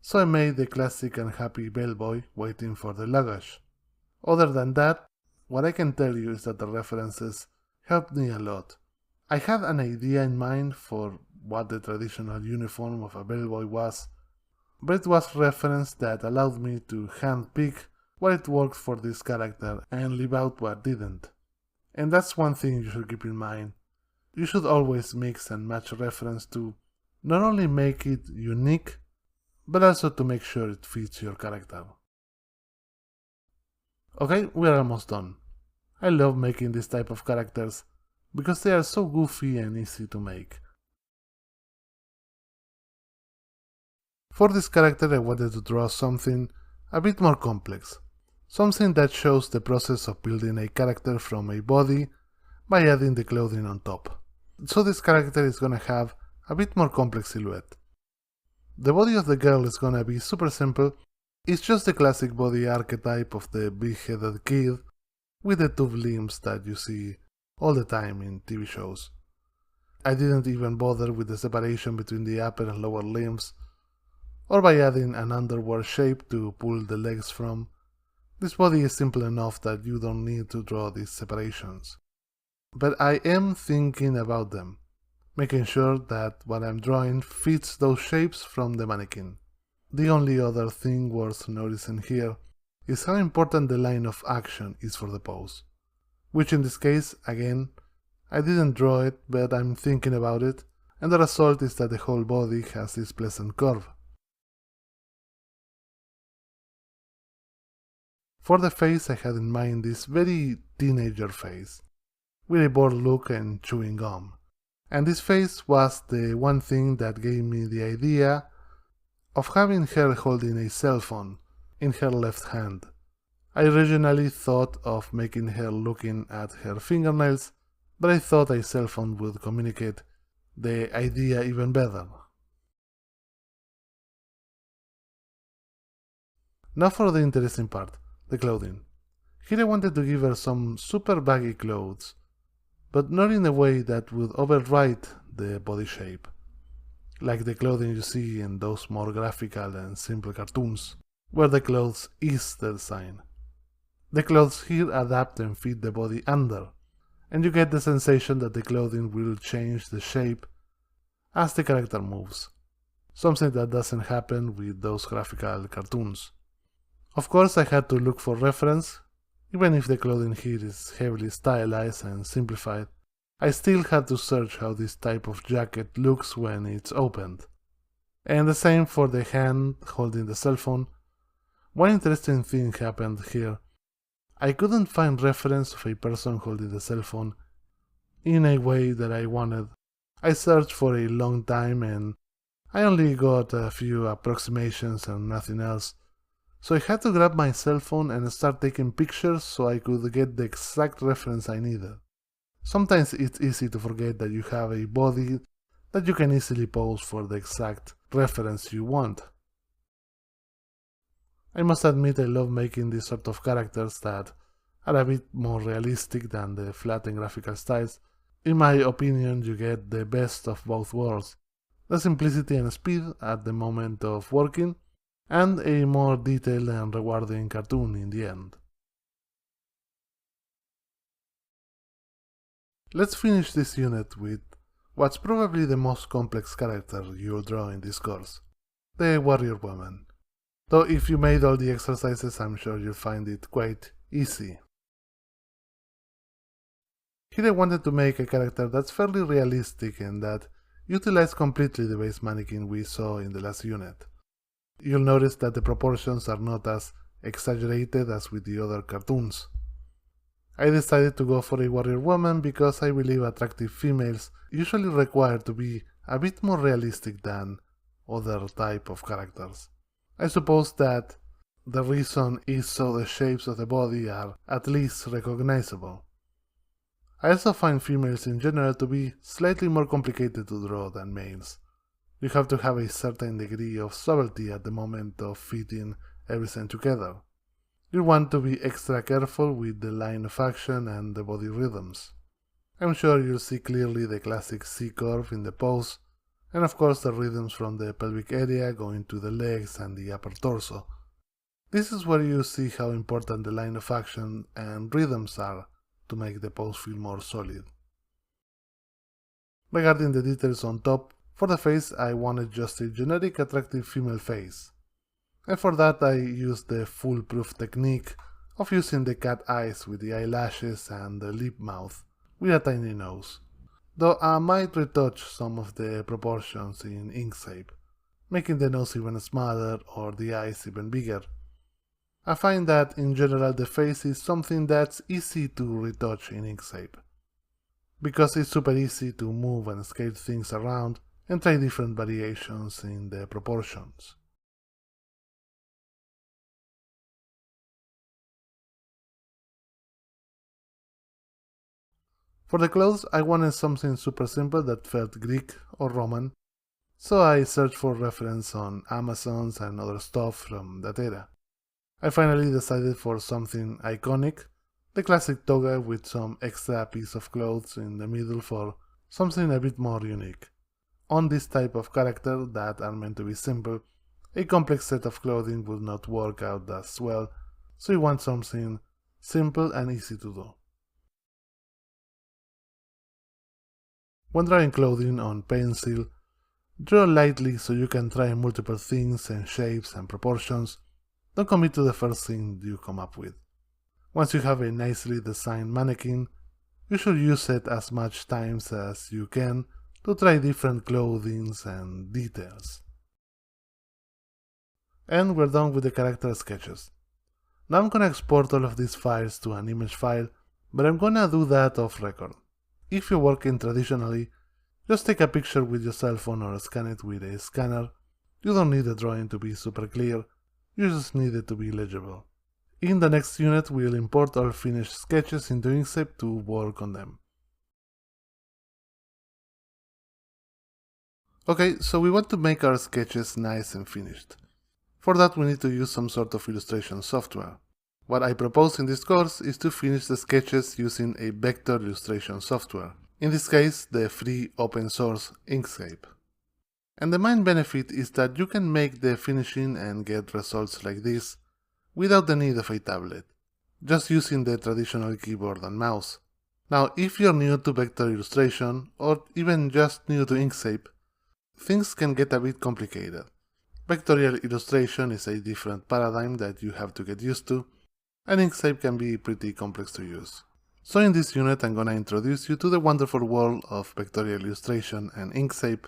Speaker 1: so I made the classic unhappy bellboy waiting for the luggage. Other than that, what I can tell you is that the references helped me a lot. I had an idea in mind for what the traditional uniform of a bellboy was, but it was reference that allowed me to handpick what it worked for this character and leave out what didn't. And that's one thing you should keep in mind. You should always mix and match reference to not only make it unique, but also to make sure it fits your character. Okay, we're almost done. I love making this type of characters because they are so goofy and easy to make. For this character I wanted to draw something a bit more complex, something that shows the process of building a character from a body by adding the clothing on top. So this character is gonna have a bit more complex silhouette. The body of the girl is gonna be super simple. It's just the classic body archetype of the big-headed kid with the two limbs that you see all the time in TV shows. I didn't even bother with the separation between the upper and lower limbs, or by adding an underwear shape to pull the legs from. This body is simple enough that you don't need to draw these separations. But I am thinking about them, making sure that what I'm drawing fits those shapes from the mannequin. The only other thing worth noticing here is how important the line of action is for the pose, which in this case, again, I didn't draw it, but I'm thinking about it, and the result is that the whole body has this pleasant curve. For the face, I had in mind this very teenager face, with a bored look and chewing gum. And this face was the one thing that gave me the idea of having her holding a cell phone in her left hand. I originally thought of making her looking at her fingernails, but I thought a cell phone would communicate the idea even better. Now for the interesting part, the clothing. Here I wanted to give her some super baggy clothes, but not in a way that would override the body shape, like the clothing you see in those more graphical and simple cartoons, where the clothes is the design. The clothes here adapt and fit the body under, and you get the sensation that the clothing will change the shape as the character moves, something that doesn't happen with those graphical cartoons. Of course I had to look for reference. Even if the clothing here is heavily stylized and simplified, I still had to search how this type of jacket looks when it's opened. And the same for the hand holding the cell phone. One interesting thing happened here. I couldn't find reference of a person holding the cell phone in a way that I wanted. I searched for a long time and I only got a few approximations and nothing else. So I had to grab my cell phone and start taking pictures so I could get the exact reference I needed. Sometimes it's easy to forget that you have a body that you can easily pose for the exact reference you want. I must admit I love making these sort of characters that are a bit more realistic than the flat and graphical styles. In my opinion, you get the best of both worlds, the simplicity and speed at the moment of working, and a more detailed and rewarding cartoon in the end. Let's finish this unit with what's probably the most complex character you'll draw in this course, the warrior woman. Though if you made all the exercises, I'm sure you'll find it quite easy. Here I wanted to make a character that's fairly realistic and that utilized completely the base mannequin we saw in the last unit. You'll notice that the proportions are not as exaggerated as with the other cartoons. I decided to go for a warrior woman because I believe attractive females usually require to be a bit more realistic than other type of characters. I suppose that the reason is so the shapes of the body are at least recognizable. I also find females in general to be slightly more complicated to draw than males. You have to have a certain degree of subtlety at the moment of fitting everything together. You want to be extra careful with the line of action and the body rhythms. I'm sure you'll see clearly the classic C-curve in the pose, and of course the rhythms from the pelvic area going to the legs and the upper torso. This is where you see how important the line of action and rhythms are to make the pose feel more solid. Regarding the details on top, for the face I wanted just a generic attractive female face. And for that I used the foolproof technique of using the cat eyes with the eyelashes and the lip mouth with a tiny nose. Though I might retouch some of the proportions in Inkscape, making the nose even smaller or the eyes even bigger. I find that in general the face is something that's easy to retouch in Inkscape, because it's super easy to move and scale things around and try different variations in the proportions. For the clothes, I wanted something super simple that felt Greek or Roman, so I searched for reference on Amazons and other stuff from that era. I finally decided for something iconic, the classic toga with some extra piece of clothes in the middle for something a bit more unique. On this type of character that are meant to be simple, a complex set of clothing would not work out as well, so you want something simple and easy to do. When drawing clothing on pencil, draw lightly so you can try multiple things and shapes and proportions. Don't commit to the first thing you come up with. Once you have a nicely designed mannequin, you should use it as much times as you can to try different clothings and details. And we're done with the character sketches. Now I'm gonna export all of these files to an image file, but I'm gonna do that off record. If you're working traditionally, just take a picture with your cell phone or scan it with a scanner. You don't need the drawing to be super clear, you just need it to be legible. In the next unit, we'll import our finished sketches into Inkscape to work on them. Okay, so we want to make our sketches nice and finished. For that we need to use some sort of illustration software. What I propose in this course is to finish the sketches using a vector illustration software. In this case, the free open source Inkscape. And the main benefit is that you can make the finishing and get results like this without the need of a tablet, just using the traditional keyboard and mouse. Now, if you're new to vector illustration, or even just new to Inkscape, things can get a bit complicated. Vectorial illustration is a different paradigm that you have to get used to, and Inkscape can be pretty complex to use. So in this unit I'm gonna introduce you to the wonderful world of vectorial illustration and Inkscape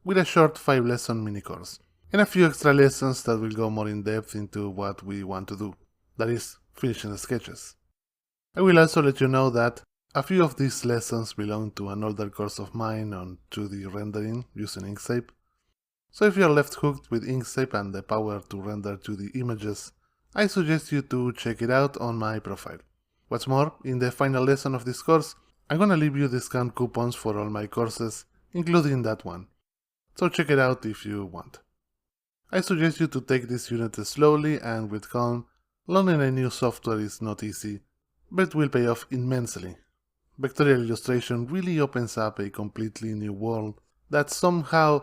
Speaker 1: with a short 5-lesson mini course, and a few extra lessons that will go more in depth into what we want to do, that is, finishing the sketches. I will also let you know that a few of these lessons belong to an older course of mine on 2D rendering using Inkscape, so if you're left hooked with Inkscape and the power to render 2D images, I suggest you to check it out on my profile. What's more, in the final lesson of this course, I'm gonna leave you discount coupons for all my courses, including that one, so check it out if you want. I suggest you to take this unit slowly and with calm. Learning a new software is not easy, but it will pay off immensely. Vectorial illustration really opens up a completely new world that's somehow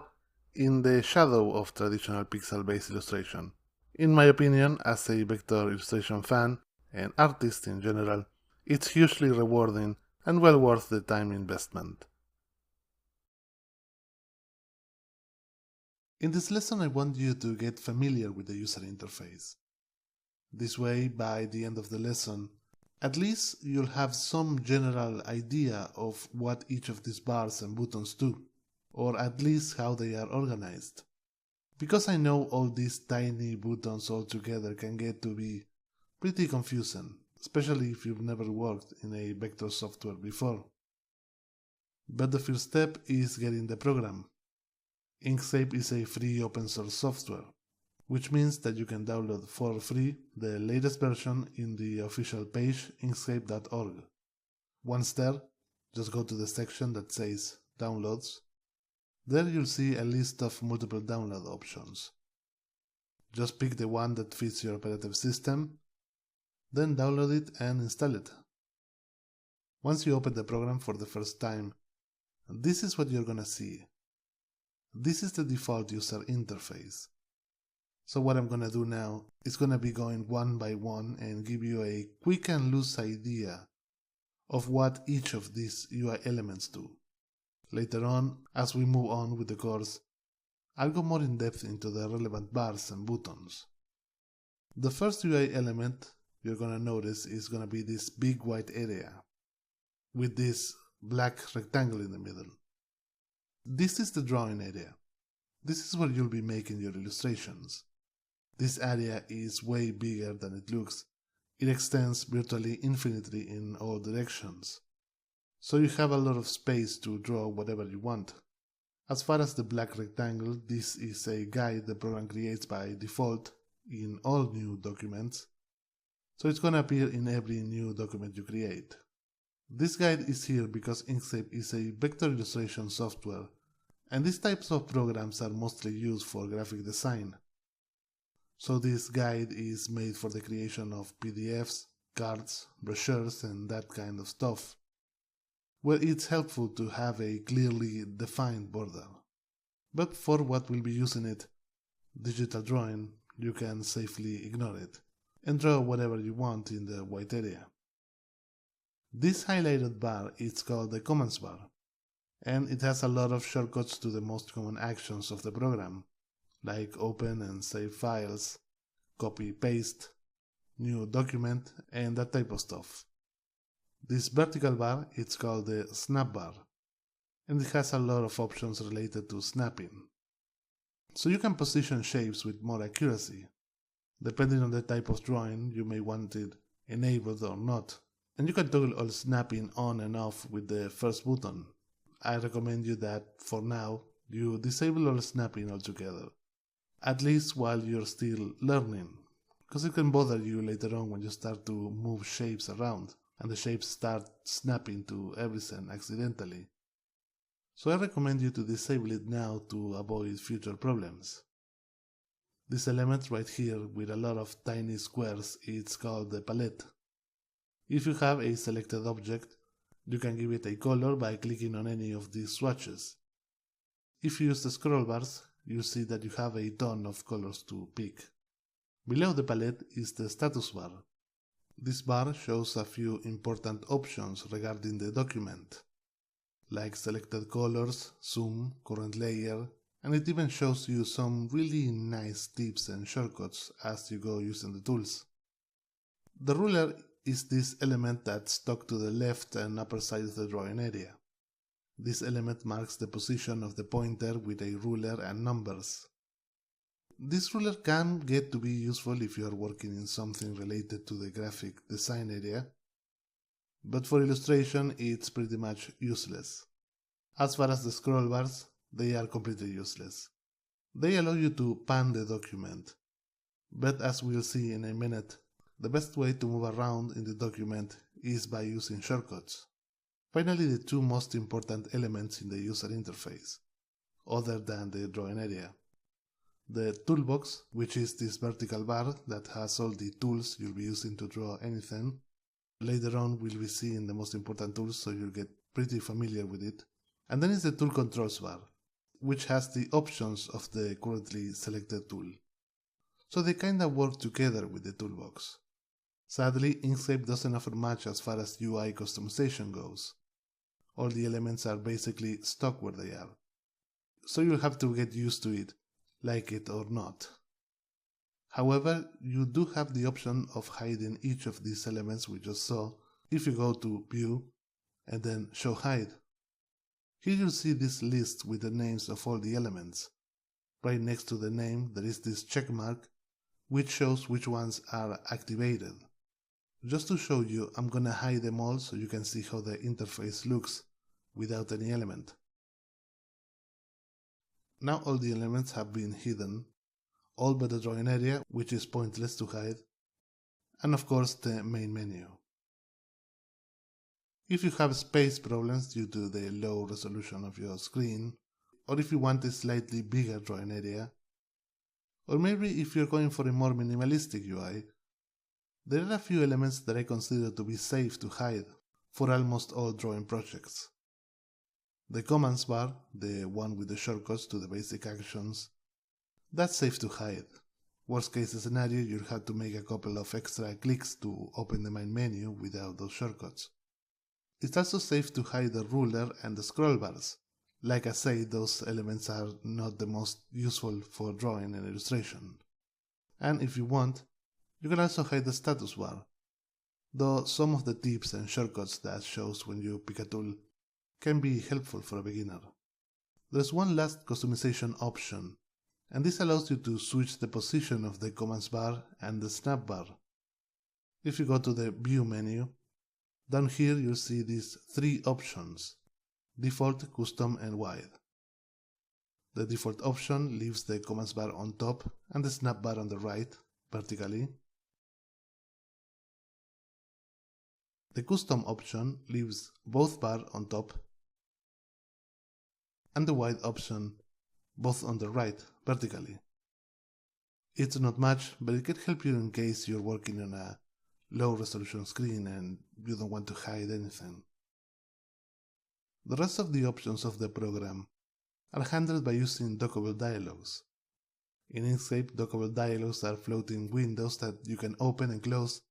Speaker 1: in the shadow of traditional pixel-based illustration. In my opinion, as a vector illustration fan, and artist in general, it's hugely rewarding and well worth the time investment. In this lesson I want you to get familiar with the user interface. This way, by the end of the lesson, at least you'll have some general idea of what each of these bars and buttons do, or at least how they are organized. Because I know all these tiny buttons all together can get to be pretty confusing, especially if you've never worked in a vector software before. But the first step is getting the program. Inkscape is a free open source software, which means that you can download for free the latest version in the official page inkscape.org. Once there, just go to the section that says Downloads. There you'll see a list of multiple download options. Just pick the one that fits your operative system, then download it and install it. Once you open the program for the first time, this is what you're gonna see. This is the default user interface. So what I'm gonna do now is gonna be going one by one and give you a quick and loose idea of what each of these UI elements do. Later on, as we move on with the course, I'll go more in depth into the relevant bars and buttons. The first UI element you're gonna notice is gonna be this big white area with this black rectangle in the middle. This is the drawing area. This is where you'll be making your illustrations. This area is way bigger than it looks. It extends virtually infinitely in all directions. So you have a lot of space to draw whatever you want. As far as the black rectangle, this is a guide the program creates by default in all new documents. So it's gonna appear in every new document you create. This guide is here because Inkscape is a vector illustration software, and these types of programs are mostly used for graphic design. So this guide is made for the creation of PDFs, cards, brochures, and that kind of stuff, where it's helpful to have a clearly defined border. But for what we'll be using it, digital drawing, you can safely ignore it and draw whatever you want in the white area. This highlighted bar is called the commands bar, and it has a lot of shortcuts to the most common actions of the program, like open and save files, copy paste, new document, and that type of stuff. This vertical bar is called the snap bar, and it has a lot of options related to snapping. So you can position shapes with more accuracy. Depending on the type of drawing, you may want it enabled or not, and you can toggle all snapping on and off with the first button. I recommend you that, for now, you disable all snapping altogether, at least while you're still learning, because it can bother you later on when you start to move shapes around, and the shapes start snapping to everything accidentally. So I recommend you to disable it now to avoid future problems. This element right here with a lot of tiny squares is called the palette. If you have a selected object, you can give it a color by clicking on any of these swatches. If you use the scroll bars, you see that you have a ton of colors to pick. Below the palette is the status bar. This bar shows a few important options regarding the document, like selected colors, zoom, current layer, and it even shows you some really nice tips and shortcuts as you go using the tools. The ruler is this element that's stuck to the left and upper side of the drawing area. This element marks the position of the pointer with a ruler and numbers. This ruler can get to be useful if you are working in something related to the graphic design area, but for illustration it's pretty much useless. As far as the scroll bars, they are completely useless. They allow you to pan the document, but as we'll see in a minute, the best way to move around in the document is by using shortcuts. Finally, the two most important elements in the user interface, other than the drawing area. The toolbox, which is this vertical bar that has all the tools you'll be using to draw anything. Later on we'll be seeing the most important tools, so you'll get pretty familiar with it. And then is the tool controls bar, which has the options of the currently selected tool. So they kinda work together with the toolbox. Sadly, Inkscape doesn't offer much as far as UI customization goes. All the elements are basically stuck where they are. So you'll have to get used to it, like it or not. However, you do have the option of hiding each of these elements we just saw if you go to View and then Show Hide. Here you'll see this list with the names of all the elements. Right next to the name there is this check mark which shows which ones are activated. Just to show you, I'm gonna hide them all so you can see how the interface looks without any element. Now all the elements have been hidden, all but the drawing area, which is pointless to hide, and of course the main menu. If you have space problems due to the low resolution of your screen, or if you want a slightly bigger drawing area, or maybe if you're going for a more minimalistic UI, there are a few elements that I consider to be safe to hide for almost all drawing projects. The commands bar, the one with the shortcuts to the basic actions, that's safe to hide. Worst case scenario, you'll have to make a couple of extra clicks to open the main menu without those shortcuts. It's also safe to hide the ruler and the scroll bars. Like I said, those elements are not the most useful for drawing and illustration. And if you want, you can also hide the status bar, though some of the tips and shortcuts that shows when you pick a tool can be helpful for a beginner. There's one last customization option, and this allows you to switch the position of the commands bar and the snap bar. If you go to the View menu, down here you'll see these three options: Default, Custom, and Wide. The default option leaves the commands bar on top and the snap bar on the right, vertically. The custom option leaves both bars on top and the wide option both on the right, vertically. It's not much, but it can help you in case you're working on a low resolution screen and you don't want to hide anything. The rest of the options of the program are handled by using dockable dialogues. In Inkscape, dockable dialogues are floating windows that you can open and close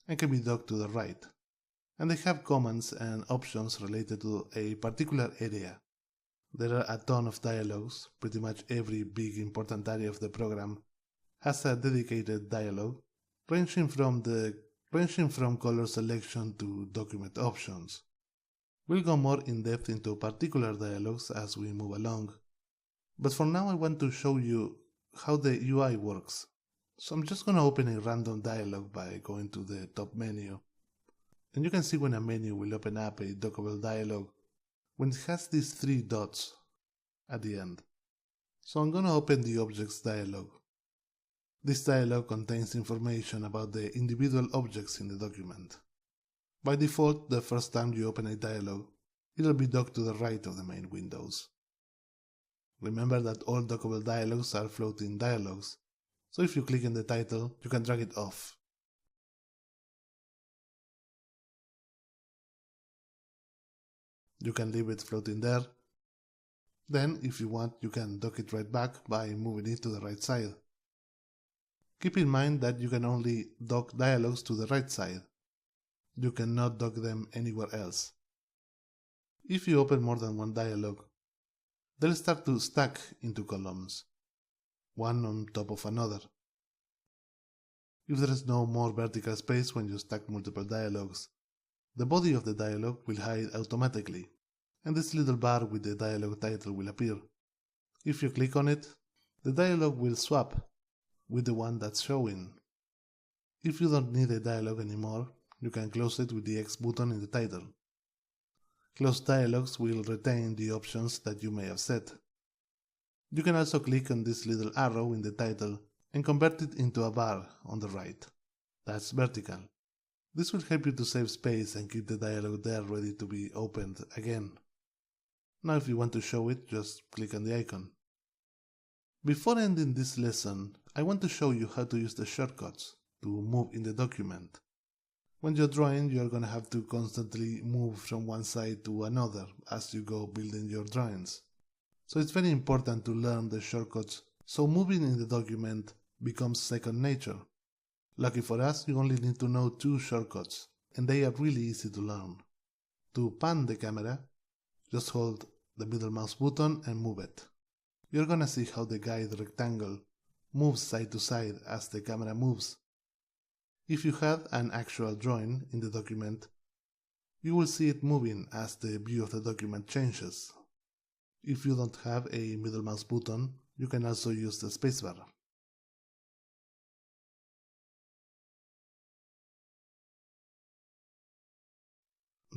Speaker 1: and can be docked to the right, and they have commands and options related to a particular area. There are a ton of dialogues. Pretty much every big important area of the program has a dedicated dialogue, ranging from color selection to document options. We'll go more in depth into particular dialogues as we move along, but for now I want to show you how the UI works. So I'm just gonna open a random dialog by going to the top menu, and you can see when a menu will open up a dockable dialog when it has these three dots at the end. So I'm gonna open the objects dialog. This dialog contains information about the individual objects in the document. By default, the first time you open a dialog, it'll be docked to the right of the main windows. Remember that all dockable dialogs are floating dialogs, so if you click in the title, you can drag it off. You can leave it floating there. Then, if you want, you can dock it right back by moving it to the right side. Keep in mind that you can only dock dialogs to the right side. You cannot dock them anywhere else. If you open more than one dialog, they'll start to stack into columns, one on top of another. If there is no more vertical space when you stack multiple dialogs, the body of the dialog will hide automatically, and this little bar with the dialog title will appear. If you click on it, the dialog will swap with the one that's showing. If you don't need a dialog anymore, you can close it with the X button in the title. Closed dialogs will retain the options that you may have set. You can also click on this little arrow in the title and convert it into a bar on the right. That's vertical. This will help you to save space and keep the dialog there ready to be opened again. Now if you want to show it, just click on the icon. Before ending this lesson, I want to show you how to use the shortcuts to move in the document. When you're drawing, you're going to have to constantly move from one side to another as you go building your drawings. So it's very important to learn the shortcuts so moving in the document becomes second nature. Lucky for us, you only need to know two shortcuts, and they are really easy to learn. To pan the camera, just hold the middle mouse button and move it. You're gonna see how the guide rectangle moves side to side as the camera moves. If you have an actual drawing in the document, you will see it moving as the view of the document changes. If you don't have a middle mouse button, you can also use the spacebar.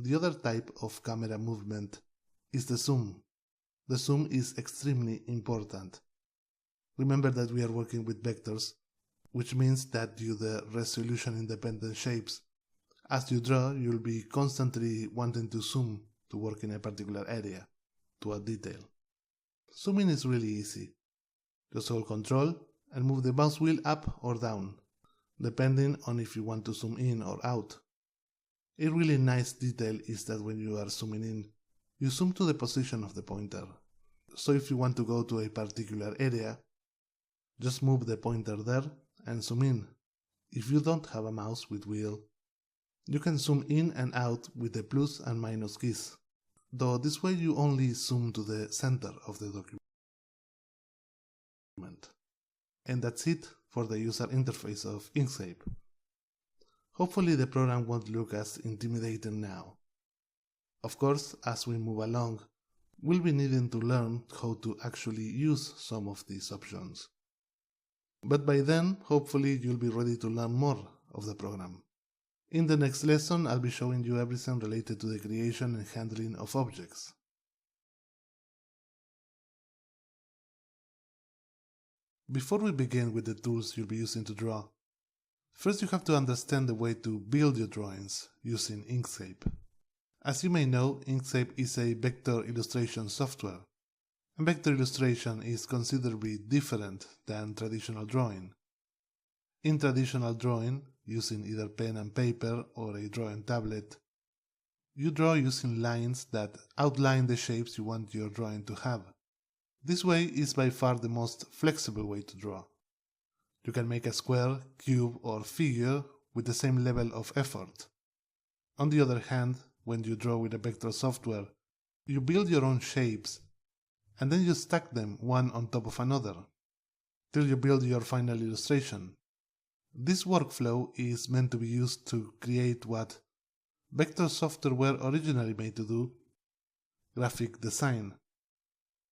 Speaker 1: The other type of camera movement is the zoom. The zoom is extremely important. Remember that we are working with vectors, which means that due to the resolution-independent shapes, as you draw, you'll be constantly wanting to zoom to work in a particular area, to add detail. Zooming is really easy. Just hold Ctrl and move the mouse wheel up or down, depending on if you want to zoom in or out. A really nice detail is that when you are zooming in, you zoom to the position of the pointer. So if you want to go to a particular area, just move the pointer there and zoom in. If you don't have a mouse with wheel, you can zoom in and out with the plus and minus keys, though this way you only zoom to the center of the document. And that's it for the user interface of Inkscape. Hopefully the program won't look as intimidating now. Of course, as we move along, we'll be needing to learn how to actually use some of these options. But by then, hopefully you'll be ready to learn more of the program. In the next lesson, I'll be showing you everything related to the creation and handling of objects. Before we begin with the tools you'll be using to draw, First, you have to understand the way to build your drawings using Inkscape. As you may know, Inkscape is a vector illustration software, and vector illustration is considerably different than traditional drawing. In traditional drawing, using either pen and paper or a drawing tablet, you draw using lines that outline the shapes you want your drawing to have. This way is by far the most flexible way to draw. You can make a square, cube, or figure with the same level of effort. On the other hand, when you draw with a vector software, you build your own shapes and then you stack them one on top of another till you build your final illustration. This workflow is meant to be used to create what vector software were originally made to do, graphic design,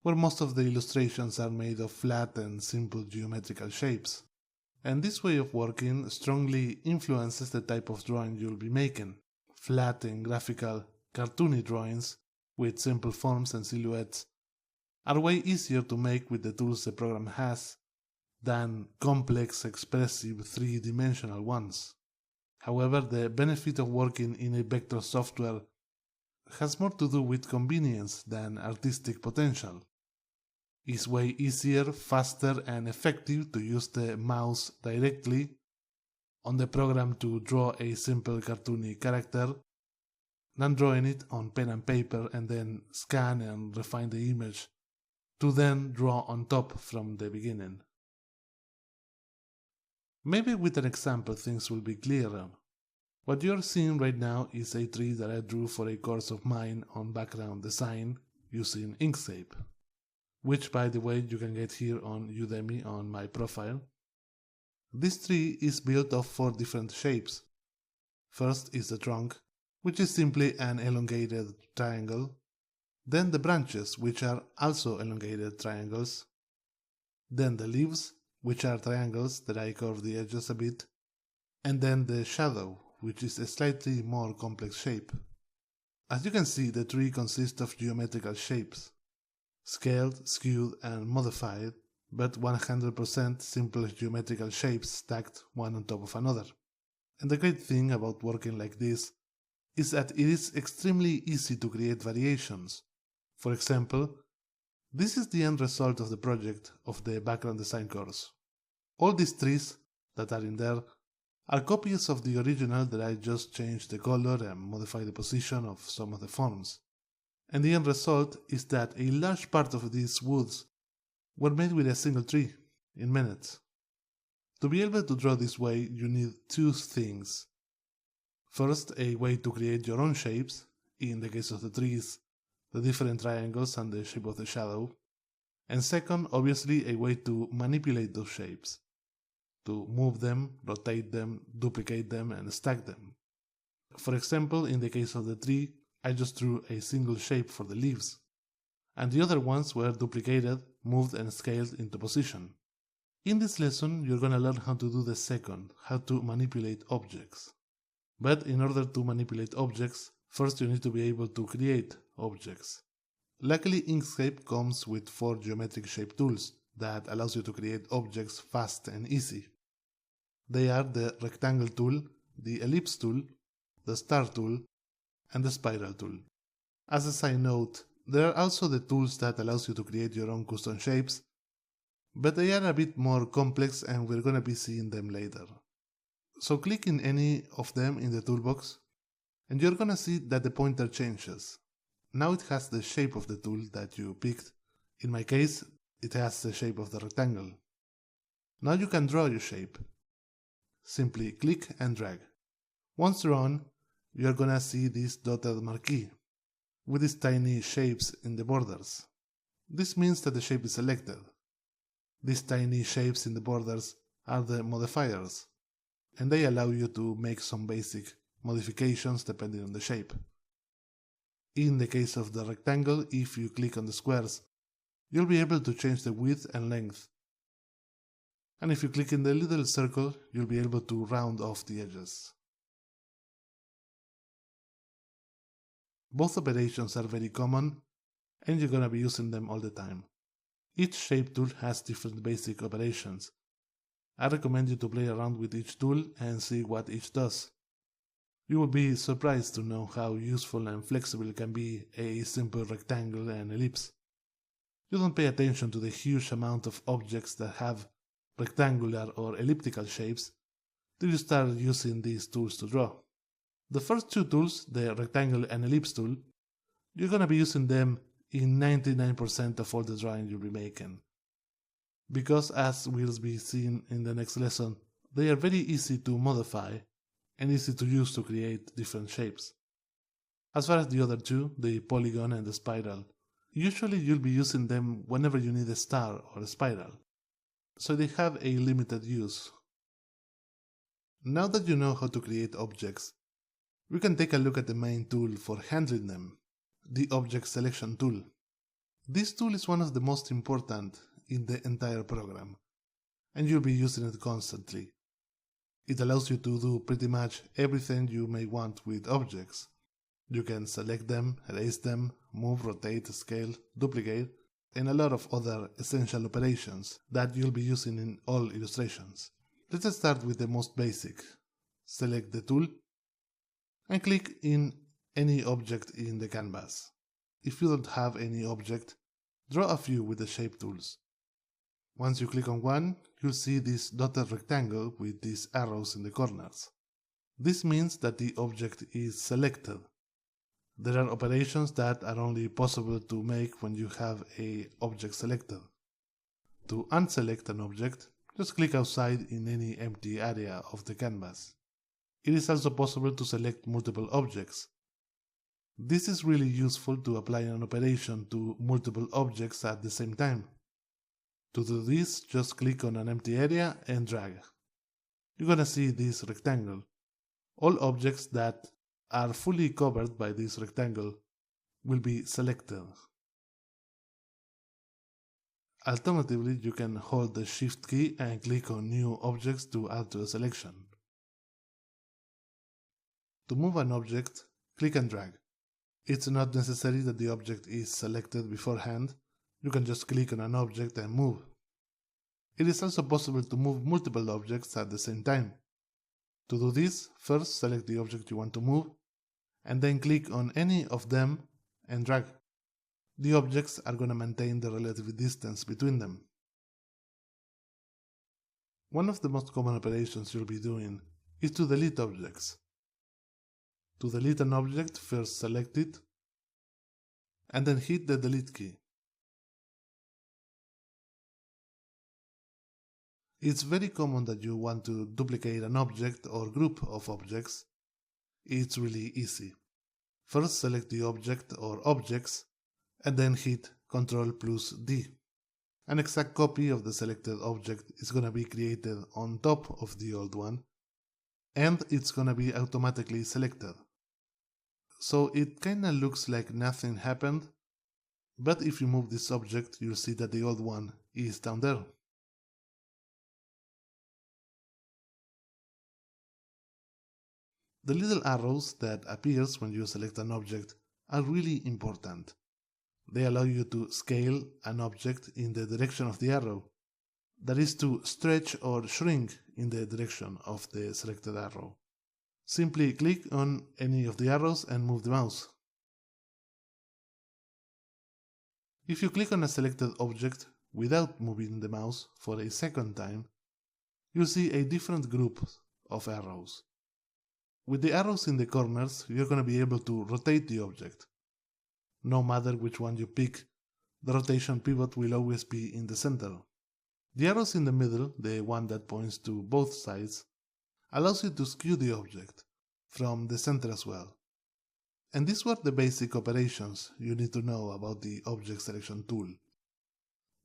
Speaker 1: where most of the illustrations are made of flat and simple geometrical shapes. And this way of working strongly influences the type of drawing you'll be making. Flat and graphical, cartoony drawings with simple forms and silhouettes are way easier to make with the tools the program has than complex, expressive, three-dimensional ones. However, the benefit of working in a vector software has more to do with convenience than artistic potential. It's way easier, faster, and effective to use the mouse directly on the program to draw a simple cartoony character than drawing it on pen and paper and then scan and refine the image to then draw on top from the beginning. Maybe with an example things will be clearer. What you're seeing right now is a tree that I drew for a course of mine on background design using Inkscape, which by the way you can get here on Udemy on my profile. This tree is built of 4 different shapes. First is the trunk, which is simply an elongated triangle. Then the branches, which are also elongated triangles. Then the leaves, which are triangles that I curve the edges a bit. And then the shadow, which is a slightly more complex shape. As you can see, the tree consists of geometrical shapes, scaled, skewed, and modified, but 100% simple geometrical shapes stacked one on top of another. And the great thing about working like this is that it is extremely easy to create variations. For example, this is the end result of the project of the background design course. All these trees that are in there are copies of the original that I just changed the color and modified the position of some of the forms. And the end result is that a large part of these woods were made with a single tree in minutes. To be able to draw this way, you need 2 things. First, a way to create your own shapes, in the case of the trees, the different triangles and the shape of the shadow. And second, obviously, a way to manipulate those shapes, to move them, rotate them, duplicate them, and stack them. For example, in the case of the tree, I just drew a single shape for the leaves, and the other ones were duplicated, moved, and scaled into position. In this lesson, you're going to learn how to do the second, how to manipulate objects. But in order to manipulate objects, first you need to be able to create objects. Luckily, Inkscape comes with 4 geometric shape tools that allows you to create objects fast and easy. They are the rectangle tool, the ellipse tool, the star tool, and the spiral tool. As a side note, there are also the tools that allows you to create your own custom shapes, but they are a bit more complex and we're gonna be seeing them later. So click in any of them in the toolbox and you're gonna see that the pointer changes. Now it has the shape of the tool that you picked. In my case, it has the shape of the rectangle. Now you can draw your shape. Simply click and drag. Once drawn, you're gonna see this dotted marquee with these tiny shapes in the borders. This means that the shape is selected. These tiny shapes in the borders are the modifiers, and they allow you to make some basic modifications depending on the shape. In the case of the rectangle, if you click on the squares, you'll be able to change the width and length. And if you click in the little circle, you'll be able to round off the edges. Both operations are very common, and you're gonna be using them all the time. Each shape tool has different basic operations, I recommend you to play around with each tool and see what each does. You will be surprised to know how useful and flexible can be a simple rectangle and ellipse. You don't pay attention to the huge amount of objects that have rectangular or elliptical shapes till you start using these tools to draw. The first two tools, the rectangle and ellipse tool, you're gonna be using them in 99% of all the drawing you'll be making. Because, as we'll be seeing in the next lesson, they are very easy to modify and easy to use to create different shapes. As far as the other two, the polygon and the spiral, usually you'll be using them whenever you need a star or a spiral, so they have a limited use. Now that you know how to create objects, we can take a look at the main tool for handling them, the Object Selection tool. This tool is one of the most important in the entire program, and you'll be using it constantly. It allows you to do pretty much everything you may want with objects. You can select them, erase them, move, rotate, scale, duplicate, and a lot of other essential operations that you'll be using in all illustrations. Let's start with the most basic. Select the tool and click in any object in the canvas. If you don't have any object, draw a few with the shape tools. Once you click on one, you'll see this dotted rectangle with these arrows in the corners. This means that the object is selected. There are operations that are only possible to make when you have an object selected. To unselect an object, just click outside in any empty area of the canvas. It is also possible to select multiple objects. This is really useful to apply an operation to multiple objects at the same time. To do this, just click on an empty area and drag. You're gonna see this rectangle. All objects that are fully covered by this rectangle will be selected. Alternatively, you can hold the Shift key and click on New Objects to add to the selection. To move an object, click and drag. It's not necessary that the object is selected beforehand. You can just click on an object and move. It is also possible to move multiple objects at the same time. To do this, first select the object you want to move, and then click on any of them and drag. The objects are going to maintain the relative distance between them. One of the most common operations you'll be doing is to delete objects. To delete an object, first select it, and then hit the delete key. It's very common that you want to duplicate an object or group of objects. It's really easy. First select the object or objects, and then hit Ctrl+D. An exact copy of the selected object is going to be created on top of the old one, and it's going to be automatically selected. So it kinda looks like nothing happened, but if you move this object, you'll see that the old one is down there. The little arrows that appears when you select an object are really important. They allow you to scale an object in the direction of the arrow. That is, to stretch or shrink in the direction of the selected arrow. Simply click on any of the arrows and move the mouse. If you click on a selected object without moving the mouse for a second time, you'll see a different group of arrows. With the arrows in the corners, you're going to be able to rotate the object. No matter which one you pick, the rotation pivot will always be in the center. The arrows in the middle, the one that points to both sides, allows you to skew the object from the center as well. And these were the basic operations you need to know about the Object Selection tool.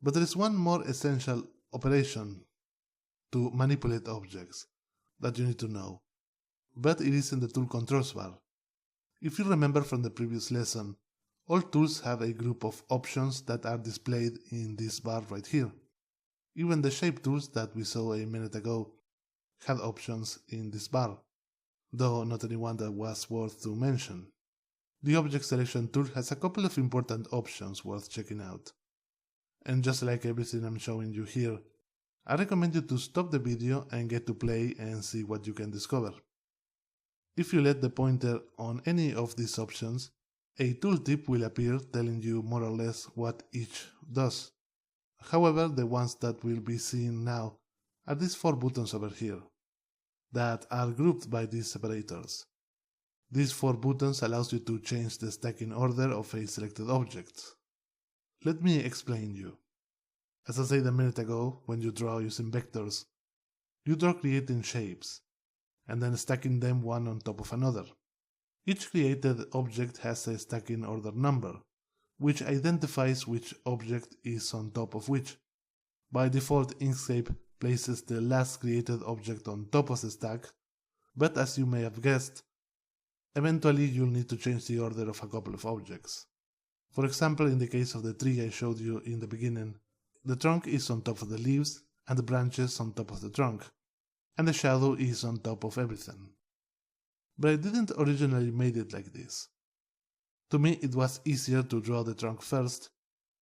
Speaker 1: But there is one more essential operation to manipulate objects that you need to know, but it is in the Tool Controls bar. If you remember from the previous lesson, all tools have a group of options that are displayed in this bar right here. Even the shape tools that we saw a minute ago had options in this bar, though not any one that was worth to mention. The Object Selection tool has a couple of important options worth checking out. And just like everything I'm showing you here, I recommend you to stop the video and get to play and see what you can discover. If you let the pointer on any of these options, a tooltip will appear telling you more or less what each does. However, the ones that will be seen now are these 4 buttons over here, that are grouped by these separators. These 4 buttons allows you to change the stacking order of a selected object. Let me explain you. As I said a minute ago, when you draw using vectors, you draw creating shapes, and then stacking them one on top of another. Each created object has a stacking order number, which identifies which object is on top of which. By default, Inkscape places the last created object on top of the stack, but as you may have guessed, eventually you'll need to change the order of a couple of objects. For example, in the case of the tree I showed you in the beginning, the trunk is on top of the leaves and the branches on top of the trunk, and the shadow is on top of everything. But I didn't originally made it like this. To me, it was easier to draw the trunk first,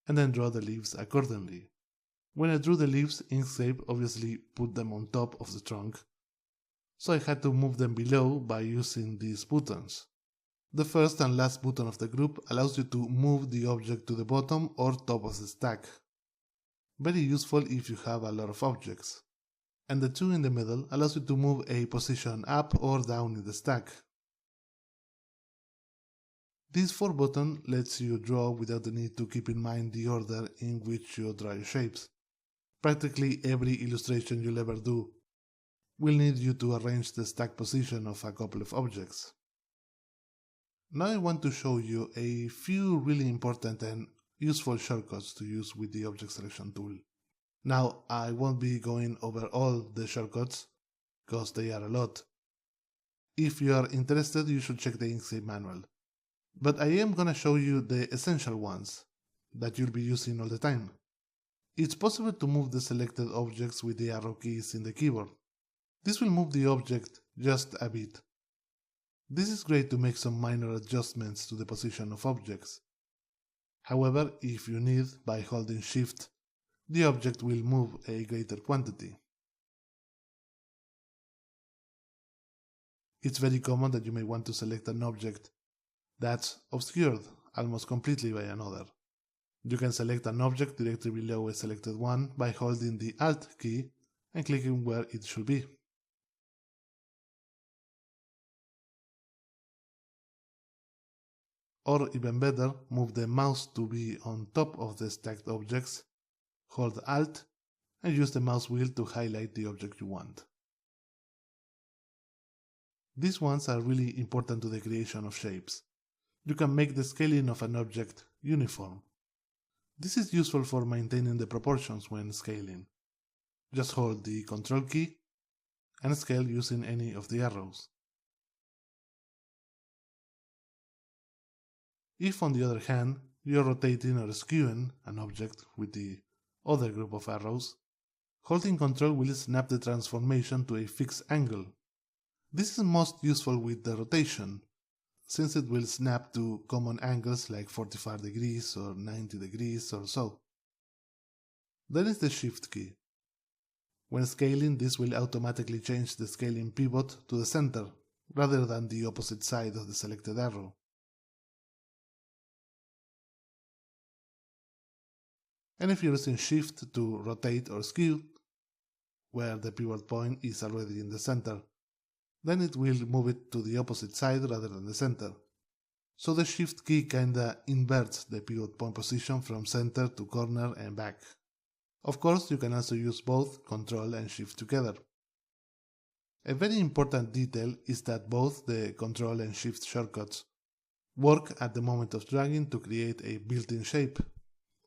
Speaker 1: and then draw the leaves accordingly. When I drew the leaves, Inkscape obviously put them on top of the trunk, so I had to move them below by using these buttons. The first and last button of the group allows you to move the object to the bottom or top of the stack. Very useful if you have a lot of objects. And the 2 in the middle allows you to move a position up or down in the stack. This 4 button lets you draw without the need to keep in mind the order in which you draw your shapes. Practically every illustration you'll ever do will need you to arrange the stack position of a couple of objects. Now I want to show you a few really important and useful shortcuts to use with the object selection tool. Now, I won't be going over all the shortcuts, because they are a lot. If you are interested, you should check the Inkscape manual. But I am gonna show you the essential ones that you'll be using all the time. It's possible to move the selected objects with the arrow keys in the keyboard. This will move the object just a bit. This is great to make some minor adjustments to the position of objects. However, if you need, by holding Shift, the object will move a greater quantity. It's very common that you may want to select an object that's obscured almost completely by another. You can select an object directly below a selected one by holding the Alt key and clicking where it should be. Or even better, move the mouse to be on top of the stacked objects, hold Alt, and use the mouse wheel to highlight the object you want. These ones are really important to the creation of shapes. You can make the scaling of an object uniform. This is useful for maintaining the proportions when scaling. Just hold the Ctrl key and scale using any of the arrows. If, on the other hand, you're rotating or skewing an object with the other group of arrows, holding Ctrl will snap the transformation to a fixed angle. This is most useful with the rotation, since it will snap to common angles like 45 degrees or 90 degrees or so. Then is the Shift key. When scaling, this will automatically change the scaling pivot to the center, rather than the opposite side of the selected arrow. And if you're using Shift to rotate or skew, where the pivot point is already in the center, then it will move it to the opposite side rather than the center. So the Shift key kinda inverts the pivot point position from center to corner and back. Of course, you can also use both Ctrl and Shift together. A very important detail is that both the Ctrl and Shift shortcuts work at the moment of dragging to create a built-in shape.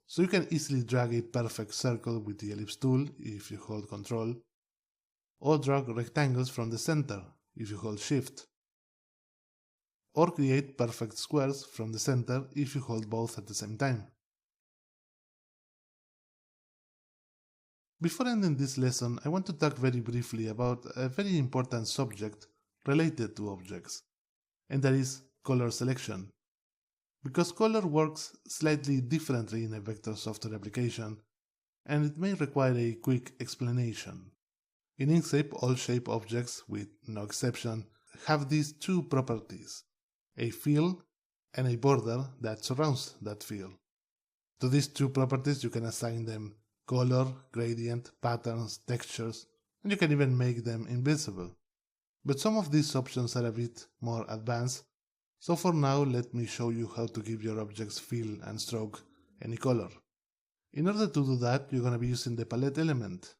Speaker 1: So you can easily drag a perfect circle with the ellipse tool if you hold Ctrl, or drag rectangles from the center if you hold Shift, or create perfect squares from the center if you hold both at the same time. Before ending this lesson, I want to talk very briefly about a very important subject related to objects, and that is color selection. Because color works slightly differently in a vector software application and it may require a quick explanation. In Inkscape, all shape objects, with no exception, have these two properties, a fill and a border that surrounds that fill. To these two properties you can assign them color, gradient, patterns, textures, and you can even make them invisible. But some of these options are a bit more advanced, so for now let me show you how to give your objects fill and stroke any color. In order to do that, you're going to be using the palette element.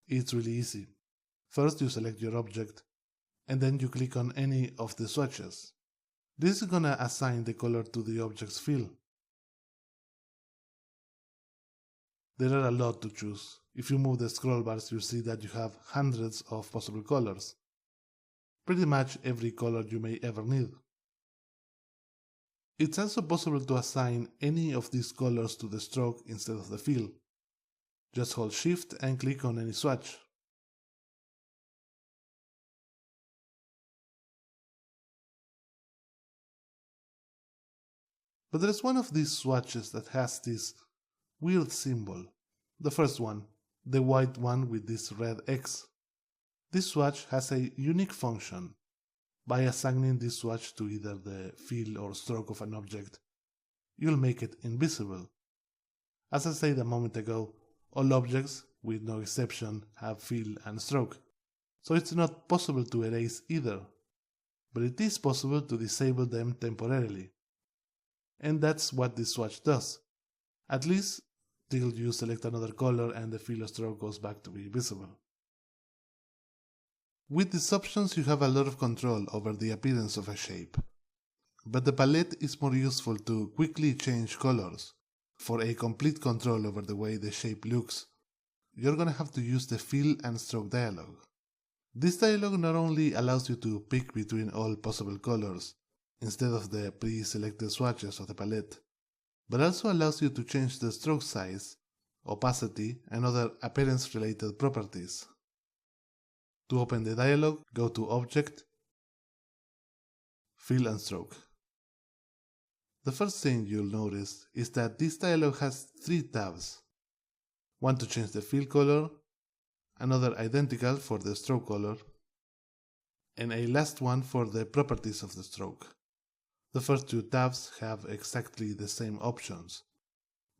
Speaker 1: It's really easy. First you select your object, and then you click on any of the swatches. This is going to assign the color to the object's fill. There are a lot to choose. If you move the scroll bars, you see that you have hundreds of possible colors. Pretty much every color you may ever need. It's also possible to assign any of these colors to the stroke instead of the fill. Just hold Shift and click on any swatch. But there's one of these swatches that has this weird symbol. The first one, the white one with this red X. This swatch has a unique function. By assigning this swatch to either the fill or stroke of an object, you'll make it invisible. As I said a moment ago, all objects, with no exception, have fill and stroke, so it's not possible to erase either. But it is possible to disable them temporarily. And that's what this swatch does, at least till you select another color and the fill or stroke goes back to be visible. With these options you have a lot of control over the appearance of a shape. But the palette is more useful to quickly change colors. For a complete control over the way the shape looks, you're gonna have to use the fill and stroke dialog. This dialog not only allows you to pick between all possible colors, instead of the pre-selected swatches of the palette, but also allows you to change the stroke size, opacity, and other appearance-related properties. To open the dialog, go to Object, Fill and Stroke. The first thing you'll notice is that this dialog has 3 tabs. One to change the fill color, another identical for the stroke color, and a last one for the properties of the stroke. The first 2 tabs have exactly the same options,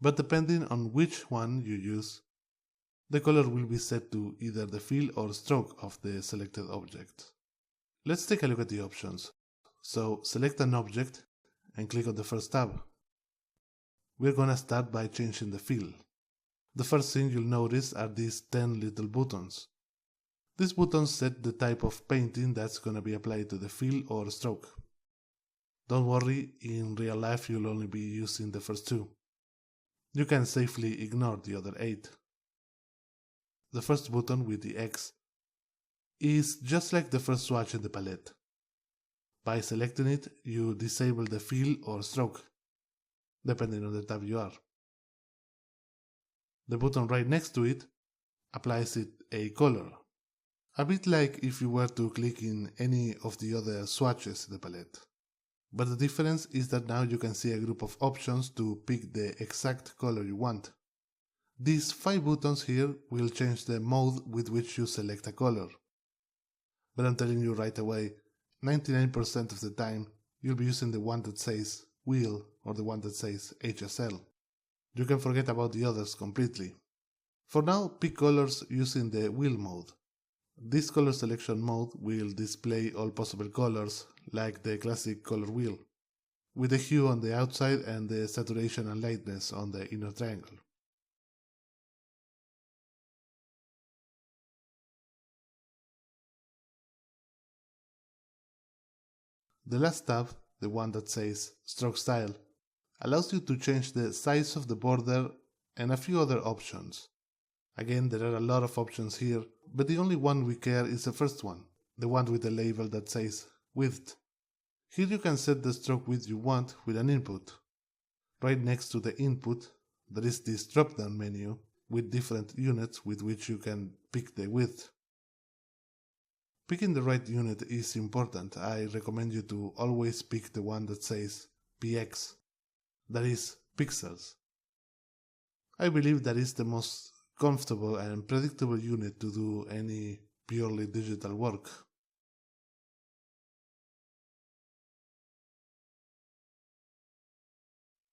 Speaker 1: but depending on which one you use, the color will be set to either the fill or stroke of the selected object. Let's take a look at the options. So select an object and click on the first tab. We're gonna start by changing the fill. The first thing you'll notice are these 10 little buttons. These buttons set the type of painting that's gonna be applied to the fill or stroke. Don't worry, in real life you'll only be using the first 2. You can safely ignore the other 8. The first button with the X is just like the first swatch in the palette. By selecting it, you disable the fill or stroke, depending on the tab you are. The button right next to it applies it a color, a bit like if you were to click in any of the other swatches in the palette. But the difference is that now you can see a group of options to pick the exact color you want. These 5 buttons here will change the mode with which you select a color. But I'm telling you right away, 99% of the time you'll be using the one that says wheel or the one that says HSL. You can forget about the others completely. For now, pick colors using the wheel mode. This color selection mode will display all possible colors like the classic color wheel, with the hue on the outside and the saturation and lightness on the inner triangle. The last tab, the one that says Stroke Style, allows you to change the size of the border and a few other options. Again, there are a lot of options here, but the only one we care is the first one, the one with the label that says Width. Here you can set the stroke width you want with an input. Right next to the input, there is this drop-down menu with different units with which you can pick the width. Picking the right unit is important. I recommend you to always pick the one that says px, that is, pixels. I believe that is the most comfortable and predictable unit to do any purely digital work.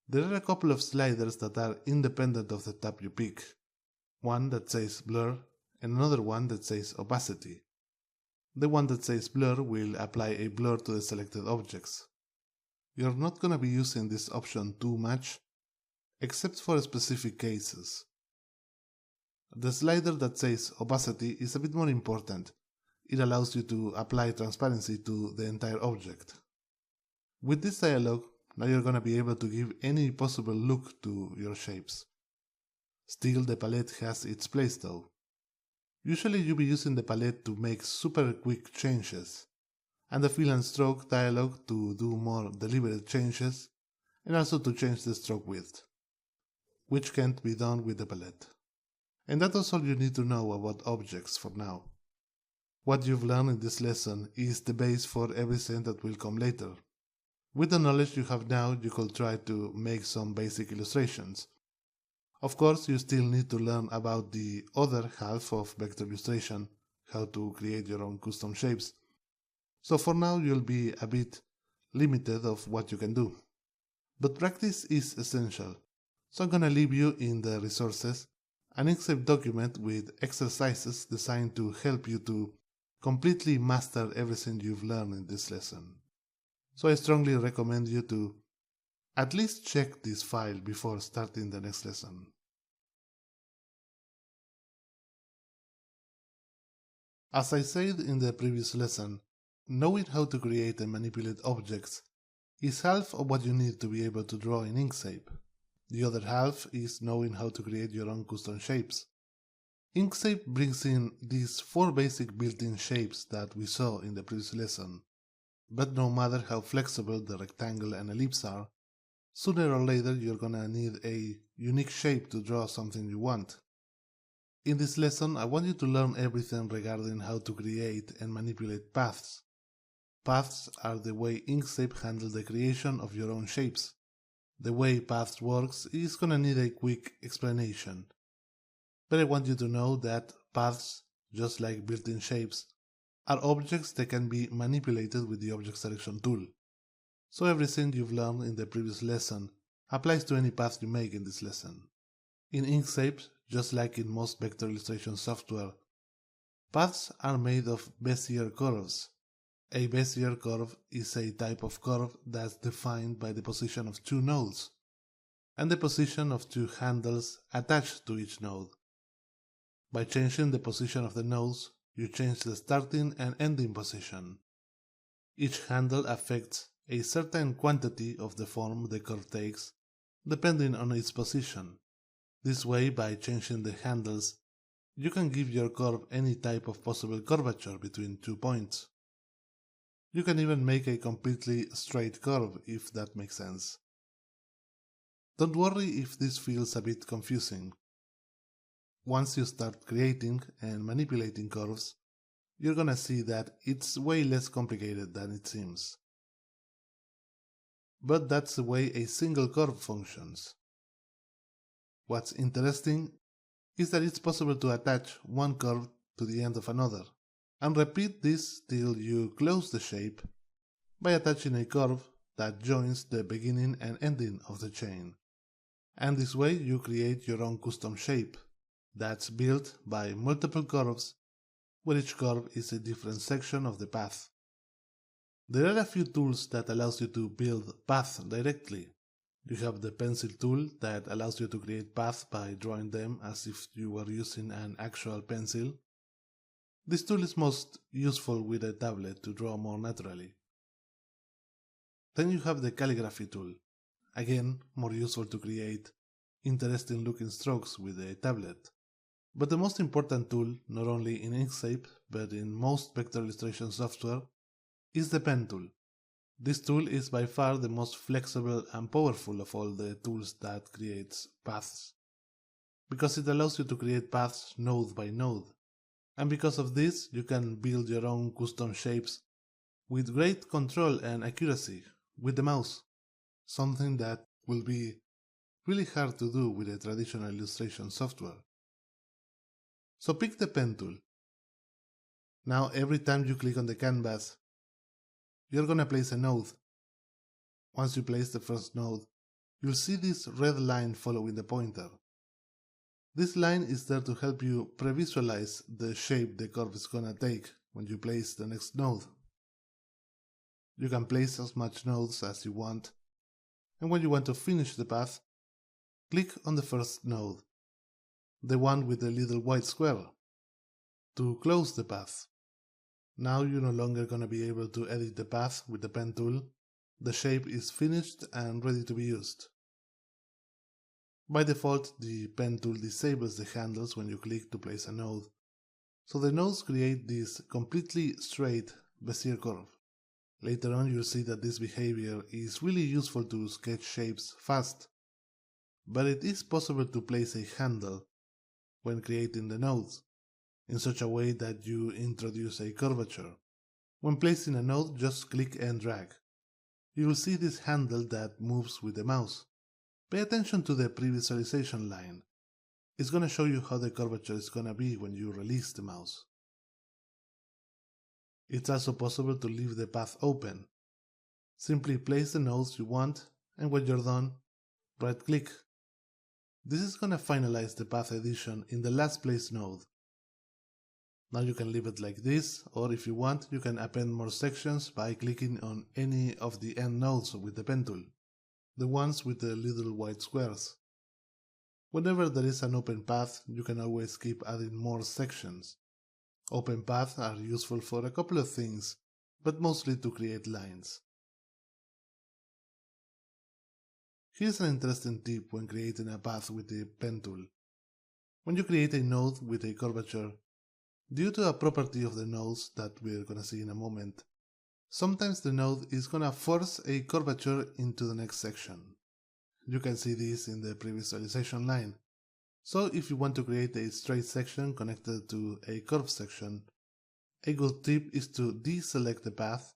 Speaker 1: There are a couple of sliders that are independent of the tab you pick. One that says blur and another one that says opacity. The one that says blur will apply a blur to the selected objects. You're not going to be using this option too much, except for specific cases. The slider that says opacity is a bit more important. It allows you to apply transparency to the entire object. With this dialog, now you're going to be able to give any possible look to your shapes. Still, the palette has its place though. Usually you'll be using the palette to make super quick changes, and the fill and stroke dialog to do more deliberate changes, and also to change the stroke width, which can't be done with the palette. And that is all you need to know about objects for now. What you've learned in this lesson is the base for everything that will come later. With the knowledge you have now, you could try to make some basic illustrations. Of course, you still need to learn about the other half of vector illustration, how to create your own custom shapes. So for now, you'll be a bit limited of what you can do. But practice is essential, so I'm gonna leave you in the resources an Inkscape document with exercises designed to help you to completely master everything you've learned in this lesson. So I strongly recommend you to at least check this file before starting the next lesson. As I said in the previous lesson, knowing how to create and manipulate objects is half of what you need to be able to draw in Inkscape. The other half is knowing how to create your own custom shapes. Inkscape brings in these 4 basic built-in shapes that we saw in the previous lesson, but no matter how flexible the rectangle and ellipse are, sooner or later you're gonna need a unique shape to draw something you want. In this lesson, I want you to learn everything regarding how to create and manipulate paths. Paths are the way Inkscape handles the creation of your own shapes. The way paths works is gonna need a quick explanation. But I want you to know that paths, just like built-in shapes, are objects that can be manipulated with the Object Selection tool. So everything you've learned in the previous lesson applies to any path you make in this lesson. In Inkscape, just like in most vector illustration software, paths are made of Bezier curves. A Bezier curve is a type of curve that's defined by the position of 2 nodes, and the position of 2 handles attached to each node. By changing the position of the nodes, you change the starting and ending position. Each handle affects a certain quantity of the form the curve takes, depending on its position. This way, by changing the handles, you can give your curve any type of possible curvature between 2 points. You can even make a completely straight curve if that makes sense. Don't worry if this feels a bit confusing. Once you start creating and manipulating curves, you're gonna see that it's way less complicated than it seems. But that's the way a single curve functions. What's interesting is that it's possible to attach one curve to the end of another, and repeat this till you close the shape by attaching a curve that joins the beginning and ending of the chain. And this way you create your own custom shape that's built by multiple curves, where each curve is a different section of the path. There are a few tools that allows you to build paths directly. You have the pencil tool that allows you to create paths by drawing them as if you were using an actual pencil. This tool is most useful with a tablet to draw more naturally. Then you have the calligraphy tool, again more useful to create interesting looking strokes with a tablet. But the most important tool, not only in Inkscape but in most vector illustration software, is the pen tool. This tool is by far the most flexible and powerful of all the tools that creates paths, because it allows you to create paths node by node, and because of this you can build your own custom shapes with great control and accuracy with the mouse, something that will be really hard to do with a traditional illustration software. So pick the pen tool. Now every time you click on the canvas, you're gonna place a node. Once you place the first node, you'll see this red line following the pointer. This line is there to help you pre-visualize the shape the curve is gonna take when you place the next node. You can place as much nodes as you want, and when you want to finish the path, click on the first node, the one with the little white square, to close the path. Now you're no longer gonna be able to edit the path with the pen tool. The shape is finished and ready to be used. By default, the pen tool disables the handles when you click to place a node, so the nodes create this completely straight Bezier curve. Later on you'll see that this behavior is really useful to sketch shapes fast, but it is possible to place a handle when creating the nodes, in such a way that you introduce a curvature. When placing a node, just click and drag. You will see this handle that moves with the mouse. Pay attention to the pre-visualization line. It's going to show you how the curvature is going to be when you release the mouse. It's also possible to leave the path open. Simply place the nodes you want, and when you're done, right-click. This is going to finalize the path edition in the last placed node. Now you can leave it like this, or if you want, you can append more sections by clicking on any of the end nodes with the pen tool, the ones with the little white squares. Whenever there is an open path, you can always keep adding more sections. Open paths are useful for a couple of things, but mostly to create lines. Here's an interesting tip when creating a path with the pen tool. When you create a node with a curvature, due to a property of the nodes that we're gonna see in a moment, sometimes the node is gonna force a curvature into the next section. You can see this in the pre-visualization line. So if you want to create a straight section connected to a curved section, a good tip is to deselect the path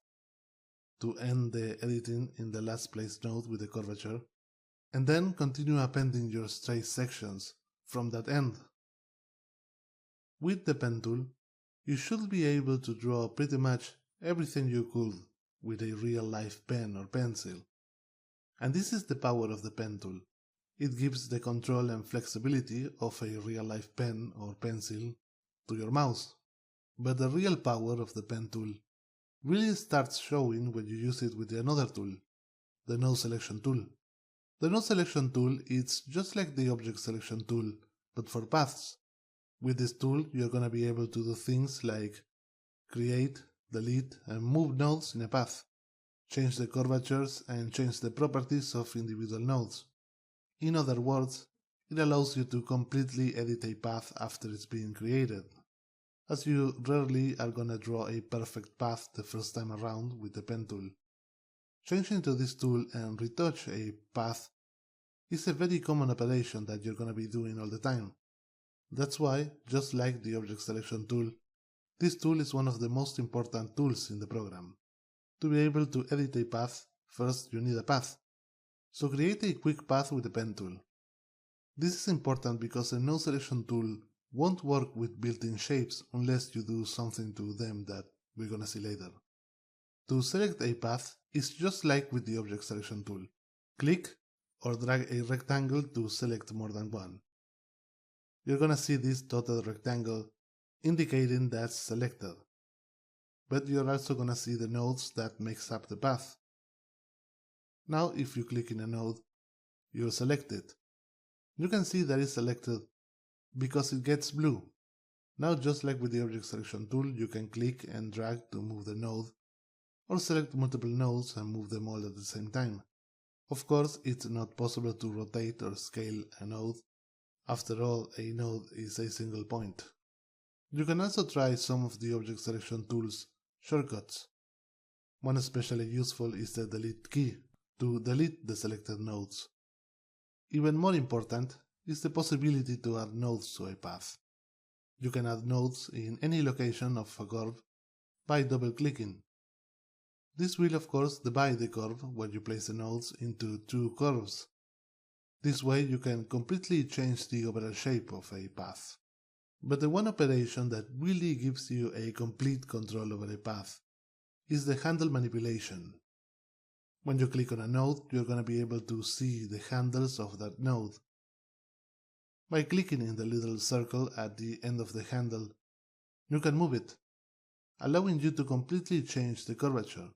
Speaker 1: to end the editing in the last placed node with the curvature, and then continue appending your straight sections from that end. With the pen tool, you should be able to draw pretty much everything you could with a real-life pen or pencil. And this is the power of the pen tool. It gives the control and flexibility of a real-life pen or pencil to your mouse. But the real power of the pen tool really starts showing when you use it with another tool, the node selection tool. The node selection tool is just like the object selection tool, but for paths. With this tool, you're going to be able to do things like create, delete, and move nodes in a path, change the curvatures, and change the properties of individual nodes. In other words, it allows you to completely edit a path after it's been created, as you rarely are going to draw a perfect path the first time around with the pen tool. Changing to this tool and retouch a path is a very common operation that you're going to be doing all the time. That's why, just like the object selection tool, this tool is one of the most important tools in the program. To be able to edit a path, first you need a path. So create a quick path with the pen tool. This is important because the node selection tool won't work with built-in shapes unless you do something to them that we're gonna see later. To select a path is just like with the object selection tool. Click or drag a rectangle to select more than one. You're gonna see this dotted rectangle indicating that's selected. But you're also gonna see the nodes that makes up the path. Now if you click in a node, you'll select it. You can see that it's selected because it gets blue. Now just like with the object selection tool, you can click and drag to move the node, or select multiple nodes and move them all at the same time. Of course, it's not possible to rotate or scale a node. After all, a node is a single point. You can also try some of the object selection tool's shortcuts. One especially useful is the delete key, to delete the selected nodes. Even more important is the possibility to add nodes to a path. You can add nodes in any location of a curve by double-clicking. This will of course divide the curve when you place the nodes into two curves. This way you can completely change the overall shape of a path. But the one operation that really gives you a complete control over a path is the handle manipulation. When you click on a node, you're going to be able to see the handles of that node. By clicking in the little circle at the end of the handle, you can move it, allowing you to completely change the curvature.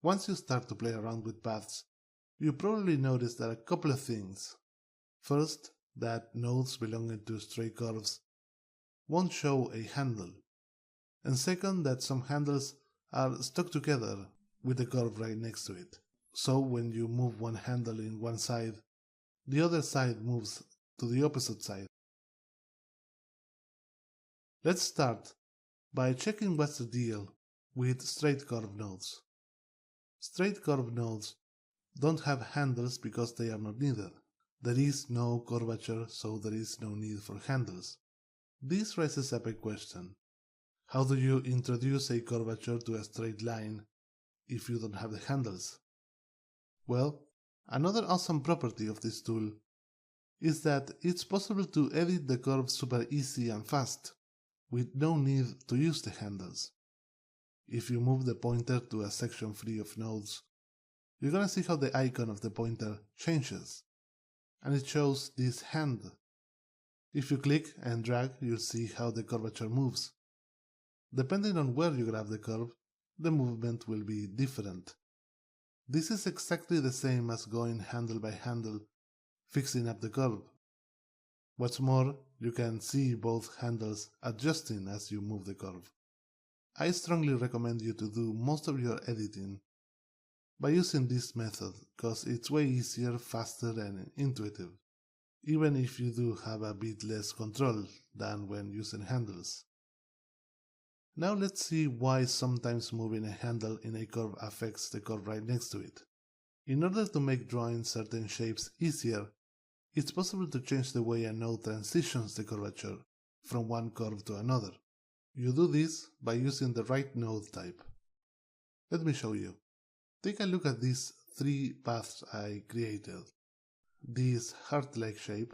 Speaker 1: Once you start to play around with paths, you probably notice that a couple of things. First, that nodes belonging to straight curves won't show a handle. And second, that some handles are stuck together with the curve right next to it. So when you move one handle in one side, the other side moves to the opposite side. Let's start by checking what's the deal with straight curve nodes. Straight curve nodes don't have handles because they are not needed. There is no curvature, so there is no need for handles. This raises up a question. How do you introduce a curvature to a straight line if you don't have the handles? Well, another awesome property of this tool is that it's possible to edit the curve super easy and fast, with no need to use the handles. If you move the pointer to a section free of nodes, you're gonna see how the icon of the pointer changes, and it shows this hand. If you click and drag, you'll see how the curvature moves. Depending on where you grab the curve, the movement will be different. This is exactly the same as going handle by handle, fixing up the curve. What's more, you can see both handles adjusting as you move the curve. I strongly recommend you to do most of your editing by using this method, because it's way easier, faster and intuitive, even if you do have a bit less control than when using handles. Now let's see why sometimes moving a handle in a curve affects the curve right next to it. In order to make drawing certain shapes easier, it's possible to change the way a node transitions the curvature from one curve to another. You do this by using the right node type. Let me show you. Take a look at these three paths I created. This heart-like shape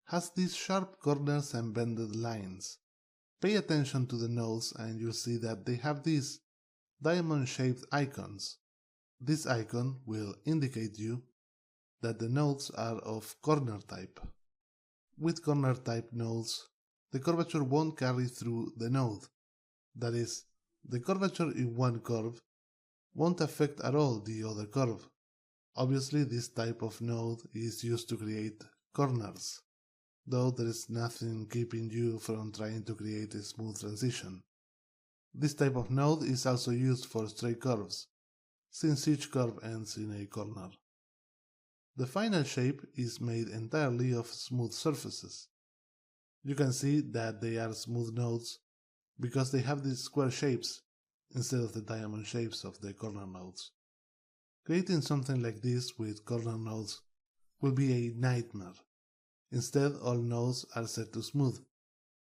Speaker 1: has these sharp corners and bended lines. Pay attention to the nodes and you'll see that they have these diamond-shaped icons. This icon will indicate you that the nodes are of corner type. With corner type nodes, the curvature won't carry through the node. That is, the curvature in one curve won't affect at all the other curve. Obviously, this type of node is used to create corners, though there is nothing keeping you from trying to create a smooth transition. This type of node is also used for straight curves, since each curve ends in a corner. The final shape is made entirely of smooth surfaces. You can see that they are smooth nodes because they have these square shapes instead of the diamond shapes of the corner nodes. Creating something like this with corner nodes will be a nightmare. Instead, all nodes are set to smooth.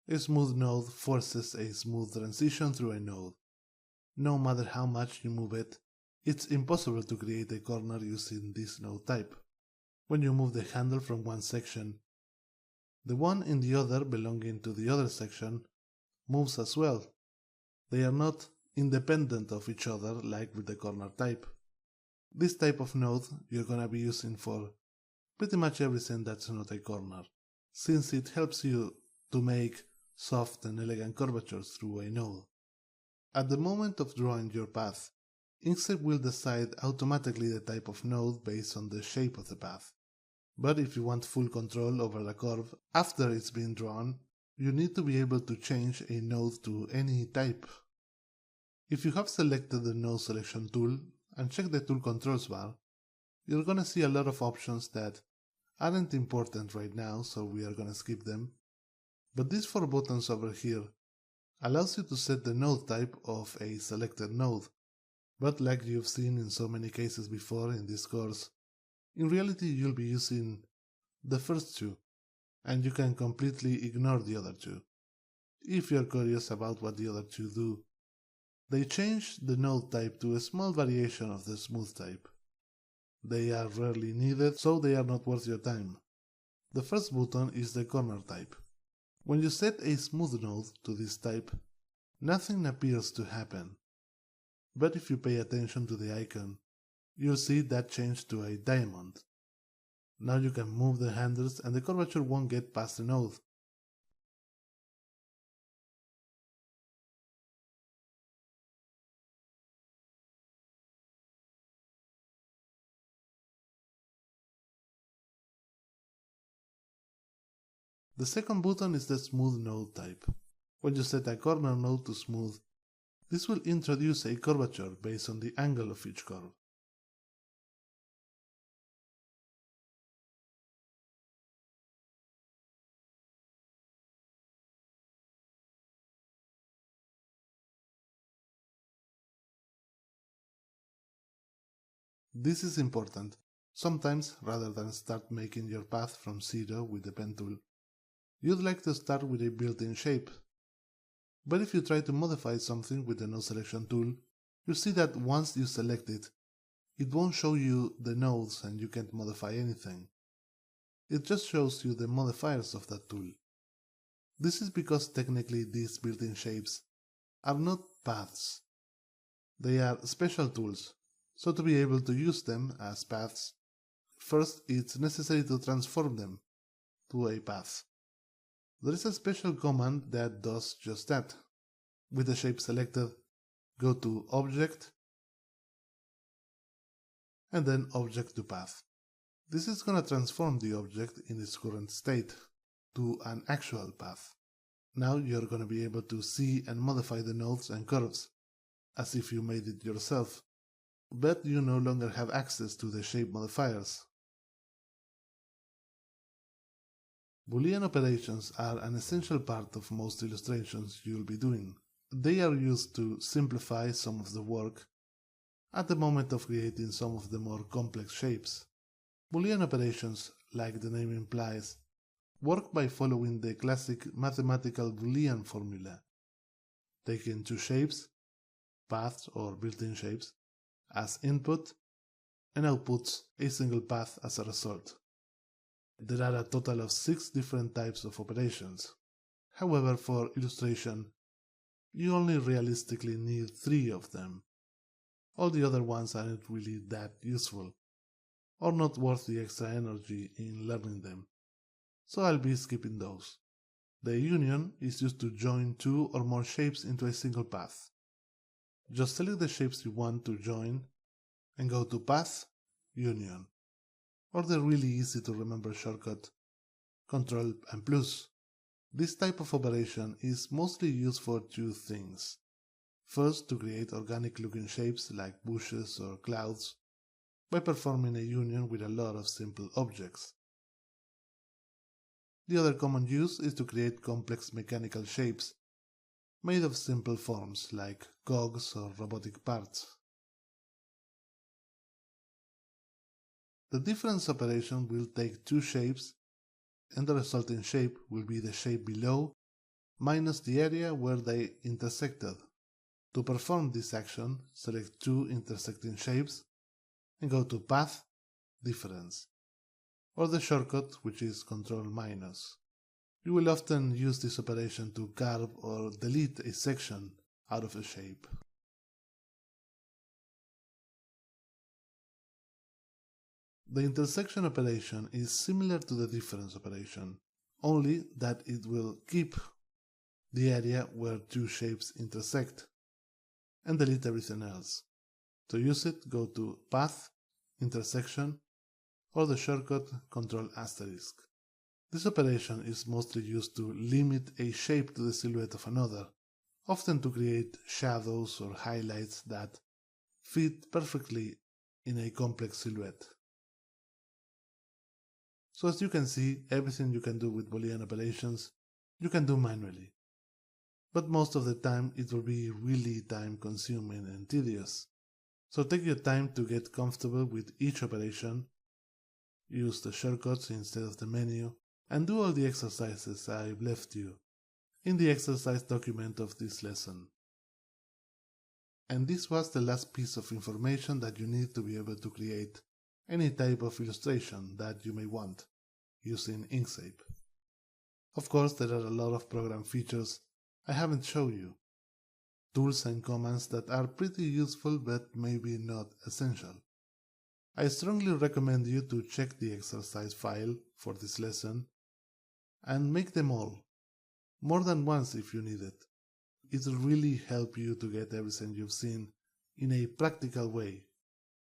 Speaker 1: A smooth node forces a smooth transition through a node. No matter how much you move it, it's impossible to create a corner using this node type. When you move the handle from one section, the one in the other belonging to the other section moves as well. They are not independent of each other like with the corner type. This type of node you're gonna be using for pretty much everything that's not a corner, since it helps you to make soft and elegant curvatures through a node. At the moment of drawing your path, Inkscape will decide automatically the type of node based on the shape of the path. But if you want full control over the curve after it's been drawn, you need to be able to change a node to any type. If you have selected the node selection tool and check the tool controls bar, you're gonna see a lot of options that aren't important right now, so we are gonna skip them. But these four buttons over here allows you to set the node type of a selected node. But like you've seen in so many cases before in this course, in reality you'll be using the first two, and you can completely ignore the other two. If you're curious about what the other two do, they change the node type to a small variation of the smooth type. They are rarely needed, so they are not worth your time. The first button is the corner type. When you set a smooth node to this type, nothing appears to happen. But if you pay attention to the icon, you'll see that change to a diamond. Now you can move the handles and the curvature won't get past the node. The second button is the smooth node type. When you set a corner node to smooth, this will introduce a curvature based on the angle of each curve. This is important. Sometimes, rather than start making your path from zero with the pen tool, you'd like to start with a built-in shape. But if you try to modify something with the node selection tool, you see that once you select it, it won't show you the nodes and you can't modify anything. It just shows you the modifiers of that tool. This is because technically these built-in shapes are not paths. They are special tools, so to be able to use them as paths, first it's necessary to transform them to a path. There is a special command that does just that. With the shape selected, go to Object, and then Object to Path. This is going to transform the object in its current state to an actual path. Now you're going to be able to see and modify the nodes and curves, as if you made it yourself, but you no longer have access to the shape modifiers. Boolean operations are an essential part of most illustrations you'll be doing. They are used to simplify some of the work at the moment of creating some of the more complex shapes. Boolean operations, like the name implies, work by following the classic mathematical Boolean formula, taking two shapes, paths or built-in shapes, as input, and outputs a single path as a result. There are a total of 6 different types of operations. However, for illustration, you only realistically need 3 of them. All the other ones aren't really that useful, or not worth the extra energy in learning them, so I'll be skipping those. The union is used to join 2 or more shapes into a single path. Just select the shapes you want to join and go to Path, Union, or the really easy to remember shortcut, Ctrl and plus. This type of operation is mostly used for 2 things. First, to create organic looking shapes like bushes or clouds by performing a union with a lot of simple objects. The other common use is to create complex mechanical shapes made of simple forms like cogs or robotic parts. The difference operation will take 2 shapes, and the resulting shape will be the shape below minus the area where they intersected. To perform this action, select 2 intersecting shapes and go to Path, Difference, or the shortcut, which is Ctrl-. You will often use this operation to carve or delete a section out of a shape. The intersection operation is similar to the difference operation, only that it will keep the area where 2 shapes intersect and delete everything else. To use it, go to Path, Intersection, or the shortcut Ctrl*. This operation is mostly used to limit a shape to the silhouette of another, often to create shadows or highlights that fit perfectly in a complex silhouette. So as you can see, everything you can do with Boolean operations, you can do manually. But most of the time it will be really time consuming and tedious. So take your time to get comfortable with each operation, use the shortcuts instead of the menu, and do all the exercises I've left you in the exercise document of this lesson. And this was the last piece of information that you need to be able to create any type of illustration that you may want. using Inkscape. Of course, there are a lot of program features I haven't shown you, tools and commands that are pretty useful but maybe not essential. I strongly recommend you to check the exercise file for this lesson and make them all, more than once if you need it. It will really help you to get everything you've seen in a practical way,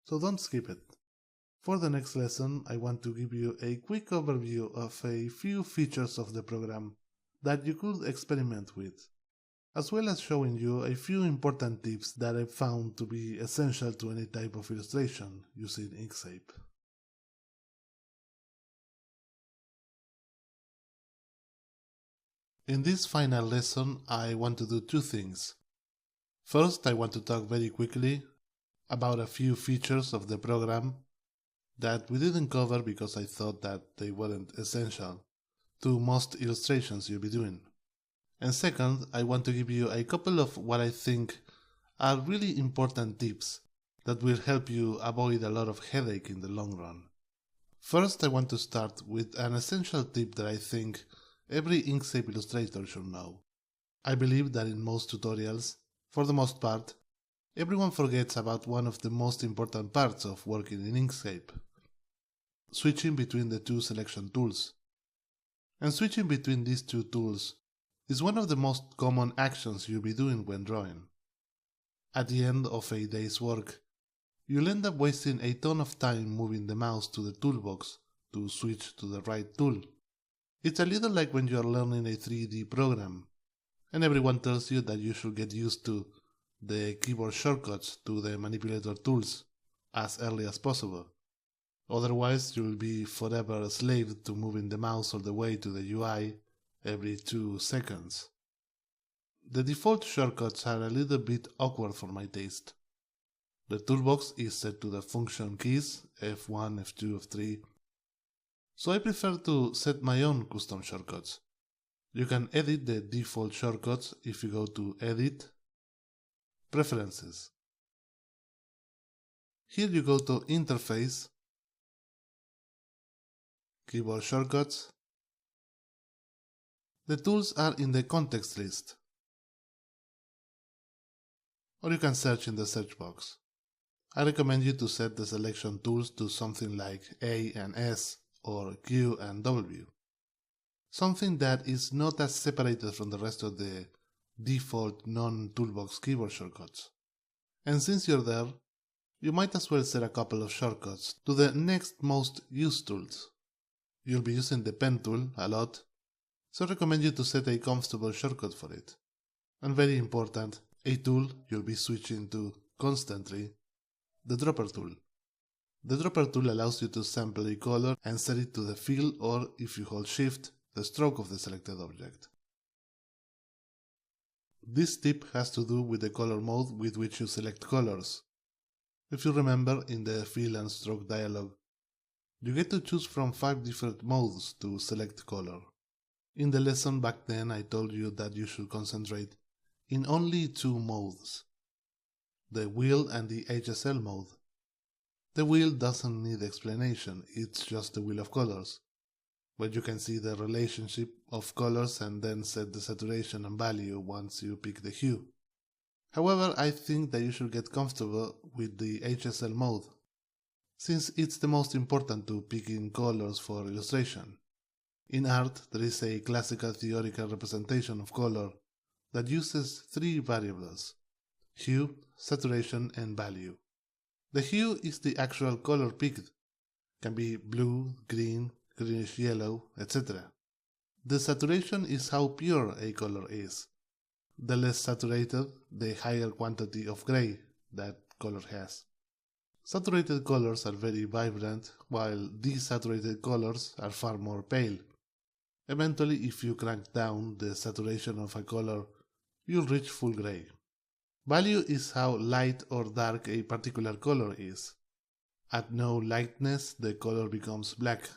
Speaker 1: so don't skip it. For the next lesson, I want to give you a quick overview of a few features of the program that you could experiment with, as well as showing you a few important tips that I found to be essential to any type of illustration using Inkscape. In this final lesson, I want to do two things. First, I want to talk very quickly about a few features of the program that we didn't cover because I thought that they weren't essential to most illustrations you'll be doing. And second, I want to give you a couple of what I think are really important tips that will help you avoid a lot of headache in the long run. First, I want to start with an essential tip that I think every Inkscape illustrator should know. I believe that in most tutorials, for the most part, everyone forgets about one of the most important parts of working in Inkscape: switching between the two selection tools. And switching between these two tools is one of the most common actions you'll be doing when drawing. At the end of a day's work, you'll end up wasting a ton of time moving the mouse to the toolbox to switch to the right tool. It's a little like when you're learning a 3D program, and everyone tells you that you should get used to the keyboard shortcuts to the manipulator tools as early as possible. Otherwise, you'll be forever a slave to moving the mouse all the way to the UI every 2 seconds. The default shortcuts are a little bit awkward for my taste. The toolbox is set to the function keys F1, F2, F3, so I prefer to set my own custom shortcuts. You can edit the default shortcuts if you go to Edit, Preferences. Here you go to Interface, Keyboard Shortcuts. The tools are in the context list, or you can search in the search box. I recommend you to set the selection tools to something like A and S or Q and W. Something that is not as separated from the rest of the default non-toolbox keyboard shortcuts. And since you're there, you might as well set a couple of shortcuts to the next most used tools. You'll be using the pen tool a lot, so I recommend you to set a comfortable shortcut for it. And very important, a tool you'll be switching to constantly: the dropper tool. The dropper tool allows you to sample a color and set it to the fill, or if you hold shift, the stroke of the selected object. This tip has to do with the color mode with which you select colors. If you remember in the fill and stroke dialog, you get to choose from 5 different modes to select color. In the lesson back then I told you that you should concentrate in only 2 modes: the wheel and the HSL mode. The wheel doesn't need explanation, it's just the wheel of colors, where you can see the relationship of colors and then set the saturation and value once you pick the hue. However, I think that you should get comfortable with the HSL mode, since it's the most important to picking colors for illustration. In art, there is a classical theoretical representation of color that uses 3 variables: hue, saturation, and value. The hue is the actual color picked. Can be blue, green, greenish yellow, etc. The saturation is how pure a color is. The less saturated, the higher quantity of gray that color has. Saturated colors are very vibrant, while desaturated colors are far more pale. Eventually, if you crank down the saturation of a color, you'll reach full gray. Value is how light or dark a particular color is. At no lightness, the color becomes black.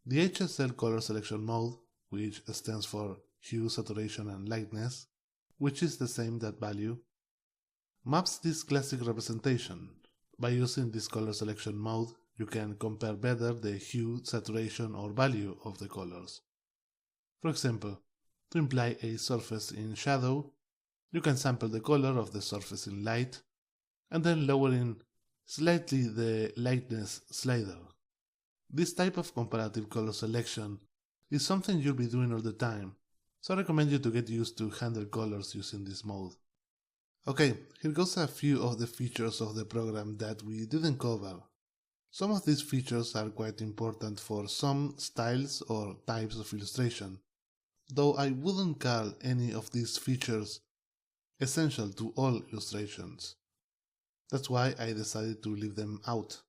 Speaker 1: The HSL color selection mode, which stands for hue, saturation, and lightness, which is the same that value, maps this classic representation. By using this color selection mode, You can compare better the hue, saturation, or value of the colors. For example, to imply a surface in shadow, you can sample the color of the surface in light, and then lowering slightly the lightness slider. This type of comparative color selection is something you'll be doing all the time, so I recommend you to get used to handle colors using this mode. Okay, here goes a few of the features of the program that we didn't cover. Some of these features are quite important for some styles or types of illustration, though I wouldn't call any of these features essential to all illustrations. That's why I decided to leave them out.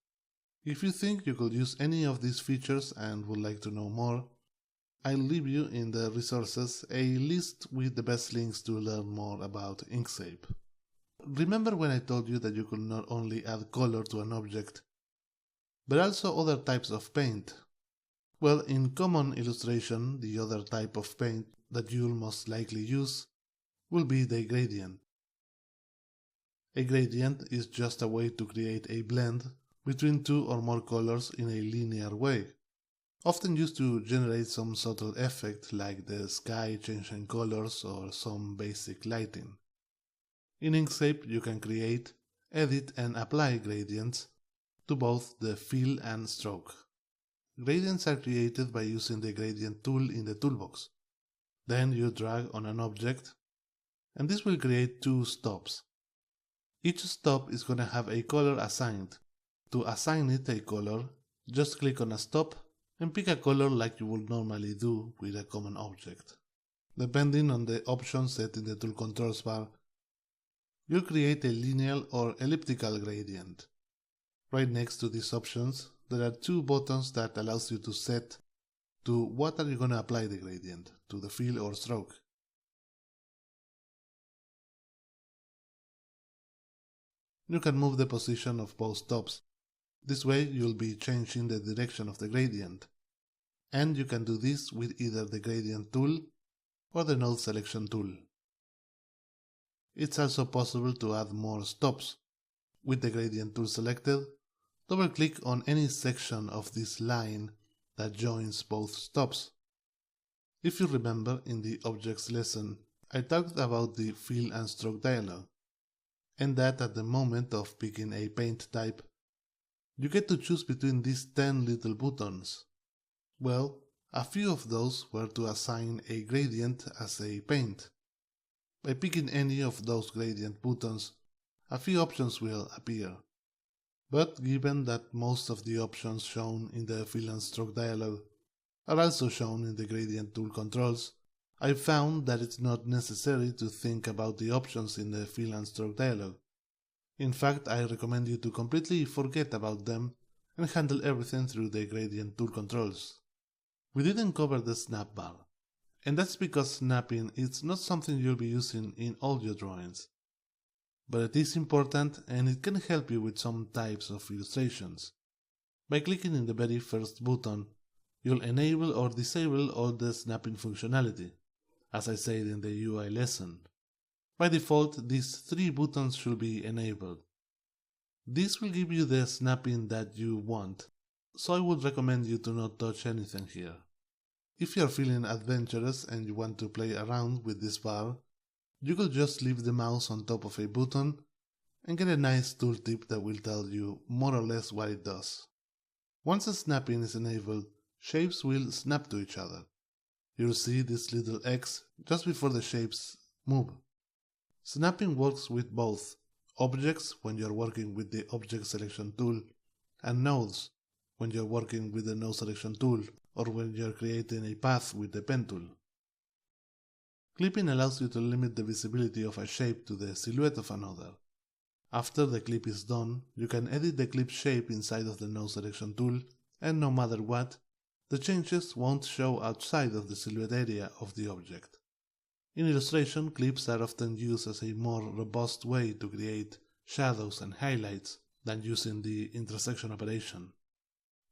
Speaker 1: If you think you could use any of these features and would like to know more, I'll leave you in the resources a list with the best links to learn more about Inkscape. Remember when I told you that you could not only add color to an object, but also other types of paint? Well, in common illustration, the other type of paint that you'll most likely use will be the gradient. A gradient is just a way to create a blend between two or more colors in a linear way, often used to generate some subtle effect like the sky changing colors or some basic lighting. In Inkscape, you can create, edit, and apply gradients to both the fill and stroke. Gradients are created by using the gradient tool in the toolbox. Then you drag on an object, and this will create two stops. Each stop is going to have a color assigned. To assign it a color, just click on a stop and pick a color like you would normally do with a common object. Depending on the options set in the tool controls bar, you'll create a linear or elliptical gradient. Right next to these options, there are two buttons that allows you to set to what are you going to apply the gradient, to the fill or stroke. You can move the position of both stops. This way you'll be changing the direction of the gradient. And you can do this with either the gradient tool or the node selection tool. It's also possible to add more stops. With the gradient tool selected, double-click on any section of this line that joins both stops. If you remember, in the objects lesson, I talked about the fill and stroke dialog, and that at the moment of picking a paint type, you get to choose between these 10 little buttons. Well, a few of those were to assign a gradient as a paint. By picking any of those gradient buttons, a few options will appear. But given that most of the options shown in the fill and stroke dialog are also shown in the gradient tool controls, I found that it's not necessary to think about the options in the fill and stroke dialog. In fact, I recommend you to completely forget about them and handle everything through the gradient tool controls. We didn't cover the snap bar, and that's because snapping is not something you'll be using in all your drawings. But it is important and it can help you with some types of illustrations. By clicking in the very first button, you'll enable or disable all the snapping functionality, as I said in the UI lesson. By default, these 3 buttons should be enabled. This will give you the snapping that you want, so I would recommend you to not touch anything here. If you are feeling adventurous and you want to play around with this bar, you could just leave the mouse on top of a button and get a nice tooltip that will tell you more or less what it does. Once the snapping is enabled, shapes will snap to each other. You'll see this little X just before the shapes move. Snapping works with both objects when you're working with the object selection tool and nodes when you're working with the node selection tool or when you're creating a path with the pen tool. Clipping allows you to limit the visibility of a shape to the silhouette of another. After the clip is done, you can edit the clip shape inside of the node selection tool, and no matter what, the changes won't show outside of the silhouette area of the object. In illustration, clips are often used as a more robust way to create shadows and highlights than using the intersection operation.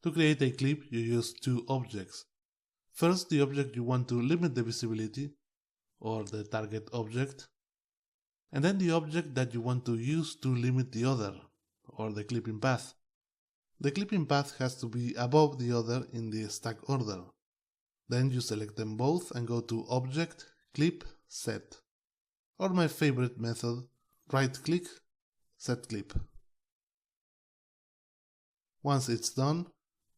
Speaker 1: To create a clip, you use 2 objects. First, the object you want to limit the visibility, or the target object, and then the object that you want to use to limit the other, or the clipping path. The clipping path has to be above the other in the stack order. Then you select them both and go to Object, Clip, Set. Or my favorite method, right-click, Set Clip. Once it's done,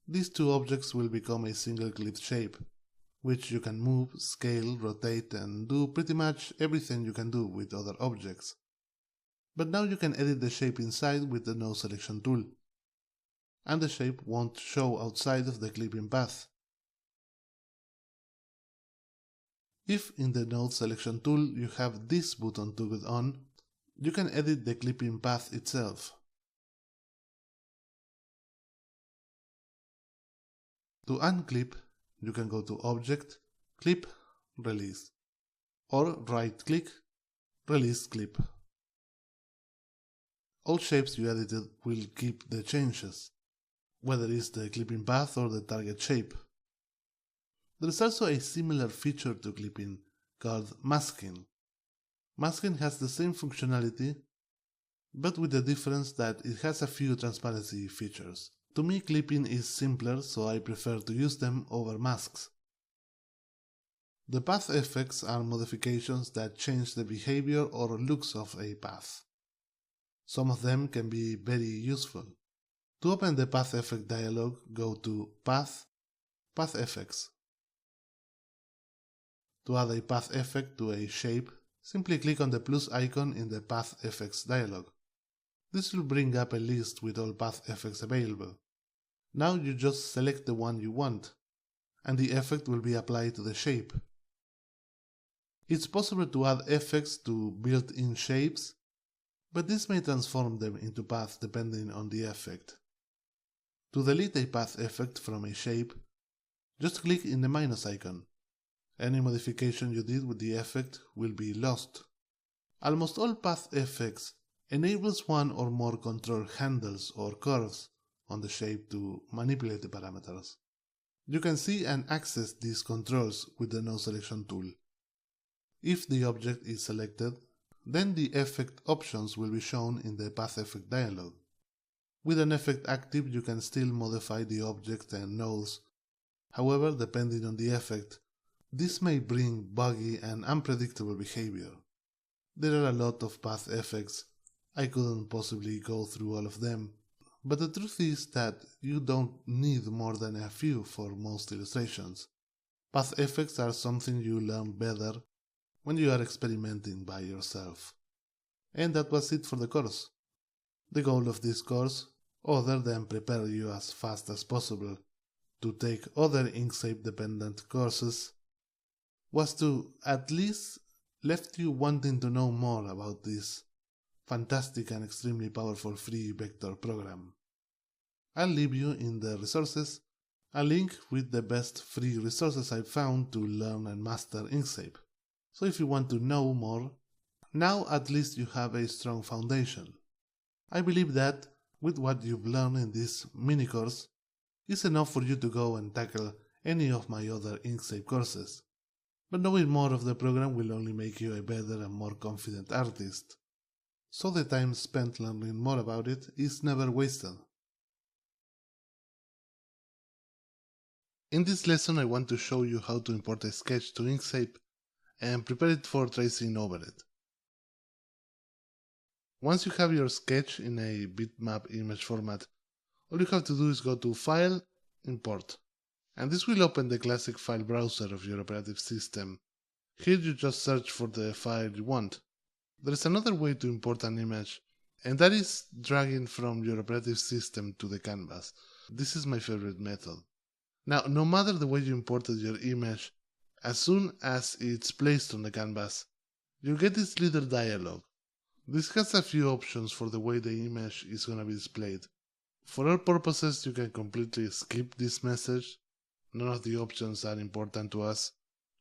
Speaker 1: these two objects will become a single clipped shape, which you can move, scale, rotate, and do pretty much everything you can do with other objects. But now you can edit the shape inside with the node selection tool, and the shape won't show outside of the clipping path. If in the node selection tool you have this button toggled on, you can edit the clipping path itself. To unclip, you can go to Object, Clip, Release, or right-click, Release Clip. All shapes you edited will keep the changes, whether it's the clipping path or the target shape. There is also a similar feature to clipping called masking. Masking has the same functionality, but with the difference that it has a few transparency features. To me, clipping is simpler, so I prefer to use them over masks. The path effects are modifications that change the behavior or looks of a path. Some of them can be very useful. To open the path effect dialog, go to Path, Path Effects. To add a path effect to a shape, simply click on the plus icon in the Path Effects dialog. This will bring up a list with all path effects available. Now you just select the one you want, and the effect will be applied to the shape. It's possible to add effects to built-in shapes, but this may transform them into paths depending on the effect. To delete a path effect from a shape, just click in the minus icon. Any modification you did with the effect will be lost. Almost all path effects enables one or more control handles or curves on the shape to manipulate the parameters. You can see and access these controls with the node selection tool. If the object is selected, then the effect options will be shown in the path effect dialog. With an effect active, you can still modify the object and nodes. However, depending on the effect, this may bring buggy and unpredictable behavior. There are a lot of path effects. I couldn't possibly go through all of them, but the truth is that you don't need more than a few for most illustrations. Path effects are something you learn better when you are experimenting by yourself. And that was it for the course. The goal of this course, other than prepare you as fast as possible to take other Inkscape dependent courses, was to at least left you wanting to know more about this fantastic and extremely powerful free vector program. I'll leave you in the resources a link with the best free resources I've found to learn and master Inkscape. So if you want to know more, now at least you have a strong foundation. I believe that, with what you've learned in this mini course, is enough for you to go and tackle any of my other Inkscape courses. But knowing more of the program will only make you a better and more confident artist. So the time spent learning more about it is never wasted. In this lesson I want to show you how to import a sketch to Inkscape and prepare it for tracing over it. Once you have your sketch in a bitmap image format, all you have to do is go to File, Import, and this will open the classic file browser of your operative system. Here you just search for the file you want. There is another way to import an image, and that is dragging from your operative system to the canvas. This is my favorite method. Now, no matter the way you imported your image, as soon as it's placed on the canvas, you get this little dialog. This has a few options for the way the image is going to be displayed. For all purposes, you can completely skip this message. None of the options are important to us.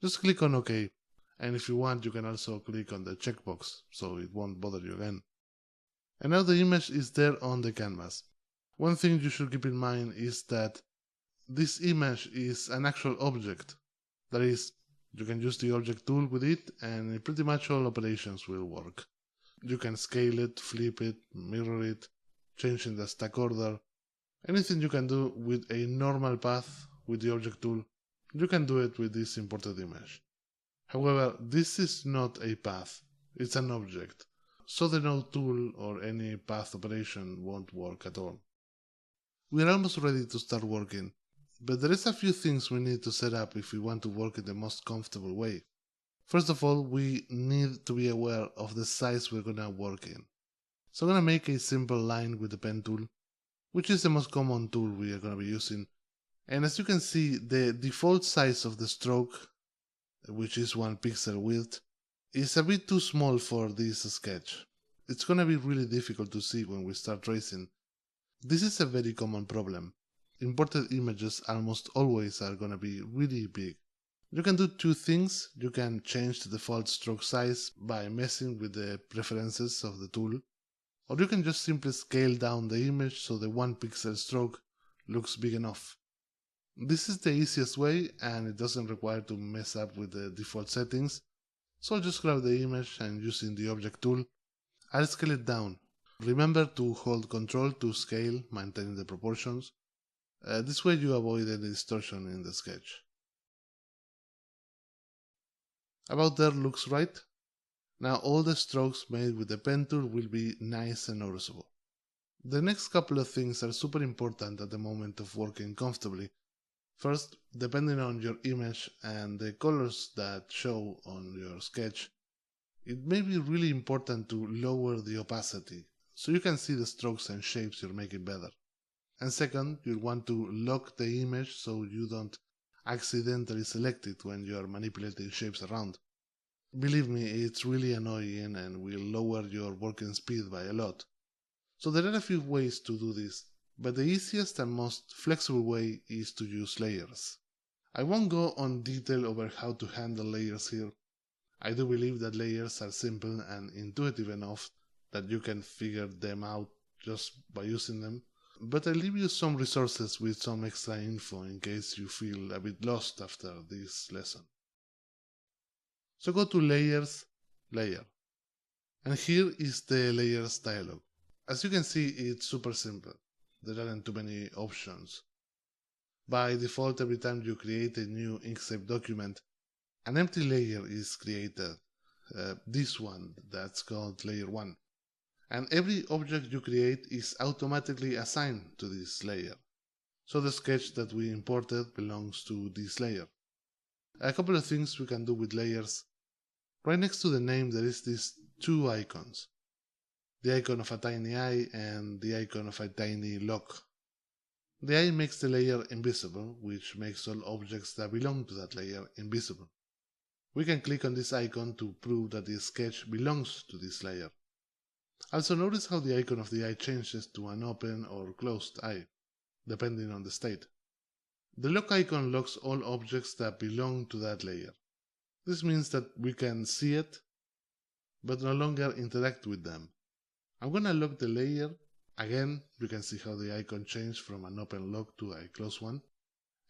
Speaker 1: Just click on OK, and if you want, you can also click on the checkbox, so it won't bother you again. And now the image is there on the canvas. One thing you should keep in mind is that this image is an actual object. That is, you can use the object tool with it, and pretty much all operations will work. You can scale it, flip it, mirror it, change in the stack order. Anything you can do with a normal path with the object tool, you can do it with this imported image. However, this is not a path, it's an object, so the node tool or any path operation won't work at all. We are almost ready to start working, but there is a few things we need to set up if we want to work in the most comfortable way. First of all, we need to be aware of the size we're gonna work in. So I'm gonna make a simple line with the pen tool, which is the most common tool we are gonna be using. And as you can see, the default size of the stroke, which is 1 pixel width, is a bit too small for this sketch. It's gonna be really difficult to see when we start tracing. This is a very common problem. Imported images almost always are gonna be really big. You can do two things. You can change the default stroke size by messing with the preferences of the tool, or you can just simply scale down the image so the 1 pixel stroke looks big enough. This is the easiest way and it doesn't require to mess up with the default settings, so I'll just grab the image and using the object tool, I'll scale it down. Remember to hold Ctrl to scale, maintaining the proportions. This way you avoid any distortion in the sketch. About there looks right. Now all the strokes made with the pen tool will be nice and noticeable. The next couple of things are super important at the moment of working comfortably. First, depending on your image and the colors that show on your sketch, it may be really important to lower the opacity so you can see the strokes and shapes you're making better. And second, you'll want to lock the image so you don't accidentally select it when you're manipulating shapes around. Believe me, it's really annoying and will lower your working speed by a lot. So there are a few ways to do this, but the easiest and most flexible way is to use layers. I won't go on detail over how to handle layers here. I do believe that layers are simple and intuitive enough that you can figure them out just by using them, but I'll leave you some resources with some extra info in case you feel a bit lost after this lesson. So go to Layers, Layer, and here is the Layers dialog. As you can see, it's super simple. There aren't too many options. By default, every time you create a new Inkscape document, an empty layer is created. This one, that's called Layer 1. And every object you create is automatically assigned to this layer. So the sketch that we imported belongs to this layer. A couple of things we can do with layers. Right next to the name there is these two icons. The icon of a tiny eye and the icon of a tiny lock. The eye makes the layer invisible, which makes all objects that belong to that layer invisible. We can click on this icon to prove that the sketch belongs to this layer. Also notice how the icon of the eye changes to an open or closed eye, depending on the state. The lock icon locks all objects that belong to that layer. This means that we can see it, but no longer interact with them. I'm gonna lock the layer. Again, you can see how the icon changed from an open lock to a closed one.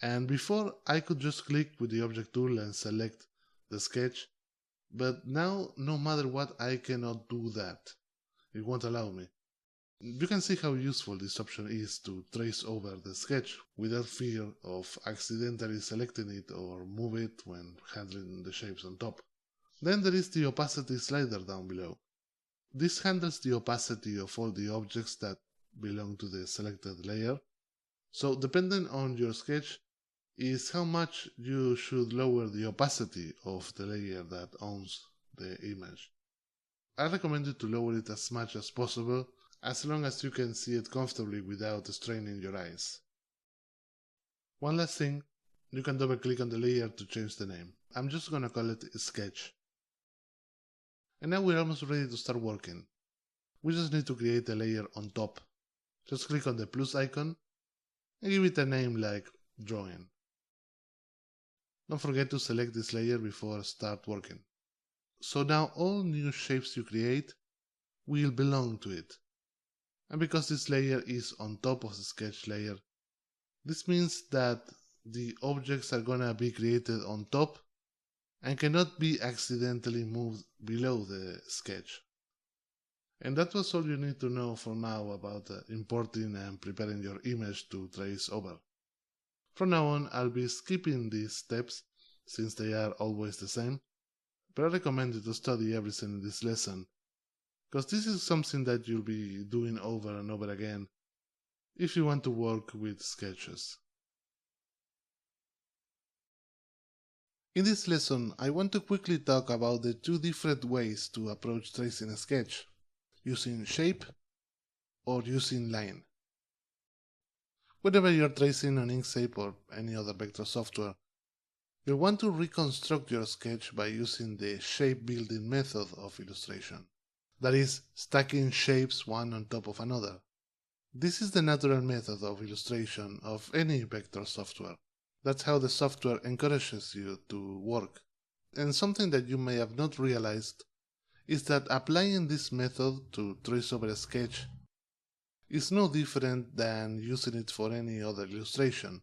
Speaker 1: And before, I could just click with the object tool and select the sketch, but now, no matter what, I cannot do that. It won't allow me. You can see how useful this option is to trace over the sketch without fear of accidentally selecting it or move it when handling the shapes on top. Then there is the opacity slider down below. This handles the opacity of all the objects that belong to the selected layer. So depending on your sketch is how much you should lower the opacity of the layer that owns the image. I recommend you to lower it as much as possible, as long as you can see it comfortably without straining your eyes. One last thing, you can double click on the layer to change the name. I'm just gonna call it Sketch. And now we're almost ready to start working. We just need to create a layer on top. Just click on the plus icon and give it a name like Drawing. Don't forget to select this layer before start working. So now all new shapes you create will belong to it. And because this layer is on top of the sketch layer, this means that the objects are gonna be created on top and cannot be accidentally moved below the sketch. And that was all you need to know for now about importing and preparing your image to trace over. From now on, I'll be skipping these steps since they are always the same, but I recommend you to study everything in this lesson, because this is something that you'll be doing over and over again if you want to work with sketches. In this lesson, I want to quickly talk about the two different ways to approach tracing a sketch, using shape or using line. Whenever you're tracing on Inkscape or any other vector software, you'll want to reconstruct your sketch by using the shape building method of illustration. That is, stacking shapes one on top of another. This is the natural method of illustration of any vector software. That's how the software encourages you to work. And something that you may have not realized is that applying this method to trace over a sketch is no different than using it for any other illustration.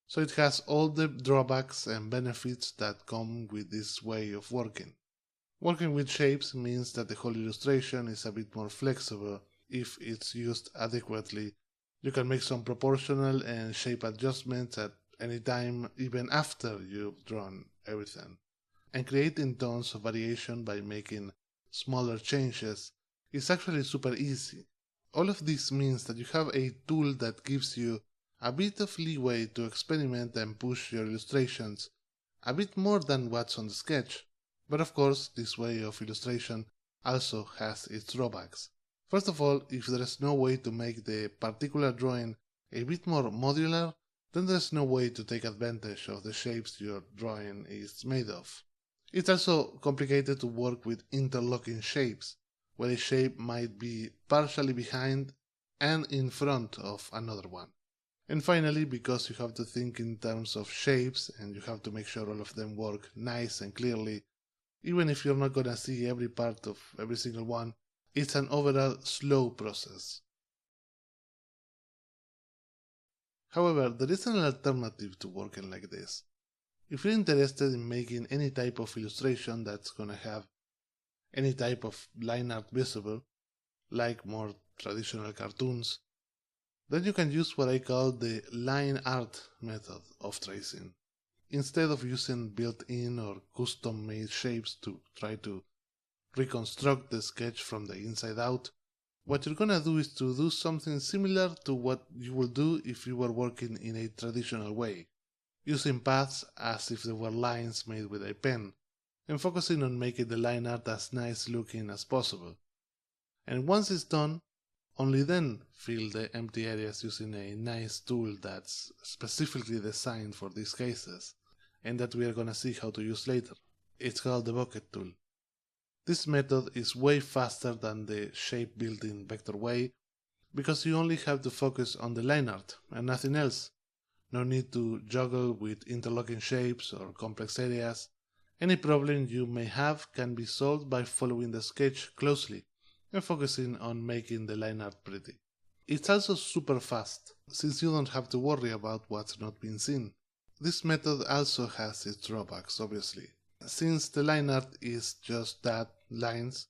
Speaker 1: So it has all the drawbacks and benefits that come with this way of working. Working with shapes means that the whole illustration is a bit more flexible if it's used adequately. You can make some proportional and shape adjustments at any time, even after you've drawn everything. And creating tons of variation by making smaller changes is actually super easy. All of this means that you have a tool that gives you a bit of leeway to experiment and push your illustrations a bit more than what's on the sketch. But of course, this way of illustration also has its drawbacks. First of all, if there is no way to make the particular drawing a bit more modular, then there's no way to take advantage of the shapes your drawing is made of. It's also complicated to work with interlocking shapes, where a shape might be partially behind and in front of another one. And finally, because you have to think in terms of shapes and you have to make sure all of them work nice and clearly, even if you're not gonna see every part of every single one, it's an overall slow process. However, there is an alternative to working like this. If you're interested in making any type of illustration that's gonna have any type of line art visible, like more traditional cartoons, then you can use what I call the line art method of tracing. Instead of using built-in or custom-made shapes to try to reconstruct the sketch from the inside out, what you're gonna do is to do something similar to what you would do if you were working in a traditional way, using paths as if they were lines made with a pen, and focusing on making the line art as nice looking as possible. And once it's done, only then fill the empty areas using a nice tool that's specifically designed for these cases, and that we are gonna see how to use later. It's called the bucket tool. This method is way faster than the shape building vector way, because you only have to focus on the line art and nothing else. No need to juggle with interlocking shapes or complex areas. Any problem you may have can be solved by following the sketch closely and focusing on making the line art pretty. It's also super fast, since you don't have to worry about what's not being seen. This method also has its drawbacks, obviously. Since the line art is just that, lines,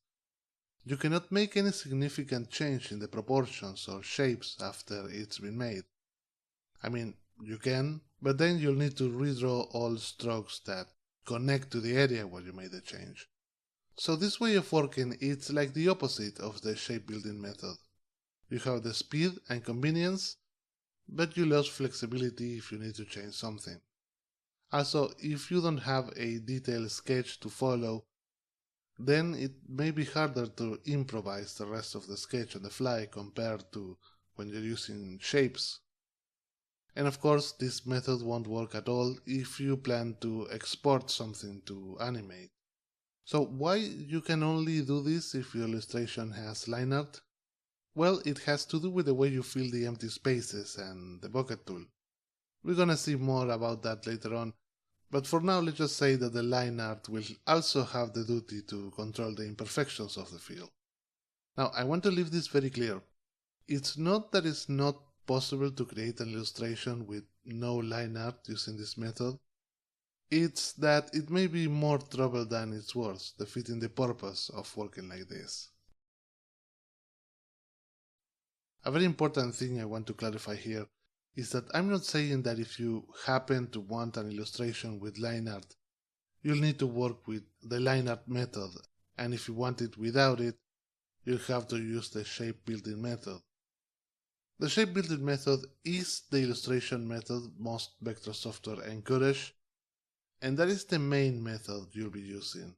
Speaker 1: you cannot make any significant change in the proportions or shapes after it's been made. I mean, you can, but then you'll need to redraw all strokes that connect to the area where you made the change. So this way of working is like the opposite of the shape building method. You have the speed and convenience, but you lose flexibility if you need to change something. Also, if you don't have a detailed sketch to follow, then it may be harder to improvise the rest of the sketch on the fly compared to when you're using shapes. And of course, this method won't work at all if you plan to export something to animate. So why you can only do this if your illustration has line art? Well, it has to do with the way you fill the empty spaces and the bucket tool. We're gonna see more about that later on, but for now let's just say that the line art will also have the duty to control the imperfections of the fill. Now, I want to leave this very clear. It's not that it's not possible to create an illustration with no line art using this method. It's that it may be more trouble than it's worth, defeating the purpose of working like this. A very important thing I want to clarify here is that I'm not saying that if you happen to want an illustration with line art, you'll need to work with the line art method, and if you want it without it, you'll have to use the shape building method. The shape building method is the illustration method most vector software encourage, and that is the main method you'll be using.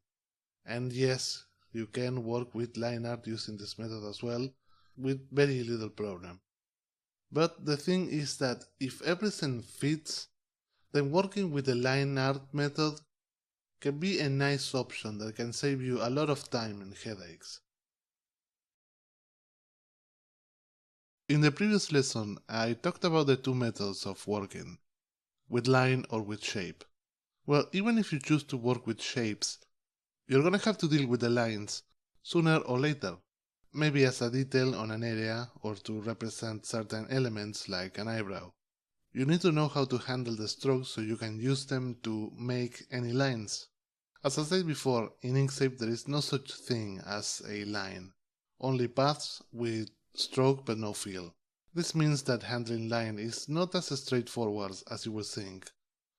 Speaker 1: And yes, you can work with line art using this method as well, with very little problem. But the thing is that if everything fits, then working with the line art method can be a nice option that can save you a lot of time and headaches. In the previous lesson, I talked about the two methods of working, with line or with shape. Well, even if you choose to work with shapes, you're gonna have to deal with the lines sooner or later, maybe as a detail on an area or to represent certain elements like an eyebrow. You need to know how to handle the strokes so you can use them to make any lines. As I said before, in Inkscape there is no such thing as a line, only paths with stroke but no fill. This means that handling line is not as straightforward as you would think.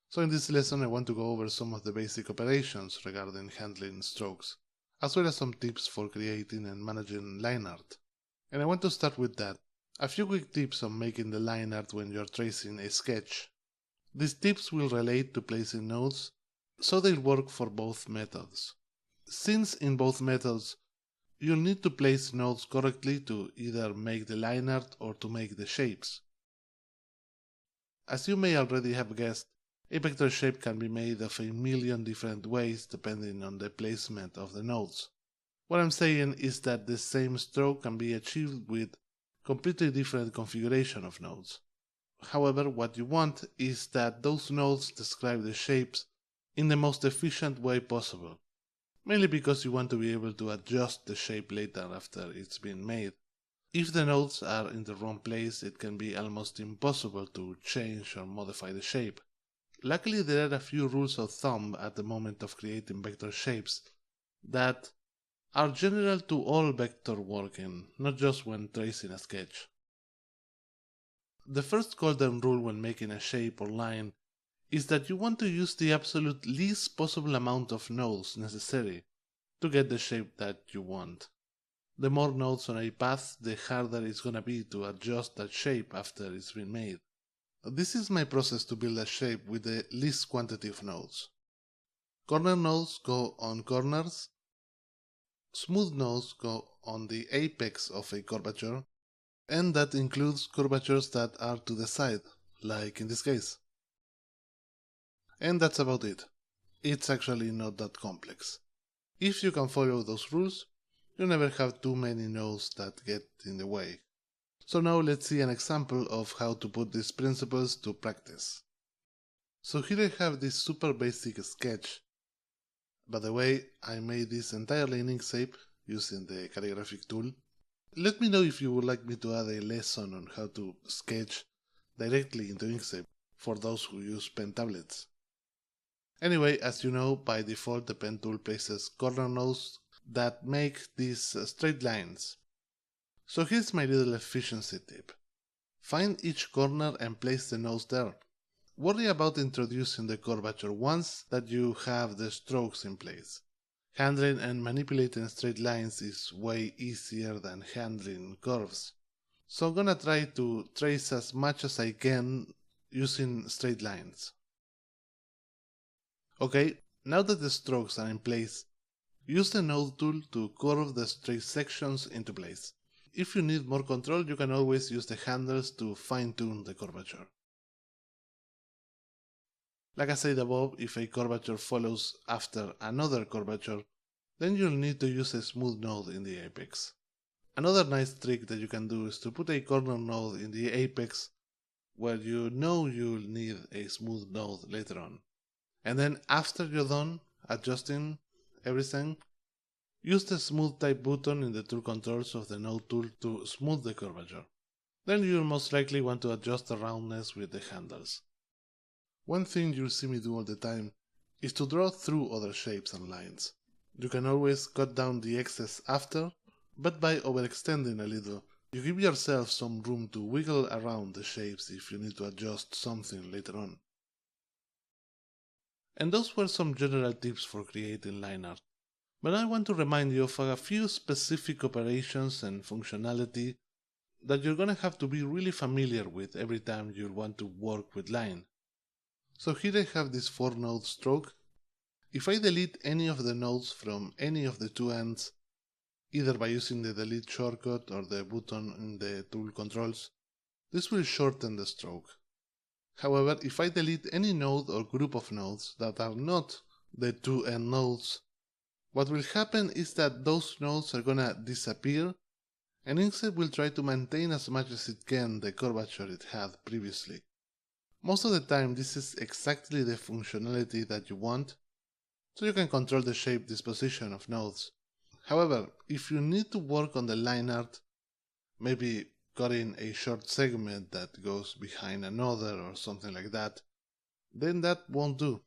Speaker 1: So in this lesson I want to go over some of the basic operations regarding handling strokes, as well as some tips for creating and managing line art. And I want to start with that. A few quick tips on making the line art when you're tracing a sketch. These tips will relate to placing nodes, so they'll work for both methods. Since in both methods you'll need to place nodes correctly to either make the line art or to make the shapes. As you may already have guessed, a vector shape can be made of a million different ways depending on the placement of the nodes. What I'm saying is that the same stroke can be achieved with completely different configuration of nodes. However, what you want is that those nodes describe the shapes in the most efficient way possible, mainly because you want to be able to adjust the shape later after it's been made. If the nodes are in the wrong place, it can be almost impossible to change or modify the shape. Luckily, there are a few rules of thumb at the moment of creating vector shapes that are general to all vector working, not just when tracing a sketch. The first golden rule when making a shape or line is that you want to use the absolute least possible amount of nodes necessary to get the shape that you want. The more nodes on a path, the harder it's gonna be to adjust that shape after it's been made. This is my process to build a shape with the least quantity of nodes. Corner nodes go on corners, smooth nodes go on the apex of a curvature, and that includes curvatures that are to the side, like in this case. And that's about it. It's actually not that complex. If you can follow those rules, you never have too many nodes that get in the way. So now let's see an example of how to put these principles to practice. So here I have this super basic sketch. By the way, I made this entirely in Inkscape using the calligraphic tool. Let me know if you would like me to add a lesson on how to sketch directly into Inkscape for those who use pen tablets. Anyway, as you know, by default the pen tool places corner nodes that make these straight lines. So here's my little efficiency tip. Find each corner and place the nodes there. Worry about introducing the curvature once that you have the strokes in place. Handling and manipulating straight lines is way easier than handling curves. So I'm gonna try to trace as much as I can using straight lines. Okay, now that the strokes are in place, use the node tool to curve the straight sections into place. If you need more control, you can always use the handles to fine-tune the curvature. Like I said above, if a curvature follows after another curvature, then you'll need to use a smooth node in the apex. Another nice trick that you can do is to put a corner node in the apex where you know you'll need a smooth node later on. And then after you're done adjusting everything, use the smooth type button in the tool controls of the node tool to smooth the curvature. Then you'll most likely want to adjust the roundness with the handles. One thing you'll see me do all the time is to draw through other shapes and lines. You can always cut down the excess after, but by overextending a little, You give yourself some room to wiggle around the shapes if you need to adjust something later on. And those were some general tips for creating line art. But I want to remind you of a few specific operations and functionality that you're gonna have to be really familiar with every time you want to work with line. So here I have this 4-node stroke. If I delete any of the nodes from any of the two ends, either by using the delete shortcut or the button in the tool controls, this will shorten the stroke. However, if I delete any node or group of nodes that are not the two end nodes, what will happen is that those nodes are gonna disappear, and Inkscape will try to maintain as much as it can the curvature it had previously. Most of the time this is exactly the functionality that you want, so you can control the shape disposition of nodes. However, if you need to work on the line art, maybe cutting a short segment that goes behind another or something like that, then that won't do.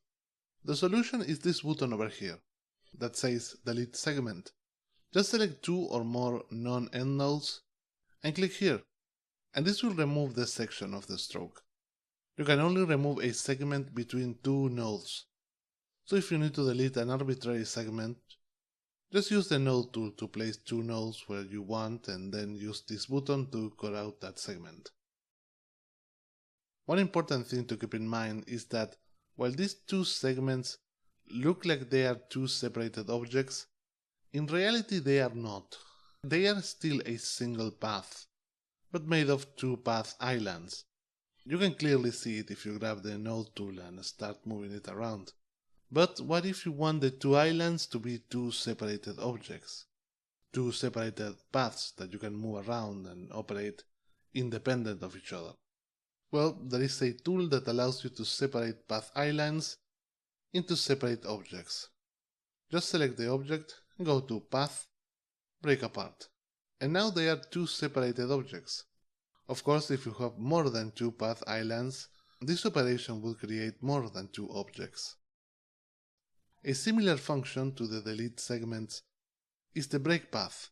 Speaker 1: The solution is this button over here that says delete segment. Just select 2 or more non-end nodes and click here, and this will remove the section of the stroke. You can only remove a segment between 2 nodes. So if you need to delete an arbitrary segment, just use the node tool to place 2 nodes where you want and then use this button to cut out that segment. One important thing to keep in mind is that while these 2 segments look like they are 2 separated objects, in reality they are not. They are still a single path, but made of 2 path islands. You can clearly see it if you grab the node tool and start moving it around. But what if you want the 2 islands to be 2 separated objects? 2 separated paths that you can move around and operate independent of each other. Well, there is a tool that allows you to separate path islands into separate objects. Just select the object, go to Path, Break Apart. And now they are 2 separated objects. Of course, if you have more than 2 path islands, this operation will create more than 2 objects. A similar function to the delete segments is the break path,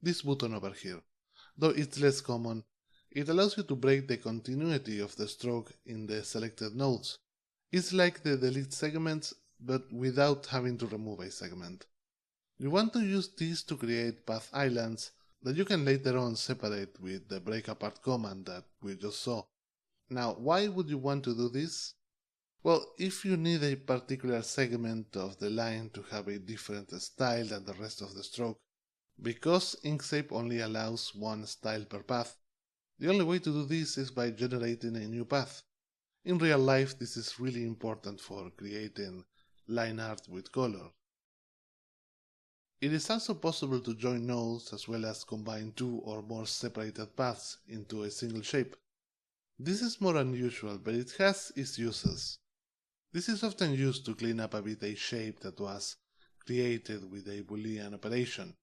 Speaker 1: this button over here. Though it's less common, it allows you to break the continuity of the stroke in the selected nodes. It's like the delete segments, but without having to remove a segment. You want to use these to create path islands that you can later on separate with the break apart command that we just saw. Now, why would you want to do this? Well, if you need a particular segment of the line to have a different style than the rest of the stroke, because Inkscape only allows one style per path, the only way to do this is by generating a new path. In real life, this is really important for creating line art with color. It is also possible to join nodes as well as combine 2 or more separated paths into a single shape. This is more unusual, but it has its uses. This is often used to clean up a bit a shape that was created with a Boolean operation.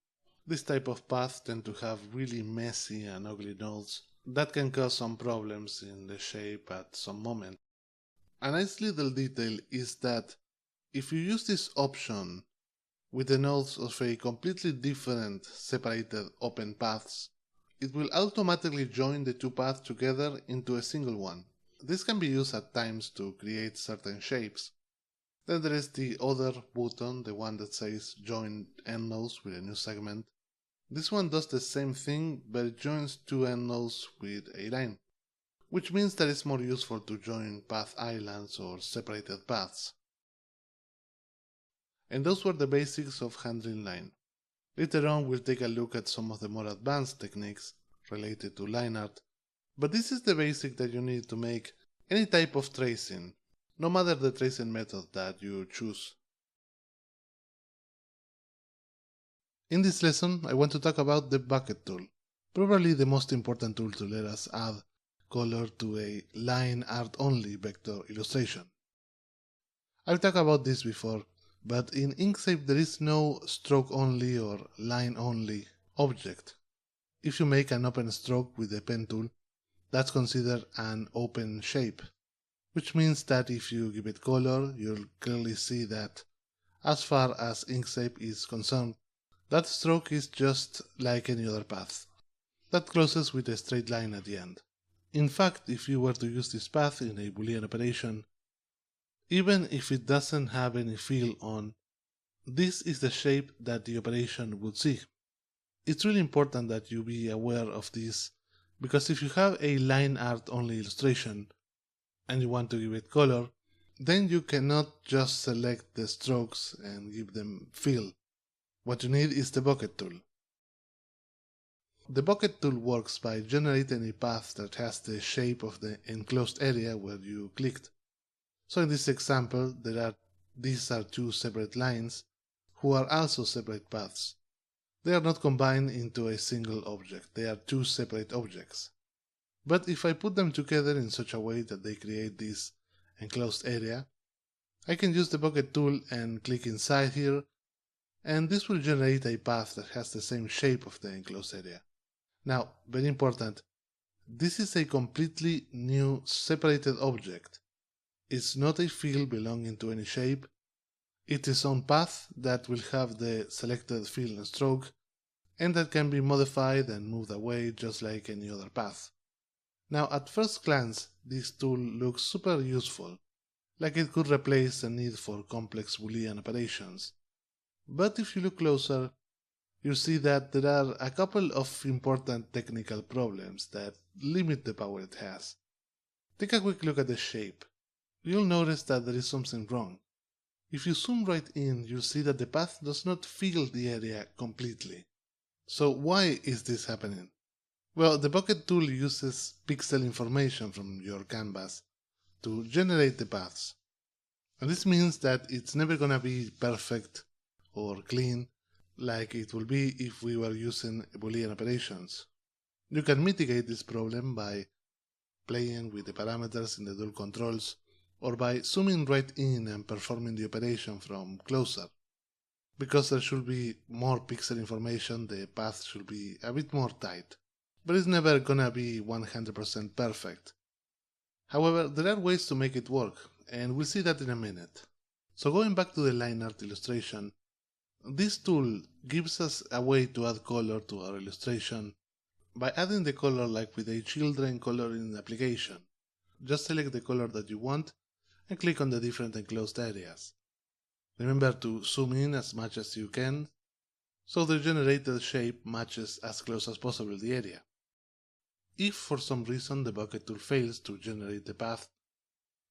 Speaker 1: This type of paths tend to have really messy and ugly nodes that can cause some problems in the shape at some moment. A nice little detail is that if you use this option with the nodes of a completely different separated open paths, it will automatically join the 2 paths together into a single one. This can be used at times to create certain shapes. Then there is the other button, the one that says join end nodes with a new segment. This one does the same thing, but it joins 2 end nodes with a line, which means that it's more useful to join path islands or separated paths. And those were the basics of handling line. Later on we'll take a look at some of the more advanced techniques related to line art, but this is the basic that you need to make any type of tracing, no matter the tracing method that you choose. In this lesson I want to talk about the bucket tool, probably the most important tool to let us add color to a line art only vector illustration. I've talked about this before, but in Inkscape there is no stroke only or line only object. If you make an open stroke with the pen tool, that's considered an open shape, which means that if you give it color, you'll clearly see that as far as Inkscape is concerned, that stroke is just like any other path. that closes with a straight line at the end. In fact, if you were to use this path in a Boolean operation, even if it doesn't have any fill on, this is the shape that the operation would see. It's really important that you be aware of this, because if you have a line art only illustration and you want to give it color, then you cannot just select the strokes and give them fill. What you need is the bucket tool. The bucket tool works by generating a path that has the shape of the enclosed area where you clicked. So in this example, these are two separate lines who are also separate paths. They are not combined into a single object, they are two separate objects. But if I put them together in such a way that they create this enclosed area, I can use the bucket tool and click inside here, and this will generate a path that has the same shape of the enclosed area. Now, very important, this is a completely new separated object. It's not a fill belonging to any shape. It's its own path that will have the selected fill and stroke, and that can be modified and moved away just like any other path. Now, at first glance, this tool looks super useful, like it could replace the need for complex Boolean operations. But if you look closer, you'll see that there are a couple of important technical problems that limit the power it has. Take a quick look at the shape. You'll notice that there is something wrong. If you zoom right in, you'll see that the path does not fill the area completely. So why is this happening? Well, the bucket tool uses pixel information from your canvas to generate the paths. And this means that it's never gonna be perfect or clean like it will be if we were using Boolean operations. You can mitigate this problem by playing with the parameters in the tool controls or by zooming right in and performing the operation from closer. Because there should be more pixel information, the path should be a bit more tight, but it's never gonna be 100% perfect. However, there are ways to make it work, and we'll see that in a minute. So going back to the line art illustration, this tool gives us a way to add color to our illustration by adding the color like with a children coloring application. Just select the color that you want and click on the different enclosed areas. Remember to zoom in as much as you can so the generated shape matches as close as possible the area. If for some reason the bucket tool fails to generate the path,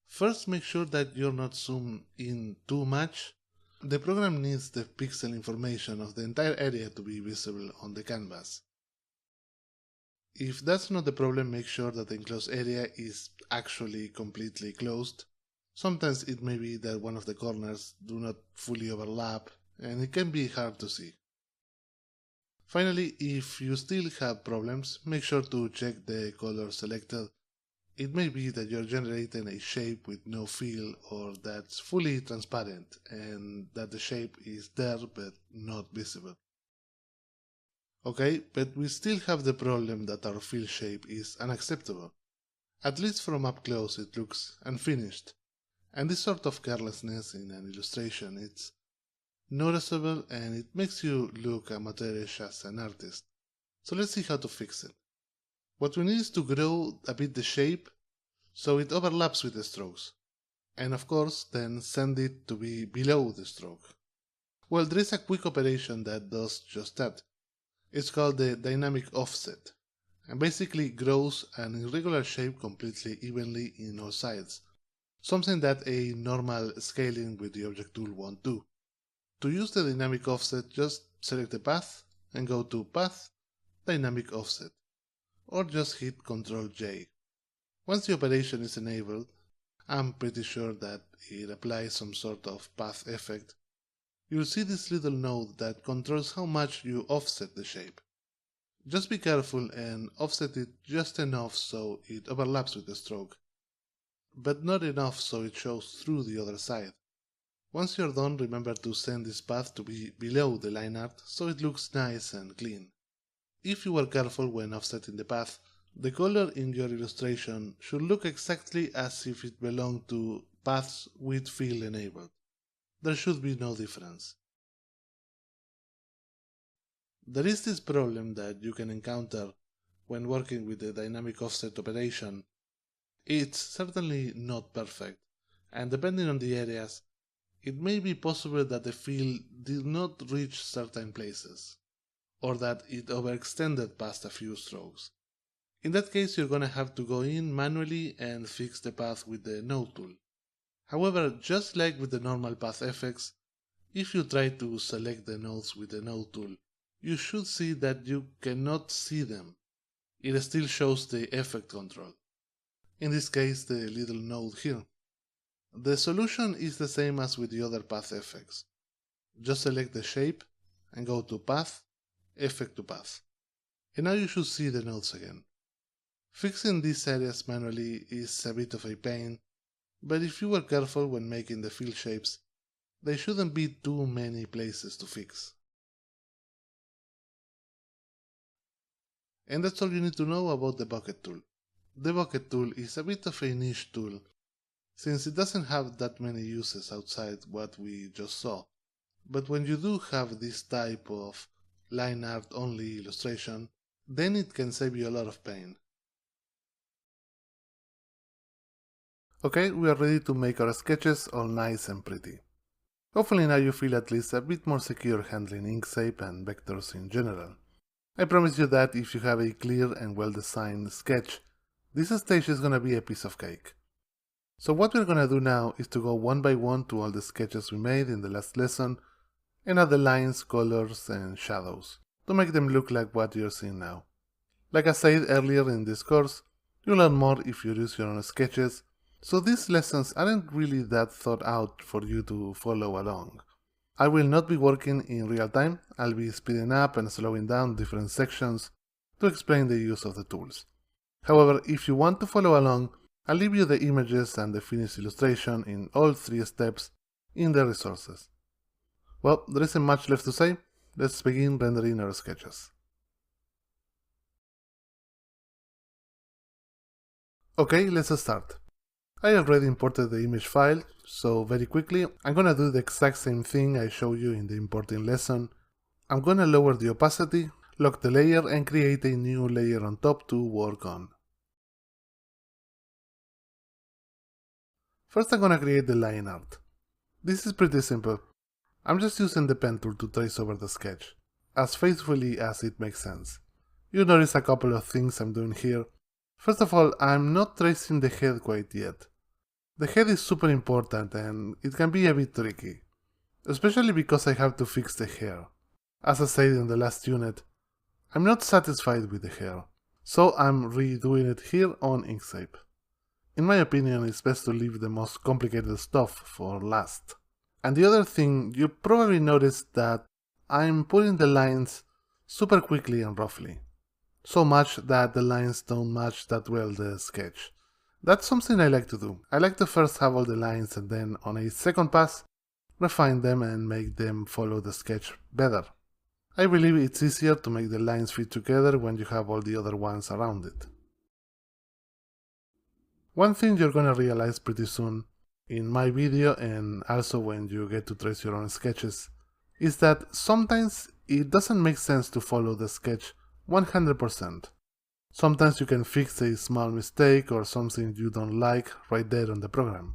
Speaker 1: first make sure that you're not zoomed in too much. The program needs the pixel information of the entire area to be visible on the canvas. If that's not the problem, make sure that the enclosed area is actually completely closed. Sometimes it may be that one of the corners do not fully overlap, and it can be hard to see. Finally, if you still have problems, make sure to check the color selected. It may be that you're generating a shape with no fill or that's fully transparent and that the shape is there but not visible. Okay, but we still have the problem that our fill shape is unacceptable. At least from up close it looks unfinished, and this sort of carelessness in an illustration it's noticeable and it makes you look amateurish as an artist. So let's see how to fix it. What we need is to grow a bit the shape so it overlaps with the strokes, and of course then send it to be below the stroke. Well, there is a quick operation that does just that. It's called the dynamic offset, and basically grows an irregular shape completely evenly in all sides, something that a normal scaling with the object tool won't do. To use the dynamic offset, just select the path and go to Path, Dynamic Offset, or just hit Ctrl J. Once the operation is enabled, I'm pretty sure that it applies some sort of path effect. You'll see this little node that controls how much you offset the shape. Just be careful and offset it just enough so it overlaps with the stroke, but not enough so it shows through the other side. Once you're done, remember to send this path to be below the line art so it looks nice and clean. If you were careful when offsetting the path, the color in your illustration should look exactly as if it belonged to paths with fill enabled. There should be no difference. There is this problem that you can encounter when working with the dynamic offset operation, it's certainly not perfect, and depending on the areas, it may be possible that the fill did not reach certain places, or that it overextended past a few strokes. In that case, you're gonna have to go in manually and fix the path with the node tool. However, just like with the normal path effects, if you try to select the nodes with the node tool, you should see that you cannot see them. It still shows the effect control. In this case, the little node here. The solution is the same as with the other path effects. Just select the shape and go to Path, Effect to Path. And now you should see the nodes again. Fixing these areas manually is a bit of a pain, but if you were careful when making the fill shapes, there shouldn't be too many places to fix. And that's all you need to know about the bucket tool. The bucket tool is a bit of a niche tool, since it doesn't have that many uses outside what we just saw. But when you do have this type of line art only illustration, then it can save you a lot of pain. Okay, we are ready to make our sketches all nice and pretty. Hopefully now you feel at least a bit more secure handling Inkscape and vectors in general. I promise you that if you have a clear and well-designed sketch, this stage is gonna be a piece of cake. So what we're gonna do now is to go one by one to all the sketches we made in the last lesson and add the lines, colors, and shadows to make them look like what you're seeing now. Like I said earlier in this course, you'll learn more if you use your own sketches, so these lessons aren't really that thought out for you to follow along. I will not be working in real time, I'll be speeding up and slowing down different sections to explain the use of the tools. However, if you want to follow along, I'll leave you the images and the finished illustration in all 3 steps in the resources. Well, there isn't much left to say, let's begin rendering our sketches. Okay, let's start. I already imported the image file, so very quickly I'm gonna do the exact same thing I showed you in the importing lesson. I'm gonna lower the opacity, lock the layer and create a new layer on top to work on. First I'm gonna create the line art. This is pretty simple. I'm just using the pen tool to trace over the sketch, as faithfully as it makes sense. You'll notice a couple of things I'm doing here. First of all, I'm not tracing the head quite yet. The head is super important and it can be a bit tricky, especially because I have to fix the hair. As I said in the last unit, I'm not satisfied with the hair, so I'm redoing it here on Inkscape. In my opinion, it's best to leave the most complicated stuff for last. And the other thing, you probably noticed that I'm putting the lines super quickly and roughly. So much that the lines don't match that well the sketch. That's something I like to do. I like to first have all the lines and then on a second pass, refine them and make them follow the sketch better. I believe it's easier to make the lines fit together when you have all the other ones around it. One thing you're gonna realize pretty soon, in my video and also when you get to trace your own sketches, is that sometimes it doesn't make sense to follow the sketch 100%. Sometimes you can fix a small mistake or something you don't like right there on the program.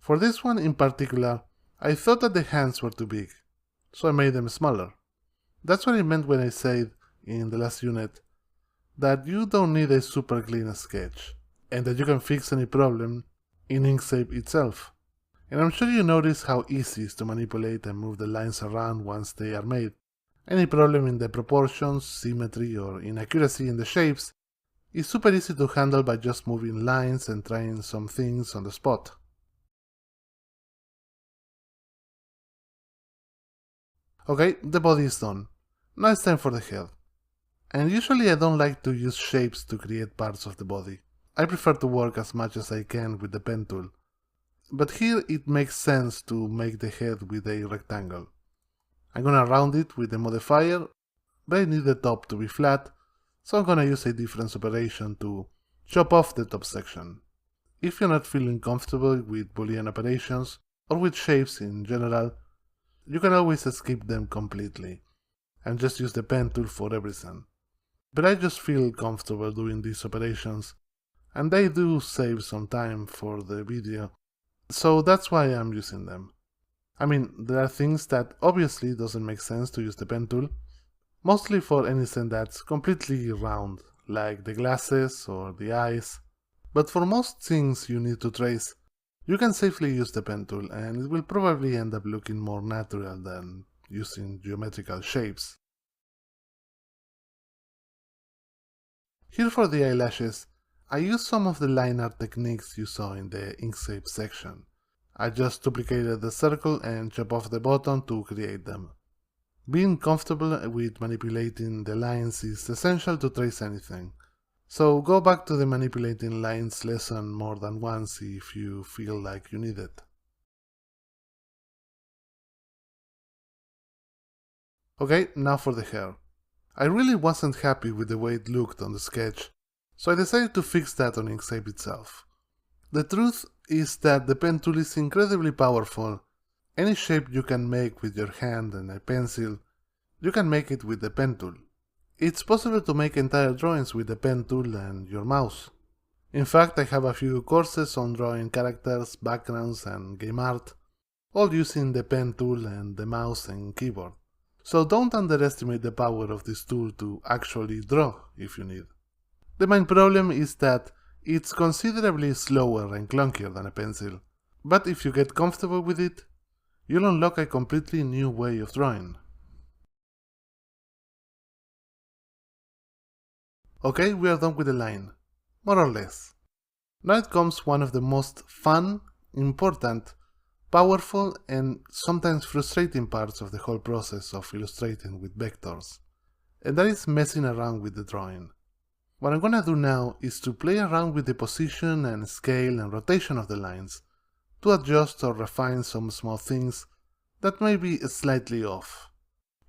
Speaker 1: For this one in particular, I thought that the hands were too big, so I made them smaller. That's what I meant when I said, in the last unit, that you don't need a super clean sketch, and that you can fix any problem in Inkscape itself. And I'm sure you notice how easy it is to manipulate and move the lines around once they are made. Any problem in the proportions, symmetry, or inaccuracy in the shapes is super easy to handle by just moving lines and trying some things on the spot. Okay, the body is done. Now it's time for the head. And usually I don't like to use shapes to create parts of the body. I prefer to work as much as I can with the pen tool. But here it makes sense to make the head with a rectangle. I'm gonna round it with the modifier, but I need the top to be flat, so I'm gonna use a difference operation to chop off the top section. If you're not feeling comfortable with Boolean operations, or with shapes in general, you can always skip them completely, and just use the pen tool for everything. but I just feel comfortable doing these operations, and they do save some time for the video, so that's why I'm using them. I mean, there are things that obviously doesn't make sense to use the pen tool, mostly for anything that's completely round, like the glasses or the eyes, but for most things you need to trace, you can safely use the pen tool and it will probably end up looking more natural than using geometrical shapes. Here for the eyelashes, I used some of the line art techniques you saw in the Inkscape section. I just duplicated the circle and chopped off the bottom to create them. Being comfortable with manipulating the lines is essential to trace anything, so go back to the manipulating lines lesson more than once if you feel like you need it. Okay, now for the hair. I really wasn't happy with the way it looked on the sketch, so I decided to fix that on Inkscape itself. The truth is that the pen tool is incredibly powerful. Any shape you can make with your hand and a pencil, you can make it with the pen tool. It's possible to make entire drawings with the pen tool and your mouse. In fact, I have a few courses on drawing characters, backgrounds and game art, all using the pen tool and the mouse and keyboard. So don't underestimate the power of this tool to actually draw if you need. The main problem is that it's considerably slower and clunkier than a pencil, but if you get comfortable with it, you'll unlock a completely new way of drawing. Okay, we are done with the line, more or less. Now it comes one of the most fun, important, powerful and sometimes frustrating parts of the whole process of illustrating with vectors, and that is messing around with the drawing. What I'm gonna do now is to play around with the position and scale and rotation of the lines, to adjust or refine some small things that may be slightly off.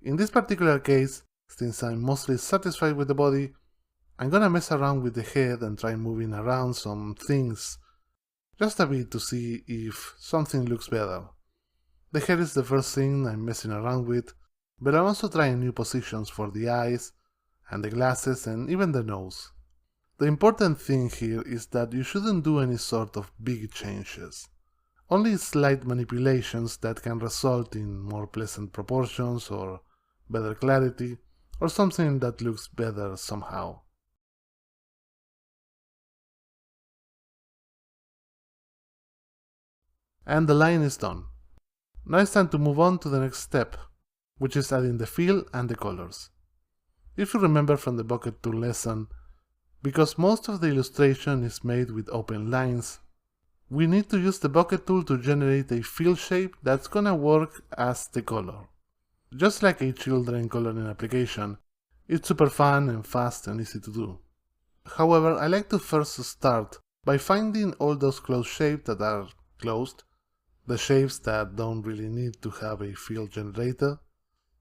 Speaker 1: In this particular case, since I'm mostly satisfied with the body, I'm gonna mess around with the head and try moving around some things just a bit to see if something looks better. The head is the first thing I'm messing around with, but I'm also trying new positions for the eyes and the glasses and even the nose. The important thing here is that you shouldn't do any sort of big changes. Only slight manipulations that can result in more pleasant proportions or better clarity or something that looks better somehow. And the line is done. Now it's time to move on to the next step, which is adding the fill and the colors. If you remember from the bucket tool lesson, because most of the illustration is made with open lines, we need to use the bucket tool to generate a fill shape that's gonna work as the color. Just like a children coloring application, it's super fun and fast and easy to do. However, I like to first start by finding all those closed shapes that are closed, the shapes that don't really need to have a fill generator.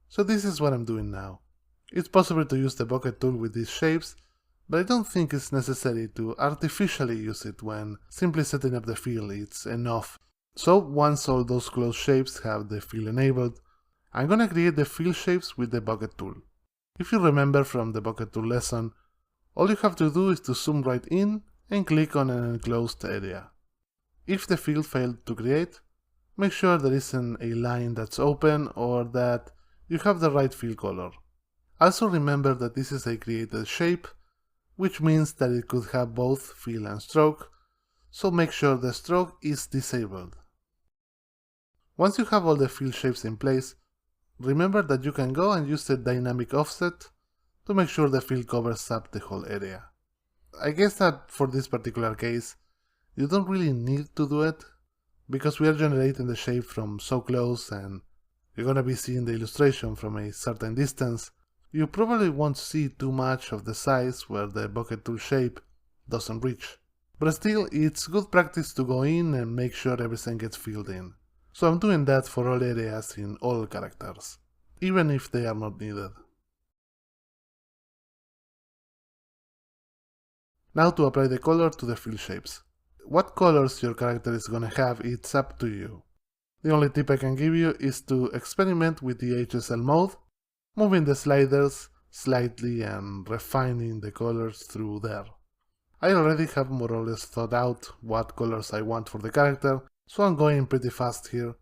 Speaker 1: So this is what I'm doing now. It's possible to use the bucket tool with these shapes, but I don't think it's necessary to artificially use it when simply setting up the fill is enough. So once all those closed shapes have the fill enabled, I'm gonna create the fill shapes with the bucket tool. If you remember from the bucket tool lesson, all you have to do is to zoom right in and click on an enclosed area. If the fill failed to create, make sure there isn't a line that's open or that you have the right fill color. Also remember that this is a created shape, which means that it could have both fill and stroke, so make sure the stroke is disabled. Once you have all the fill shapes in place, remember that you can go and use the dynamic offset to make sure the fill covers up the whole area. I guess that for this particular case, you don't really need to do it, because we are generating the shape from so close and you're gonna be seeing the illustration from a certain distance, you probably won't see too much of the size where the bucket tool shape doesn't reach. But still, it's good practice to go in and make sure everything gets filled in. So I'm doing that for all areas in all characters, even if they are not needed. Now to apply the color to the fill shapes. What colors your character is gonna have, it's up to you. The only tip I can give you is to experiment with the HSL mode, moving the sliders slightly and refining the colors through there. I already have more or less thought out what colors I want for the character, so I'm going pretty fast here.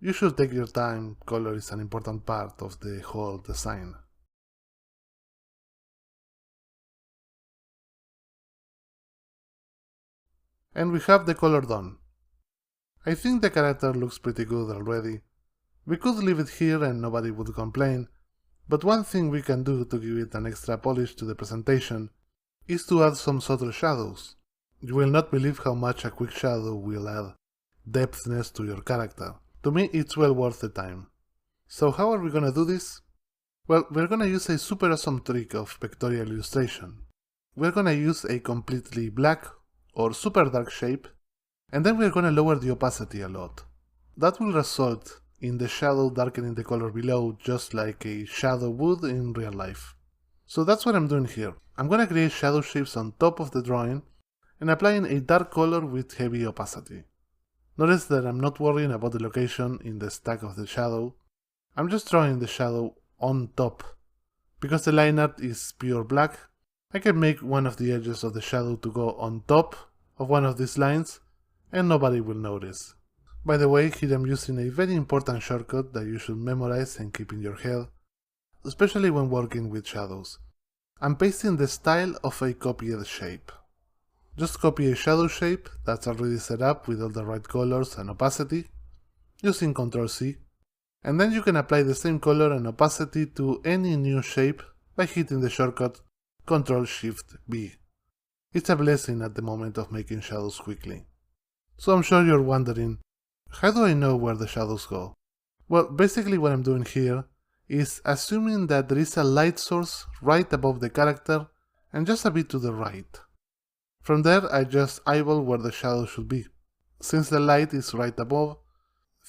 Speaker 1: You should take your time, color is an important part of the whole design. And we have the color done. I think the character looks pretty good already. We could leave it here and nobody would complain, but one thing we can do to give it an extra polish to the presentation is to add some subtle shadows. You will not believe how much a quick shadow will add depthness to your character. To me, it's well worth the time. So how are we gonna do this? Well, we're gonna use a super awesome trick of pictorial illustration. We're gonna use a completely black or super dark shape, and then we're gonna lower the opacity a lot. That will result in the shadow darkening the color below, just like a shadow would in real life. So that's what I'm doing here. I'm gonna create shadow shapes on top of the drawing and applying a dark color with heavy opacity. Notice that I'm not worrying about the location in the stack of the shadow. I'm just drawing the shadow on top. Because the line art is pure black, I can make one of the edges of the shadow to go on top of one of these lines and nobody will notice. By the way, here I'm using a very important shortcut that you should memorize and keep in your head, especially when working with shadows. I'm pasting the style of a copied shape. Just copy a shadow shape that's already set up with all the right colors and opacity, using Ctrl+C, and then you can apply the same color and opacity to any new shape by hitting the shortcut Ctrl+Shift+B. It's a blessing at the moment of making shadows quickly. So I'm sure you're wondering, how do I know where the shadows go? Well, basically what I'm doing here is assuming that there is a light source right above the character and just a bit to the right. From there I just eyeball where the shadow should be. Since the light is right above,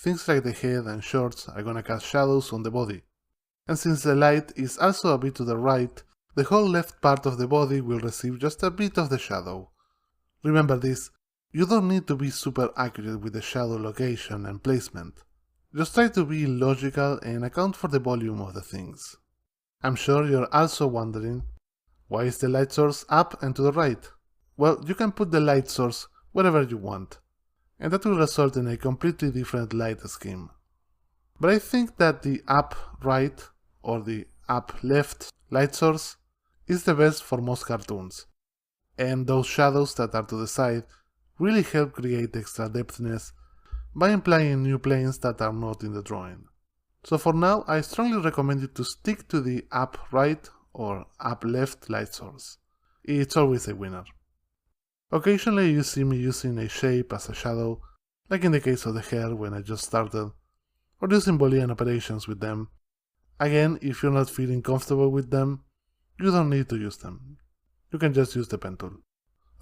Speaker 1: things like the head and shorts are gonna cast shadows on the body. And since the light is also a bit to the right, the whole left part of the body will receive just a bit of the shadow. Remember this, you don't need to be super accurate with the shadow location and placement. Just try to be logical and account for the volume of the things. I'm sure you're also wondering, why is the light source up and to the right? Well, you can put the light source wherever you want, and that will result in a completely different light scheme. But I think that the up right or the up left light source is the best for most cartoons, and those shadows that are to the side really help create extra depthness by implying new planes that are not in the drawing. So for now, I strongly recommend you to stick to the up right or up left light source. It's always a winner. Occasionally you see me using a shape as a shadow, like in the case of the hair when I just started, or using Boolean operations with them. Again, if you're not feeling comfortable with them, you don't need to use them. You can just use the pen tool.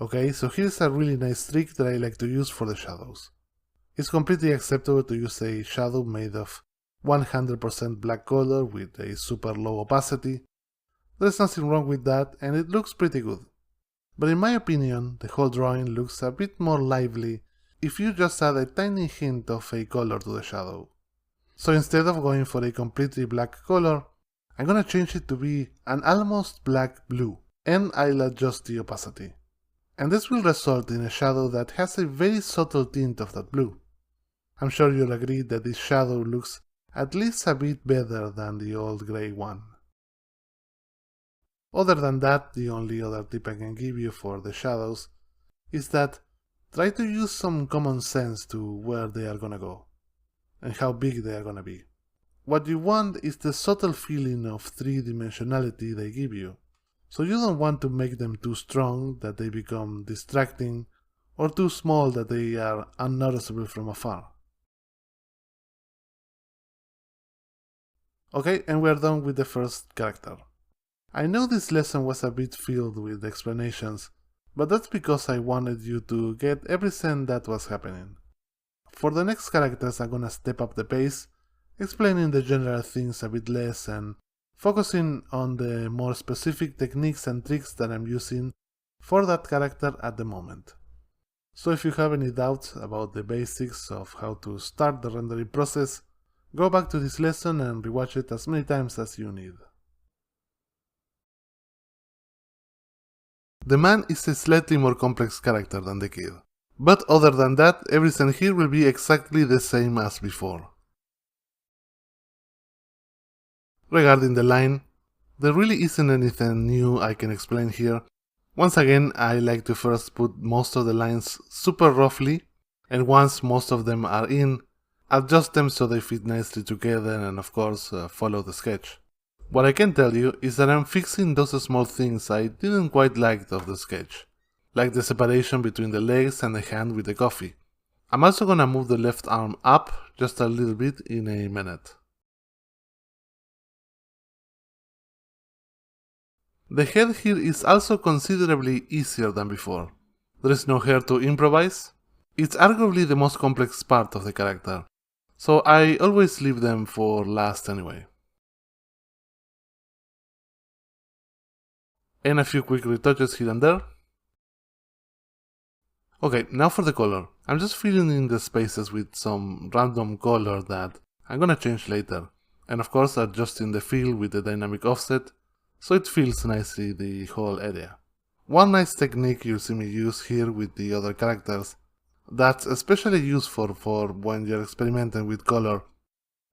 Speaker 1: Okay, so here's a really nice trick that I like to use for the shadows. It's completely acceptable to use a shadow made of 100% black color with a super low opacity. There's nothing wrong with that and it looks pretty good. But in my opinion, the whole drawing looks a bit more lively if you just add a tiny hint of a color to the shadow. So instead of going for a completely black color, I'm gonna change it to be an almost black blue, and I'll adjust the opacity. And this will result in a shadow that has a very subtle tint of that blue. I'm sure you'll agree that this shadow looks at least a bit better than the old grey one. Other than that, the only other tip I can give you for the shadows is that try to use some common sense to where they are gonna go and how big they are gonna be. What you want is the subtle feeling of three-dimensionality they give you, so you don't want to make them too strong that they become distracting or too small that they are unnoticeable from afar. Okay, and we're done with the first character. I know this lesson was a bit filled with explanations, but that's because I wanted you to get everything that was happening. For the next characters I'm gonna step up the pace, explaining the general things a bit less and focusing on the more specific techniques and tricks that I'm using for that character at the moment. So if you have any doubts about the basics of how to start the rendering process, go back to this lesson and rewatch it as many times as you need. The man is a slightly more complex character than the kid. But other than that, everything here will be exactly the same as before. Regarding the line, there really isn't anything new I can explain here. Once again, I like to first put most of the lines super roughly, and once most of them are in, adjust them so they fit nicely together and of course follow the sketch. What I can tell you is that I'm fixing those small things I didn't quite like of the sketch, like the separation between the legs and the hand with the coffee. I'm also gonna move the left arm up just a little bit in a minute. The head here is also considerably easier than before. There is no hair to improvise. It's arguably the most complex part of the character, so I always leave them for last anyway. And a few quick retouches here and there. Okay, now for the color. I'm just filling in the spaces with some random color that I'm gonna change later, and of course adjusting the fill with the dynamic offset so it fills nicely the whole area. One nice technique you'll see me use here with the other characters, that's especially useful for when you're experimenting with color,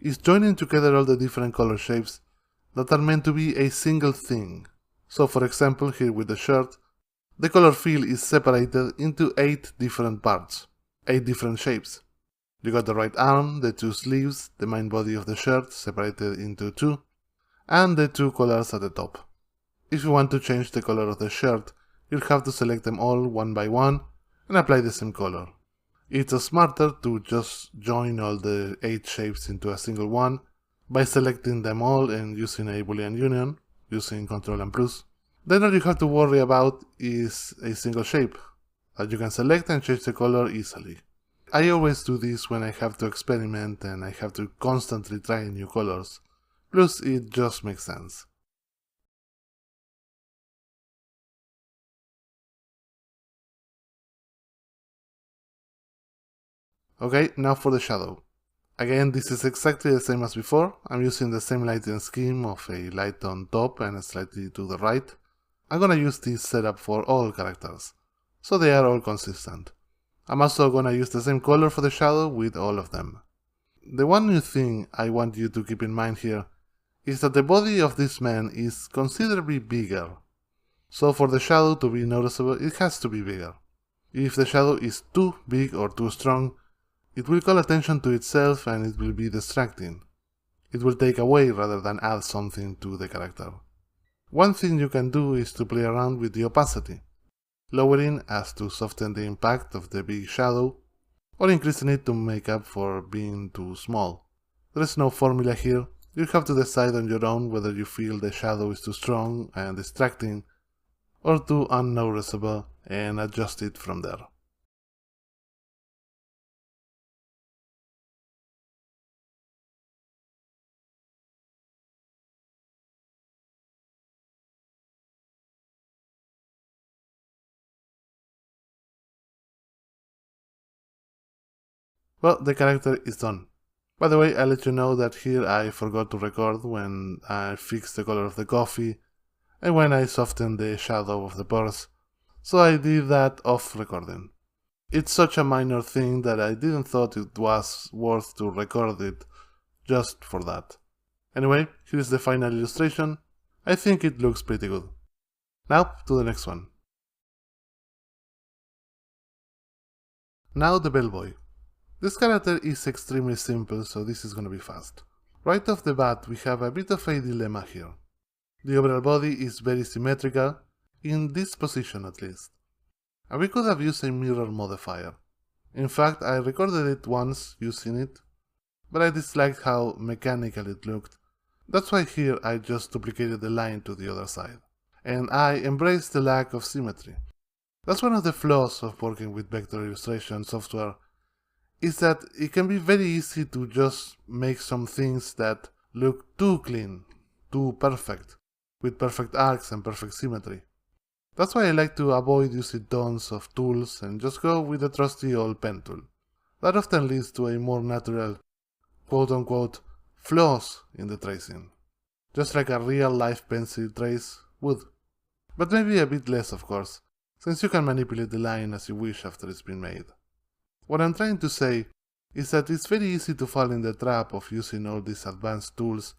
Speaker 1: is joining together all the different color shapes that are meant to be a single thing. So for example, here with the shirt, the color fill is separated into 8 different parts, 8 different shapes. You got the right arm, the 2 sleeves, the main body of the shirt separated into 2, and the 2 colors at the top. If you want to change the color of the shirt, you'll have to select them all one by one and apply the same color. It's smarter to just join all the 8 shapes into a single one by selecting them all and using a Boolean union, using Ctrl and plus. Then all you have to worry about is a single shape that you can select and change the color easily. I always do this when I have to experiment and I have to constantly try new colors, plus it just makes sense. Okay, now for the shadow. Again, this is exactly the same as before. I'm using the same lighting scheme of a light on top and slightly to the right. I'm gonna use this setup for all characters, so they are all consistent. I'm also gonna use the same color for the shadow with all of them. The one new thing I want you to keep in mind here is that the body of this man is considerably bigger. So for the shadow to be noticeable, it has to be bigger. If the shadow is too big or too strong, it will call attention to itself and it will be distracting. It will take away rather than add something to the character. One thing you can do is to play around with the opacity, lowering as to soften the impact of the big shadow, or increasing it to make up for being too small. There is no formula here, you have to decide on your own whether you feel the shadow is too strong and distracting, or too unnoticeable, and adjust it from there. Well, the character is done. By the way, I'll let you know that here I forgot to record when I fixed the color of the coffee and when I softened the shadow of the purse, so I did that off recording. It's such a minor thing that I didn't thought it was worth to record it just for that. Anyway, here's the final illustration. I think it looks pretty good. Now to the next one. Now the bellboy. This character is extremely simple, so this is gonna be fast. Right off the bat, we have a bit of a dilemma here. The overall body is very symmetrical, in this position at least. And we could have used a mirror modifier. In fact, I recorded it once using it, but I disliked how mechanical it looked. That's why here I just duplicated the line to the other side. And I embraced the lack of symmetry. That's one of the flaws of working with vector illustration software, is that it can be very easy to just make some things that look too clean, too perfect, with perfect arcs and perfect symmetry. That's why I like to avoid using tons of tools and just go with the trusty old pen tool. That often leads to a more natural, quote-unquote, flaws in the tracing, just like a real-life pencil trace would. But maybe a bit less, of course, since you can manipulate the line as you wish after it's been made. What I'm trying to say is that it's very easy to fall in the trap of using all these advanced tools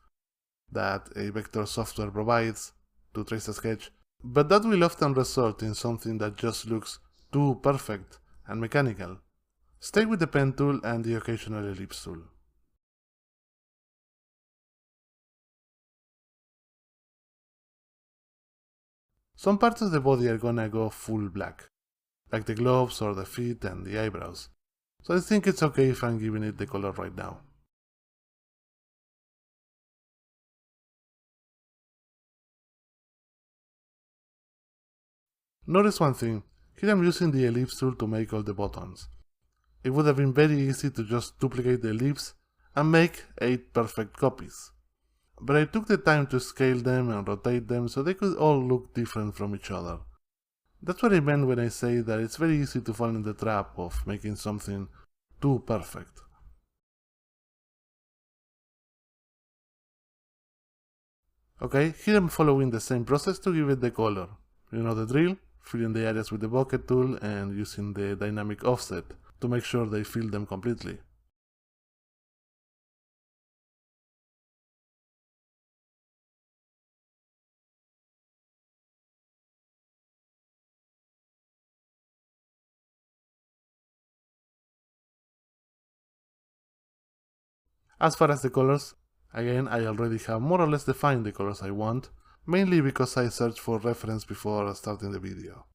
Speaker 1: that a vector software provides to trace a sketch, but that will often result in something that just looks too perfect and mechanical. Stay with the pen tool and the occasional ellipse tool. Some parts of the body are gonna go full black, like the gloves or the feet and the eyebrows, so I think it's okay if I'm giving it the color right now. Notice one thing, here I'm using the ellipse tool to make all the buttons. It would have been very easy to just duplicate the ellipse and make 8 perfect copies. But I took the time to scale them and rotate them so they could all look different from each other. That's what I meant when I say that it's very easy to fall in the trap of making something too perfect. Okay, here I'm following the same process to give it the color. You know the drill? Filling the areas with the bucket tool and using the dynamic offset to make sure they fill them completely. As far as the colors, again I already have more or less defined the colors I want, mainly because I searched for reference before starting the video.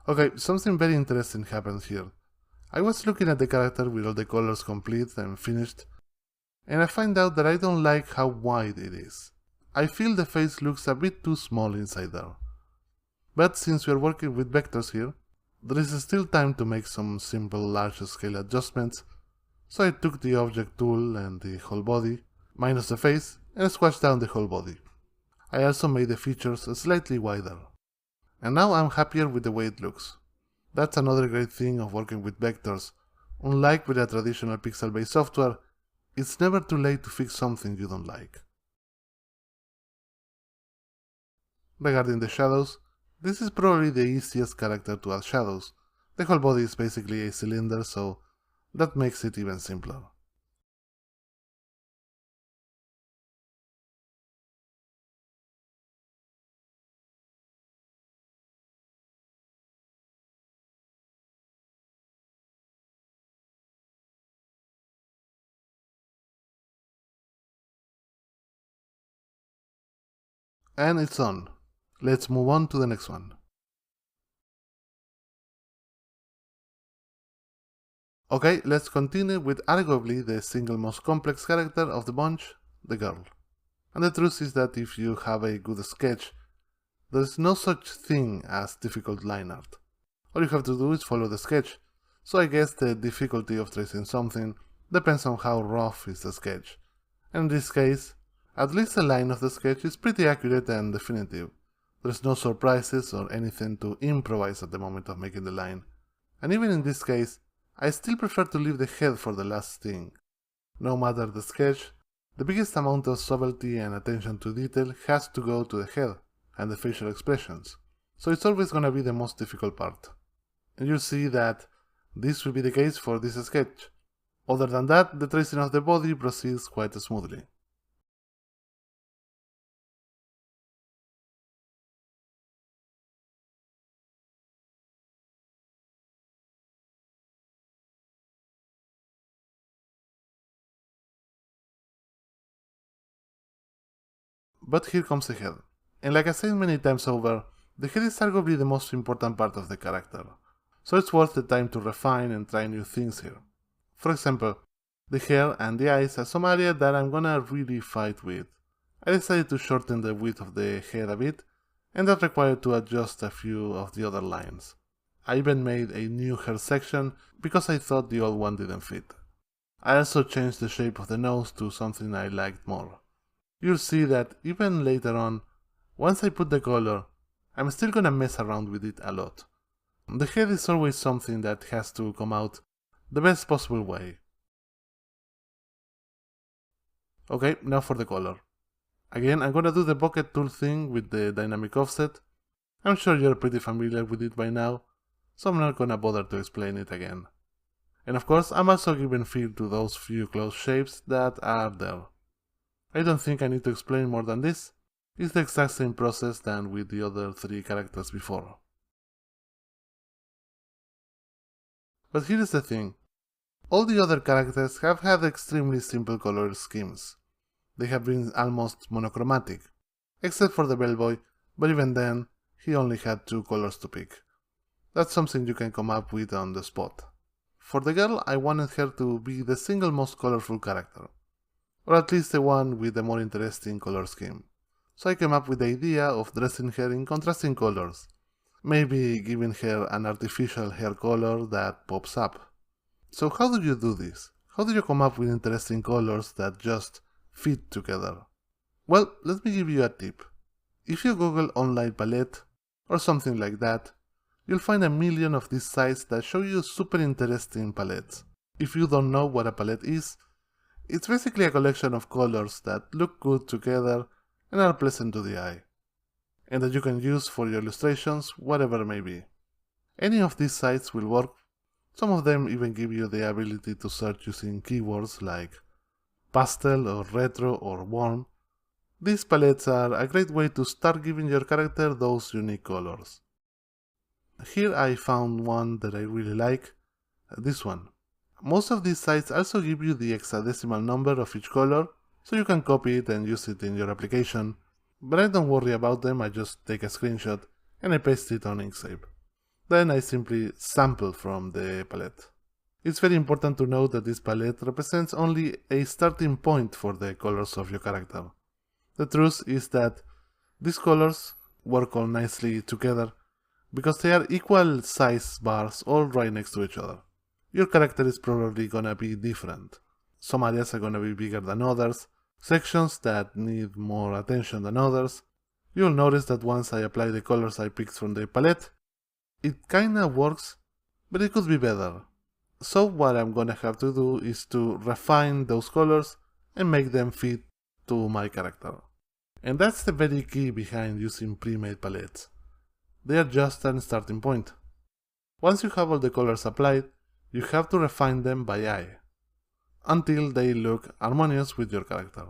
Speaker 1: Okay, something very interesting happened here. I was looking at the character with all the colors complete and finished, and I find out that I don't like how wide it is. I feel the face looks a bit too small inside there. But since we are working with vectors here, there is still time to make some simple large-scale adjustments, so I took the object tool and the whole body, minus the face, and squashed down the whole body. I also made the features slightly wider. And now I'm happier with the way it looks. That's another great thing of working with vectors. Unlike with a traditional pixel-based software, it's never too late to fix something you don't like. Regarding the shadows, this is probably the easiest character to add shadows. The whole body is basically a cylinder, so that makes it even simpler. And it's on. Let's move on to the next one. Okay, let's continue with arguably the single most complex character of the bunch, the girl. And the truth is that if you have a good sketch, there's no such thing as difficult line art. All you have to do is follow the sketch, so I guess the difficulty of tracing something depends on how rough is the sketch. And in this case, at least the line of the sketch is pretty accurate and definitive. There's no surprises or anything to improvise at the moment of making the line. And even in this case, I still prefer to leave the head for the last thing. No matter the sketch, the biggest amount of subtlety and attention to detail has to go to the head and the facial expressions, so it's always gonna be the most difficult part. And you'll see that this will be the case for this sketch. Other than that, the tracing of the body proceeds quite smoothly. But here comes the head. And like I said many times over, the head is arguably the most important part of the character, so it's worth the time to refine and try new things here. For example, the hair and the eyes are some area that I'm gonna really fight with. I decided to shorten the width of the head a bit, and that required to adjust a few of the other lines. I even made a new hair section because I thought the old one didn't fit. I also changed the shape of the nose to something I liked more. You'll see that even later on, once I put the color, I'm still gonna mess around with it a lot. The head is always something that has to come out the best possible way. Okay, now for the color. Again, I'm gonna do the bucket tool thing with the dynamic offset. I'm sure you're pretty familiar with it by now, so I'm not gonna bother to explain it again. And of course, I'm also giving fill to those few close shapes that are there. I don't think I need to explain more than this. It's the exact same process than with the other 3 characters before. But here's the thing. All the other characters have had extremely simple color schemes. They have been almost monochromatic, except for the bellboy, but even then, he only had 2 colors to pick. That's something you can come up with on the spot. For the girl, I wanted her to be the single most colorful character, or at least the one with the more interesting color scheme. So I came up with the idea of dressing her in contrasting colors, maybe giving her an artificial hair color that pops up. So how do you do this? How do you come up with interesting colors that just fit together? Well, let me give you a tip. If you Google online palette or something like that, you'll find a million of these sites that show you super interesting palettes. If you don't know what a palette is, it's basically a collection of colors that look good together and are pleasant to the eye, and that you can use for your illustrations, whatever it may be. Any of these sites will work. Some of them even give you the ability to search using keywords like pastel or retro or warm. These palettes are a great way to start giving your character those unique colors. Here I found one that I really like, this one. Most of these sites also give you the hexadecimal number of each color, so you can copy it and use it in your application, but I don't worry about them. I just take a screenshot and I paste it on Inkscape. Then I simply sample from the palette. It's very important to note that this palette represents only a starting point for the colors of your character. The truth is that these colors work all nicely together because they are equal size bars all right next to each other. Your character is probably gonna be different. Some areas are gonna be bigger than others, sections that need more attention than others. You'll notice that once I apply the colors I picked from the palette, it kinda works, but it could be better. So what I'm gonna have to do is to refine those colors and make them fit to my character. And that's the very key behind using pre-made palettes. They are just a starting point. Once you have all the colors applied, you have to refine them by eye, until they look harmonious with your character.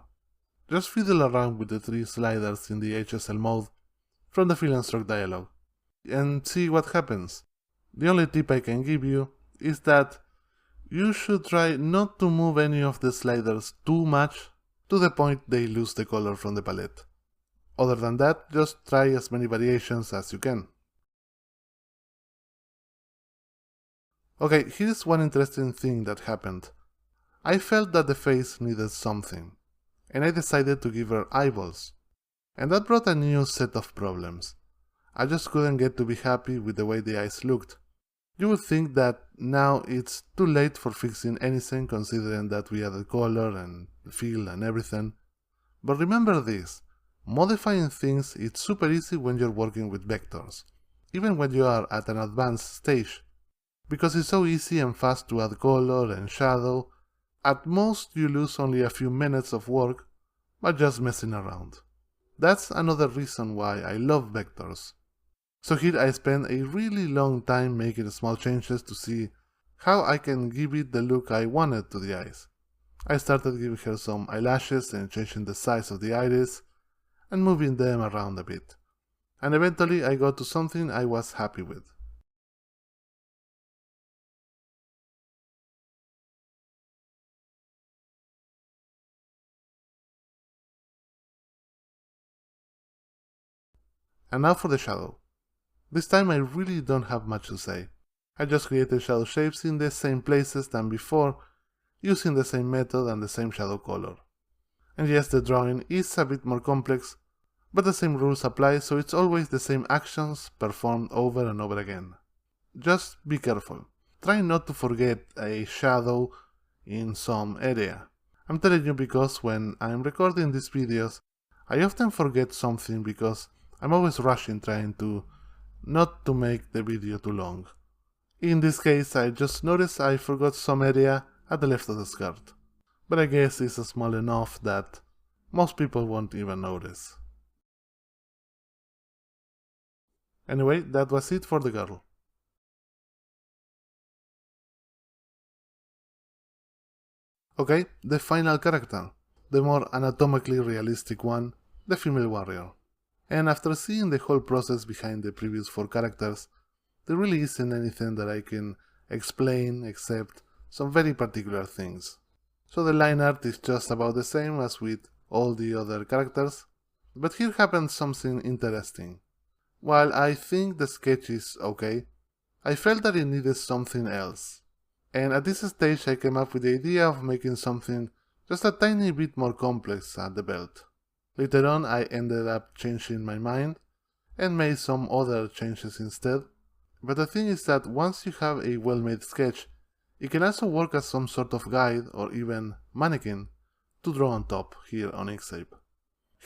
Speaker 1: Just fiddle around with the 3 sliders in the HSL mode from the fill and stroke dialog, and see what happens. The only tip I can give you is that you should try not to move any of the sliders too much to the point they lose the color from the palette. Other than that, just try as many variations as you can. Okay, here's one interesting thing that happened. I felt that the face needed something, and I decided to give her eyeballs. And that brought a new set of problems. I just couldn't get to be happy with the way the eyes looked. You would think that now it's too late for fixing anything considering that we added color and feel and everything. But remember this. Modifying things is super easy when you're working with vectors, even when you are at an advanced stage, because it's so easy and fast to add color and shadow. At most you lose only a few minutes of work by just messing around. That's another reason why I love vectors. So here I spent a really long time making small changes to see how I can give it the look I wanted to the eyes. I started giving her some eyelashes and changing the size of the iris and moving them around a bit. And eventually I got to something I was happy with. And now for the shadow. This time I really don't have much to say. I just created shadow shapes in the same places than before, using the same method and the same shadow color. And yes, the drawing is a bit more complex, but the same rules apply, so it's always the same actions performed over and over again. Just be careful. Try not to forget a shadow in some area. I'm telling you because when I'm recording these videos, I often forget something because I'm always rushing trying to not to make the video too long. In this case, I just noticed I forgot some area at the left of the skirt. but I guess it's small enough that most people won't even notice. Anyway, that was it for the girl. Okay, the final character, the more anatomically realistic one, the female warrior. And after seeing the whole process behind the previous 4 characters, there really isn't anything that I can explain except some very particular things. So the line art is just about the same as with all the other characters, but here happens something interesting. While I think the sketch is okay, I felt that it needed something else. And at this stage I came up with the idea of making something just a tiny bit more complex at the belt. Later on I ended up changing my mind and made some other changes instead, but the thing is that once you have a well-made sketch, it can also work as some sort of guide or even mannequin to draw on top here on Inkscape.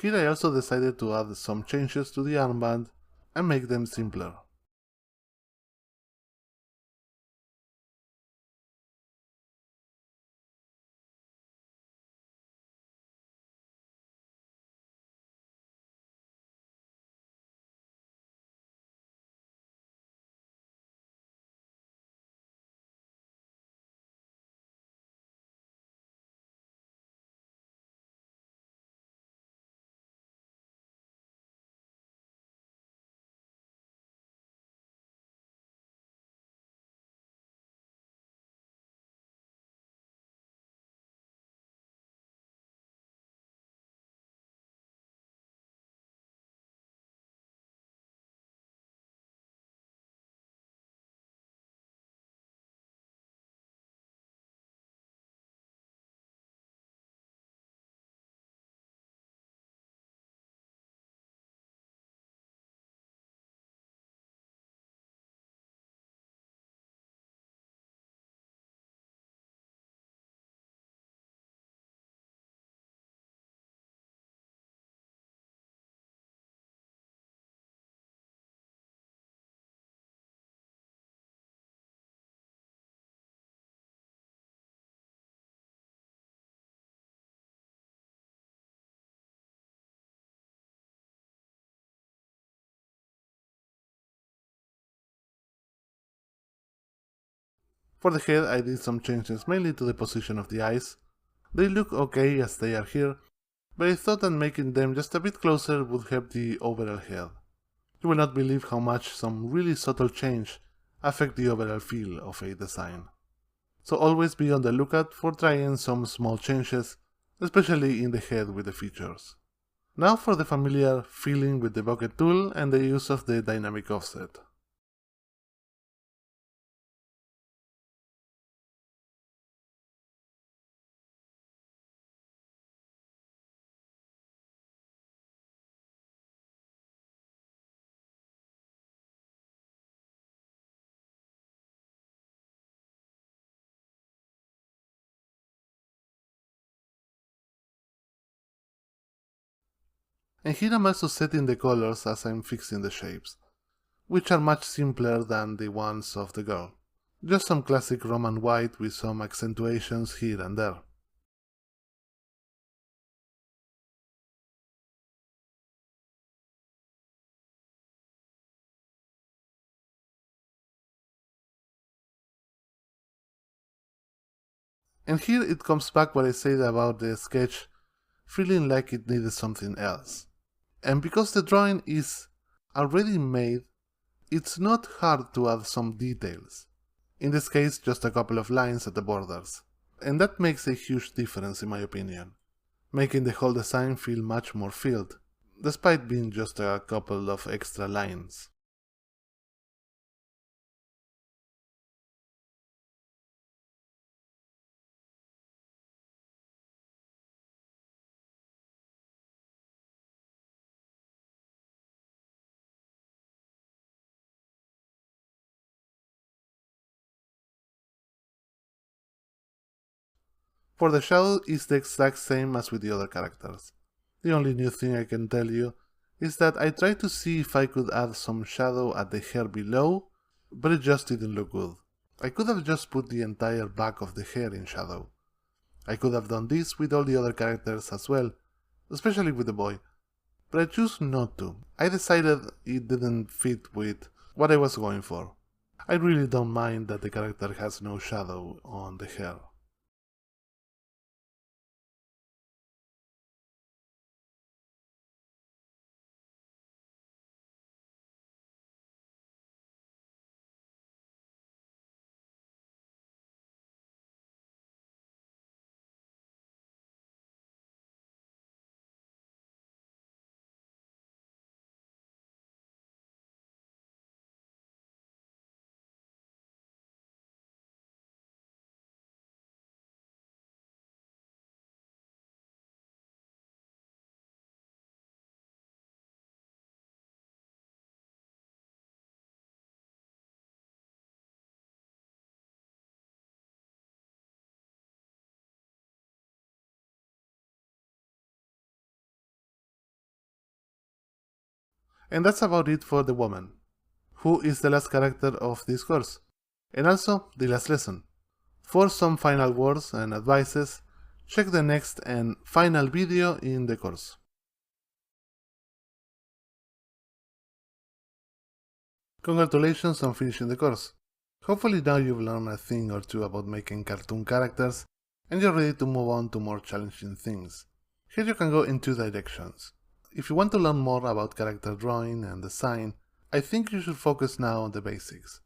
Speaker 1: Here I also decided to add some changes to the armband and make them simpler. For the head I did some changes mainly to the position of the eyes. They look okay as they are here, but I thought that making them just a bit closer would help the overall head. You will not believe how much some really subtle change affect the overall feel of a design. So always be on the lookout for trying some small changes, especially in the head with the features. Now for the familiar feeling with the bucket tool and the use of the dynamic offset. And here I'm also setting the colors as I'm fixing the shapes, which are much simpler than the ones of the girl. Just some classic Roman white with some accentuations here and there. And here it comes back what I said about the sketch feeling like it needed something else. And because the drawing is already made, it's not hard to add some details. In this case, just a couple of lines at the borders. And that makes a huge difference in my opinion, making the whole design feel much more filled, despite being just a couple of extra lines. For the shadow is the exact same as with the other characters. The only new thing I can tell you is that I tried to see if I could add some shadow at the hair below, but it just didn't look good. I could have just put the entire back of the hair in shadow. I could have done this with all the other characters as well, especially with the boy, but I chose not to. I decided it didn't fit with what I was going for. I really don't mind that the character has no shadow on the hair. And that's about it for the woman, who is the last character of this course, and also the last lesson. For some final words and advices, check the next and final video in the course. Congratulations on finishing the course. Hopefully now you've learned a thing or two about making cartoon characters and you're ready to move on to more challenging things. Here you can go in two directions. If you want to learn more about character drawing and design, I think you should focus now on the basics.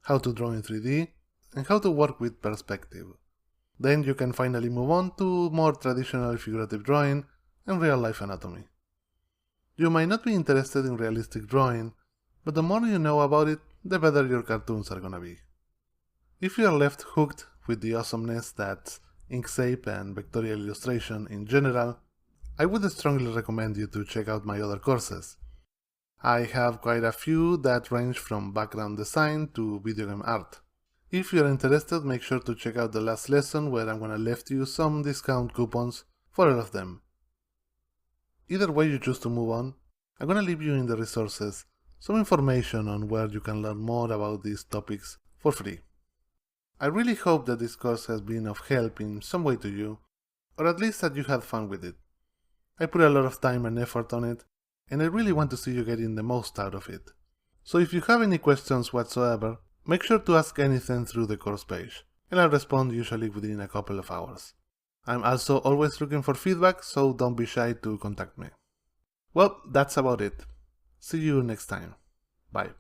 Speaker 1: How to draw in 3D and how to work with perspective. Then you can finally move on to more traditional figurative drawing and real-life anatomy. You might not be interested in realistic drawing, but the more you know about it, the better your cartoons are gonna be. If you are left hooked with the awesomeness that's Inkscape and vectorial illustration in general, I would strongly recommend you to check out my other courses. I have quite a few that range from background design to video game art. If you're interested, make sure to check out the last lesson where I'm gonna left you some discount coupons for all of them. Either way you choose to move on, I'm gonna leave you in the resources some information on where you can learn more about these topics for free. I really hope that this course has been of help in some way to you, or at least that you had fun with it. I put a lot of time and effort on it, and I really want to see you getting the most out of it. So if you have any questions whatsoever, make sure to ask anything through the course page, and I'll respond usually within a couple of hours. I'm also always looking for feedback, so don't be shy to contact me. Well, that's about it. See you next time. Bye.